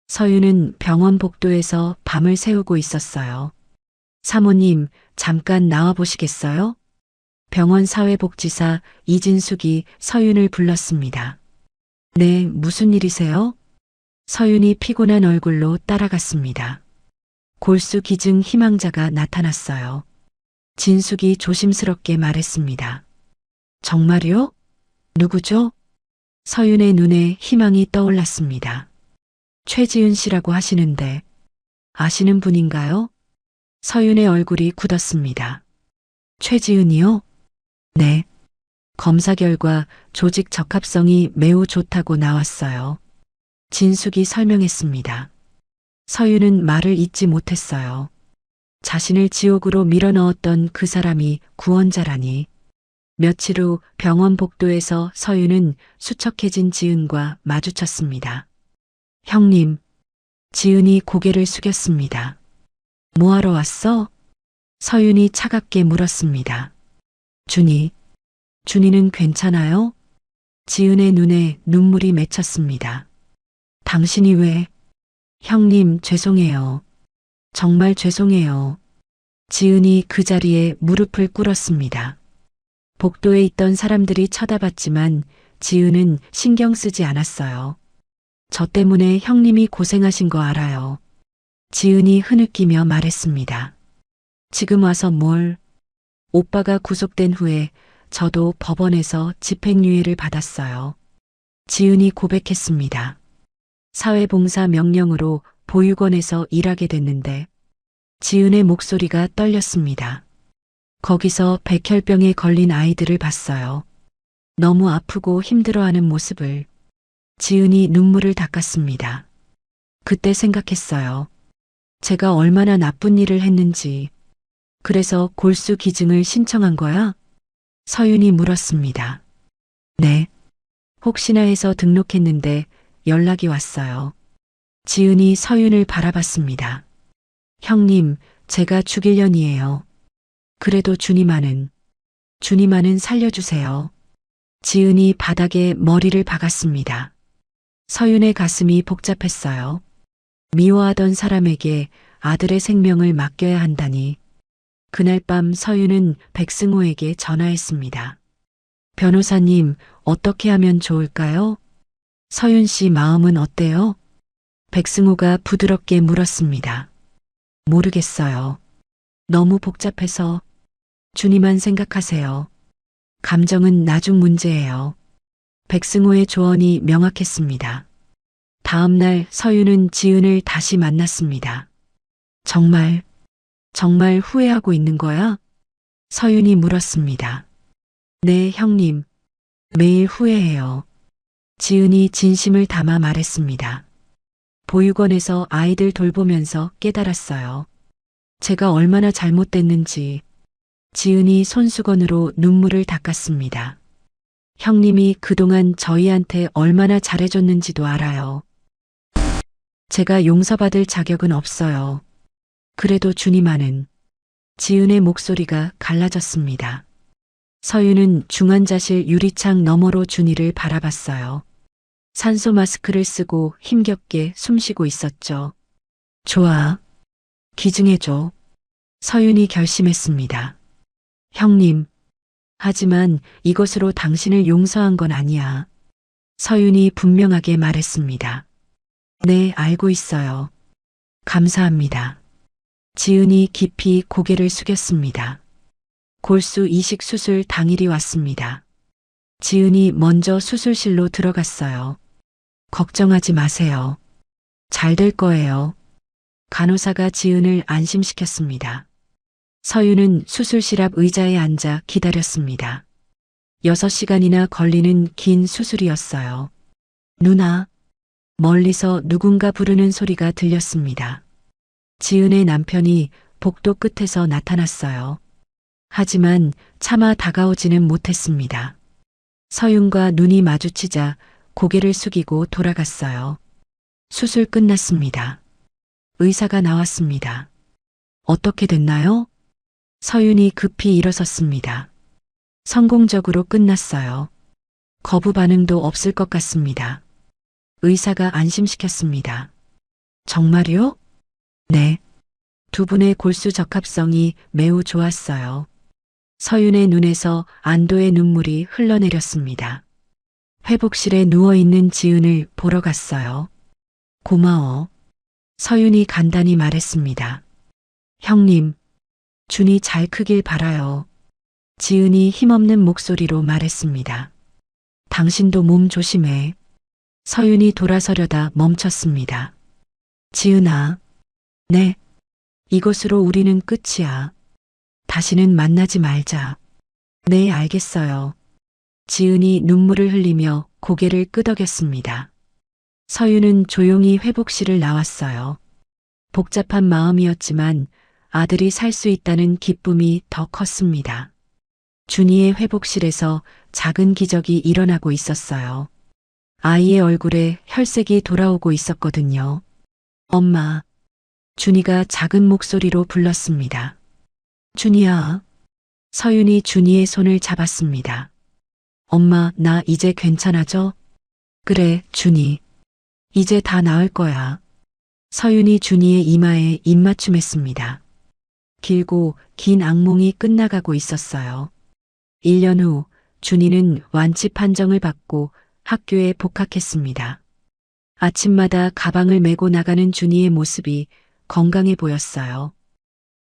서윤은 병원 복도에서 밤을 새우고 있었어요. 사모님, 잠깐 나와 보시겠어요? 병원 사회복지사 이진숙이 서윤을 불렀습니다. 네, 무슨 일이세요? 서윤이 피곤한 얼굴로 따라갔습니다. 골수 기증 희망자가 나타났어요. 진숙이 조심스럽게 말했습니다. 정말요? 누구죠? 서윤의 눈에 희망이 떠올랐습니다. 최지은 씨라고 하시는데 아시는 분인가요? 서윤의 얼굴이 굳었습니다. 최지은이요? 네. 검사 결과 조직 적합성이 매우 좋다고 나왔어요. 진숙이 설명했습니다. 서윤은 말을 잇지 못했어요. 자신을 지옥으로 밀어넣었던 그 사람이 구원자라니. 며칠 후 병원 복도에서 서윤은 수척해진 지은과 마주쳤습니다. 형님, 지은이 고개를 숙였습니다. 뭐하러 왔어? 서윤이 차갑게 물었습니다. 준이는 괜찮아요? 지은의 눈에 눈물이 맺혔습니다. 당신이 왜? 형님, 죄송해요. 정말 죄송해요. 지은이 그 자리에 무릎을 꿇었습니다. 복도에 있던 사람들이 쳐다봤지만 지은은 신경 쓰지 않았어요. 저 때문에 형님이 고생하신 거 알아요. 지은이 흐느끼며 말했습니다. 지금 와서 뭘? 오빠가 구속된 후에 저도 법원에서 집행유예를 받았어요. 지은이 고백했습니다. 사회봉사 명령으로 보육원에서 일하게 됐는데 지은의 목소리가 떨렸습니다. 거기서 백혈병에 걸린 아이들을 봤어요. 너무 아프고 힘들어하는 모습을. 지은이 눈물을 닦았습니다. 그때 생각했어요. 제가 얼마나 나쁜 일을 했는지. 그래서 골수 기증을 신청한 거야? 서윤이 물었습니다. 네. 혹시나 해서 등록했는데 연락이 왔어요. 지은이 서윤을 바라봤습니다. 형님, 제가 죽일 년이에요. 그래도 주님만은 살려주세요. 지은이 바닥에 머리를 박았습니다. 서윤의 가슴이 복잡했어요. 미워하던 사람에게 아들의 생명을 맡겨야 한다니. 그날 밤 서윤은 백승호에게 전화했습니다. 변호사님, 어떻게 하면 좋을까요? 서윤 씨 마음은 어때요? 백승호가 부드럽게 물었습니다. 모르겠어요. 너무 복잡해서. 주님만 생각하세요. 감정은 나중 문제예요. 백승호의 조언이 명확했습니다. 다음 날 서윤은 지은을 다시 만났습니다. 정말 후회하고 있는 거야? 서윤이 물었습니다. 네, 형님. 매일 후회해요. 지은이 진심을 담아 말했습니다. 보육원에서 아이들 돌보면서 깨달았어요. 제가 얼마나 잘못됐는지. 지은이 손수건으로 눈물을 닦았습니다. 형님이 그동안 저희한테 얼마나 잘해줬는지도 알아요. 제가 용서받을 자격은 없어요. 그래도 주님만은. 지은의 목소리가 갈라졌습니다. 서윤은 중환자실 유리창 너머로 준이를 바라봤어요. 산소 마스크를 쓰고 힘겹게 숨쉬고 있었죠. 좋아. 기증해줘. 서윤이 결심했습니다. 형님. 하지만 이것으로 당신을 용서한 건 아니야. 서윤이 분명하게 말했습니다. 네, 알고 있어요. 감사합니다. 지은이 깊이 고개를 숙였습니다. 골수 이식 수술 당일이 왔습니다. 지은이 먼저 수술실로 들어갔어요. 걱정하지 마세요. 잘 될 거예요. 간호사가 지은을 안심시켰습니다. 서윤은 수술실 앞 의자에 앉아 기다렸습니다. 6시간이나 걸리는 긴 수술이었어요. 누나. 멀리서 누군가 부르는 소리가 들렸습니다. 지은의 남편이 복도 끝에서 나타났어요. 하지만 차마 다가오지는 못했습니다. 서윤과 눈이 마주치자 고개를 숙이고 돌아갔어요. 수술 끝났습니다. 의사가 나왔습니다. 어떻게 됐나요? 서윤이 급히 일어섰습니다. 성공적으로 끝났어요. 거부 반응도 없을 것 같습니다. 의사가 안심시켰습니다. 정말요? 네. 두 분의 골수 적합성이 매우 좋았어요. 서윤의 눈에서 안도의 눈물이 흘러내렸습니다. 회복실에 누워있는 지은을 보러 갔어요. 고마워. 서윤이 간단히 말했습니다. 형님, 준이 잘 크길 바라요. 지은이 힘없는 목소리로 말했습니다. 당신도 몸 조심해. 서윤이 돌아서려다 멈췄습니다. 지은아. 네. 이것으로 우리는 끝이야. 다시는 만나지 말자. 네, 알겠어요. 지은이 눈물을 흘리며 고개를 끄덕였습니다. 서윤은 조용히 회복실을 나왔어요. 복잡한 마음이었지만 아들이 살 수 있다는 기쁨이 더 컸습니다. 준이의 회복실에서 작은 기적이 일어나고 있었어요. 아이의 얼굴에 혈색이 돌아오고 있었거든요. 엄마. 준이가 작은 목소리로 불렀습니다. 준이야. 서윤이 준이의 손을 잡았습니다. 엄마, 나 이제 괜찮아져? 그래, 준이. 이제 다 나을 거야. 서윤이 준이의 이마에 입맞춤했습니다. 길고 긴 악몽이 끝나가고 있었어요. 1년 후 준이는 완치 판정을 받고 학교에 복학했습니다. 아침마다 가방을 메고 나가는 준이의 모습이 건강해 보였어요.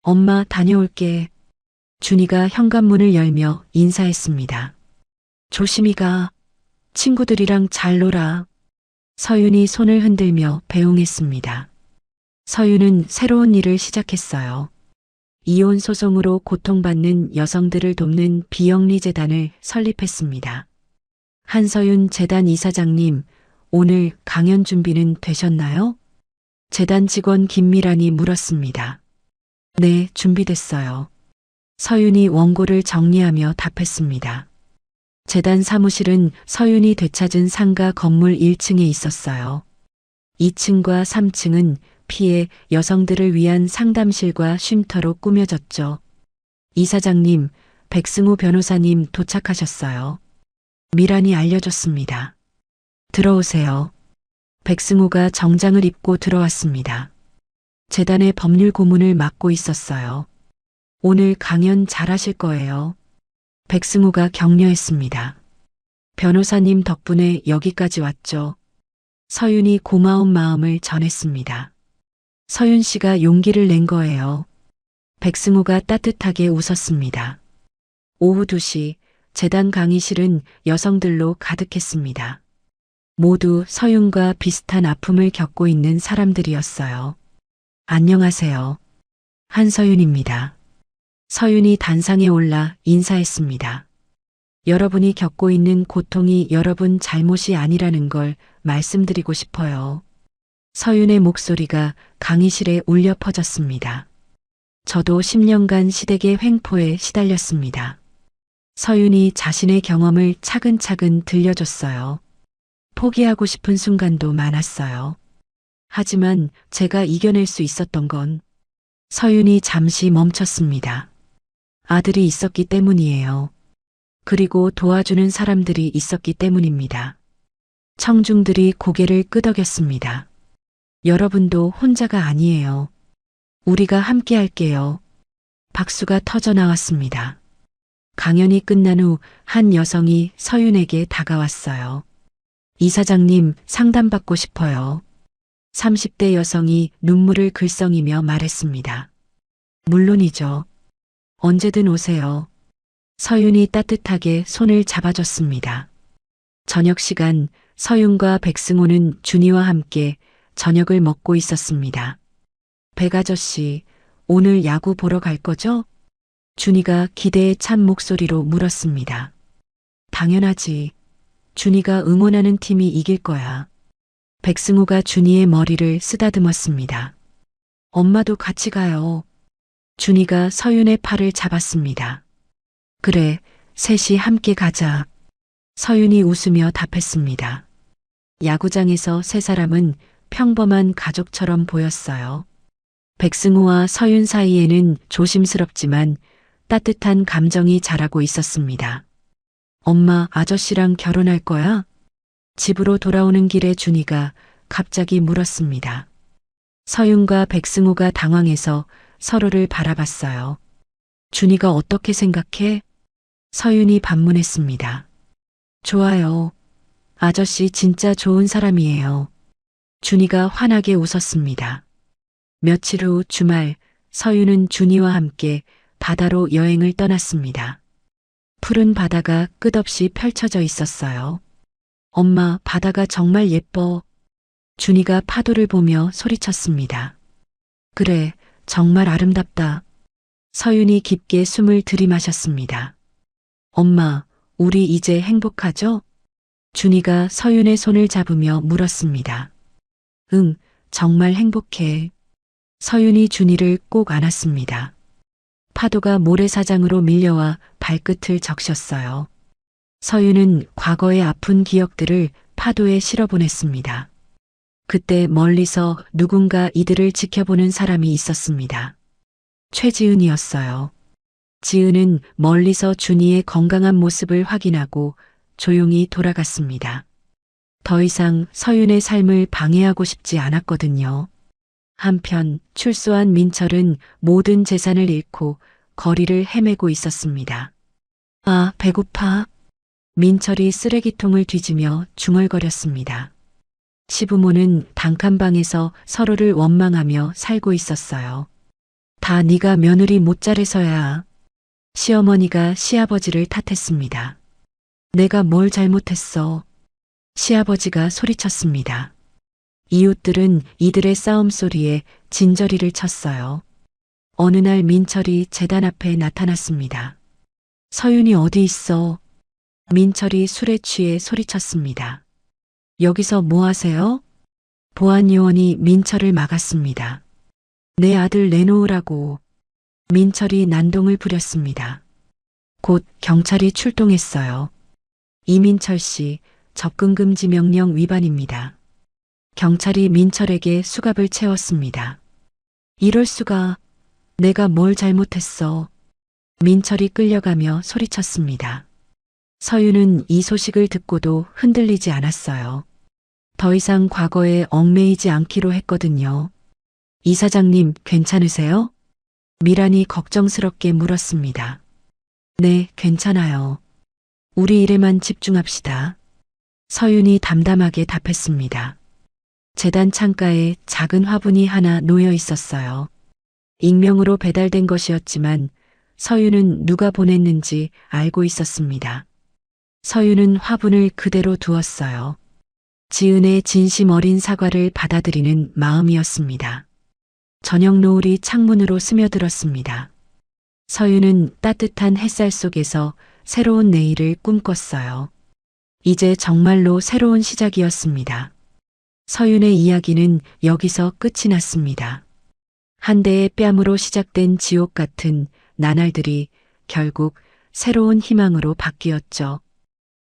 엄마, 다녀올게. 준이가 현관문을 열며 인사했습니다. 조심히 가. 친구들이랑 잘 놀아. 서윤이 손을 흔들며 배웅했습니다. 서윤은 새로운 일을 시작했어요. 이혼 소송으로 고통받는 여성들을 돕는 비영리 재단을 설립했습니다. 한서윤 재단 이사장님, 오늘 강연 준비는 되셨나요? 재단 직원 김미란이 물었습니다. 네, 준비됐어요. 서윤이 원고를 정리하며 답했습니다. 재단 사무실은 서윤이 되찾은 상가 건물 1층에 있었어요. 2층과 3층은 피해 여성들을 위한 상담실과 쉼터로 꾸며졌죠. 이사장님, 백승호 변호사님 도착하셨어요. 미란이 알려줬습니다. 들어오세요. 백승호가 정장을 입고 들어왔습니다. 재단의 법률 고문을 맡고 있었어요. 오늘 강연 잘하실 거예요. 백승호가 격려했습니다. 변호사님 덕분에 여기까지 왔죠. 서윤이 고마운 마음을 전했습니다. 서윤 씨가 용기를 낸 거예요. 백승호가 따뜻하게 웃었습니다. 오후 2시 재단 강의실은 여성들로 가득했습니다. 모두 서윤과 비슷한 아픔을 겪고 있는 사람들이었어요. 안녕하세요. 한서윤입니다. 서윤이 단상에 올라 인사했습니다. 여러분이 겪고 있는 고통이 여러분 잘못이 아니라는 걸 말씀드리고 싶어요. 서윤의 목소리가 강의실에 울려 퍼졌습니다. 저도 10년간 시댁의 횡포에 시달렸습니다. 서윤이 자신의 경험을 차근차근 들려줬어요. 포기하고 싶은 순간도 많았어요. 하지만 제가 이겨낼 수 있었던 건 서윤이 잠시 멈췄습니다. 아들이 있었기 때문이에요. 그리고 도와주는 사람들이 있었기 때문입니다. 청중들이 고개를 끄덕였습니다. 여러분도 혼자가 아니에요. 우리가 함께 할게요. 박수가 터져 나왔습니다. 강연이 끝난 후 한 여성이 서윤에게 다가왔어요. 이사장님, 상담받고 싶어요. 30대 여성이 눈물을 글썽이며 말했습니다. 물론이죠. 언제든 오세요. 서윤이 따뜻하게 손을 잡아줬습니다. 저녁 시간 서윤과 백승호는 준이와 함께 저녁을 먹고 있었습니다. 백아저씨, 오늘 야구 보러 갈 거죠? 준이가 기대에 찬 목소리로 물었습니다. 당연하지. 준이가 응원하는 팀이 이길 거야. 백승호가 준이의 머리를 쓰다듬었습니다. 엄마도 같이 가요. 준이가 서윤의 팔을 잡았습니다. 그래, 셋이 함께 가자. 서윤이 웃으며 답했습니다. 야구장에서 세 사람은 평범한 가족처럼 보였어요. 백승호와 서윤 사이에는 조심스럽지만 따뜻한 감정이 자라고 있었습니다. 엄마, 아저씨랑 결혼할 거야? 집으로 돌아오는 길에 준이가 갑자기 물었습니다. 서윤과 백승호가 당황해서 서로를 바라봤어요. 준이가 어떻게 생각해? 서윤이 반문했습니다. 좋아요. 아저씨 진짜 좋은 사람이에요. 준이가 환하게 웃었습니다. 며칠 후 주말, 서윤은 준이와 함께 바다로 여행을 떠났습니다. 푸른 바다가 끝없이 펼쳐져 있었어요. 엄마, 바다가 정말 예뻐. 준이가 파도를 보며 소리쳤습니다. 그래, 정말 아름답다. 서윤이 깊게 숨을 들이마셨습니다. 엄마, 우리 이제 행복하죠? 준이가 서윤의 손을 잡으며 물었습니다. 응, 정말 행복해. 서윤이 준이를 꼭 안았습니다. 파도가 모래사장으로 밀려와 발끝을 적셨어요. 서윤은 과거의 아픈 기억들을 파도에 실어보냈습니다. 그때 멀리서 누군가 이들을 지켜보는 사람이 있었습니다. 최지은이었어요. 지은은 멀리서 준이의 건강한 모습을 확인하고 조용히 돌아갔습니다. 더 이상 서윤의 삶을 방해하고 싶지 않았거든요. 한편 출소한 민철은 모든 재산을 잃고 거리를 헤매고 있었습니다. 아, 배고파. 민철이 쓰레기통을 뒤지며 중얼거렸습니다. 시부모는 단칸방에서 서로를 원망하며 살고 있었어요. 다 네가 며느리 못 자래서야. 시어머니가 시아버지를 탓했습니다. 내가 뭘 잘못했어. 시아버지가 소리쳤습니다. 이웃들은 이들의 싸움 소리에 진저리를 쳤어요. 어느 날 민철이 재단 앞에 나타났습니다. 서윤이 어디 있어? 민철이 술에 취해 소리쳤습니다. 여기서 뭐 하세요? 보안 요원이 민철을 막았습니다. 내 아들 내놓으라고. 민철이 난동을 부렸습니다. 곧 경찰이 출동했어요. 이민철 씨, 접근금지 명령 위반입니다. 경찰이 민철에게 수갑을 채웠습니다. 이럴 수가. 내가 뭘 잘못했어. 민철이 끌려가며 소리쳤습니다. 서윤은 이 소식을 듣고도 흔들리지 않았어요. 더 이상 과거에 얽매이지 않기로 했거든요. 이사장님, 괜찮으세요? 미란이 걱정스럽게 물었습니다. 네, 괜찮아요. 우리 일에만 집중합시다. 서윤이 담담하게 답했습니다. 재단 창가에 작은 화분이 하나 놓여 있었어요. 익명으로 배달된 것이었지만 서윤은 누가 보냈는지 알고 있었습니다. 서윤은 화분을 그대로 두었어요. 지은의 진심 어린 사과를 받아들이는 마음이었습니다. 저녁 노을이 창문으로 스며들었습니다. 서윤은 따뜻한 햇살 속에서 새로운 내일을 꿈꿨어요. 이제 정말로 새로운 시작이었습니다. 서윤의 이야기는 여기서 끝이 났습니다. 한 대의 뺨으로 시작된 지옥 같은 나날들이 결국 새로운 희망으로 바뀌었죠.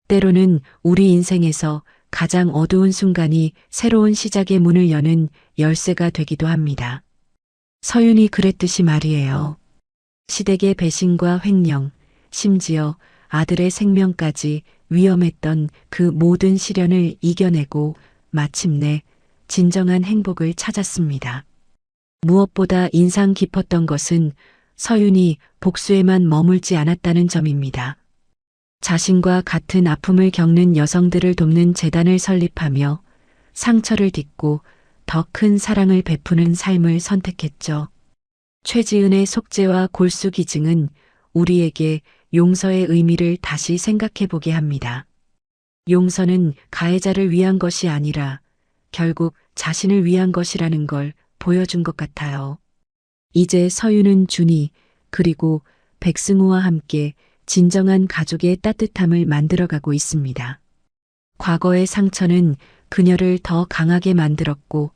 때로는 우리 인생에서 가장 어두운 순간이 새로운 시작의 문을 여는 열쇠가 되기도 합니다. 서윤이 그랬듯이 말이에요. 시댁의 배신과 횡령, 심지어 아들의 생명까지 위험했던 그 모든 시련을 이겨내고 마침내 진정한 행복을 찾았습니다. 무엇보다 인상 깊었던 것은 서윤이 복수에만 머물지 않았다는 점입니다. 자신과 같은 아픔을 겪는 여성들을 돕는 재단을 설립하며 상처를 딛고 더 큰 사랑을 베푸는 삶을 선택했죠. 최지은의 속죄와 골수기증은 우리에게 용서의 의미를 다시 생각해 보게 합니다. 용서는 가해자를 위한 것이 아니라 결국 자신을 위한 것이라는 걸 보여준 것 같아요. 이제 서윤은 준이 그리고 백승우와 함께 진정한 가족의 따뜻함을 만들어가고 있습니다. 과거의 상처는 그녀를 더 강하게 만들었고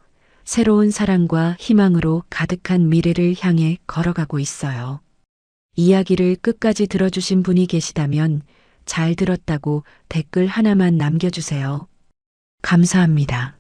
새로운 사랑과 희망으로 가득한 미래를 향해 걸어가고 있어요. 이야기를 끝까지 들어주신 분이 계시다면 잘 들었다고 댓글 하나만 남겨주세요. 감사합니다.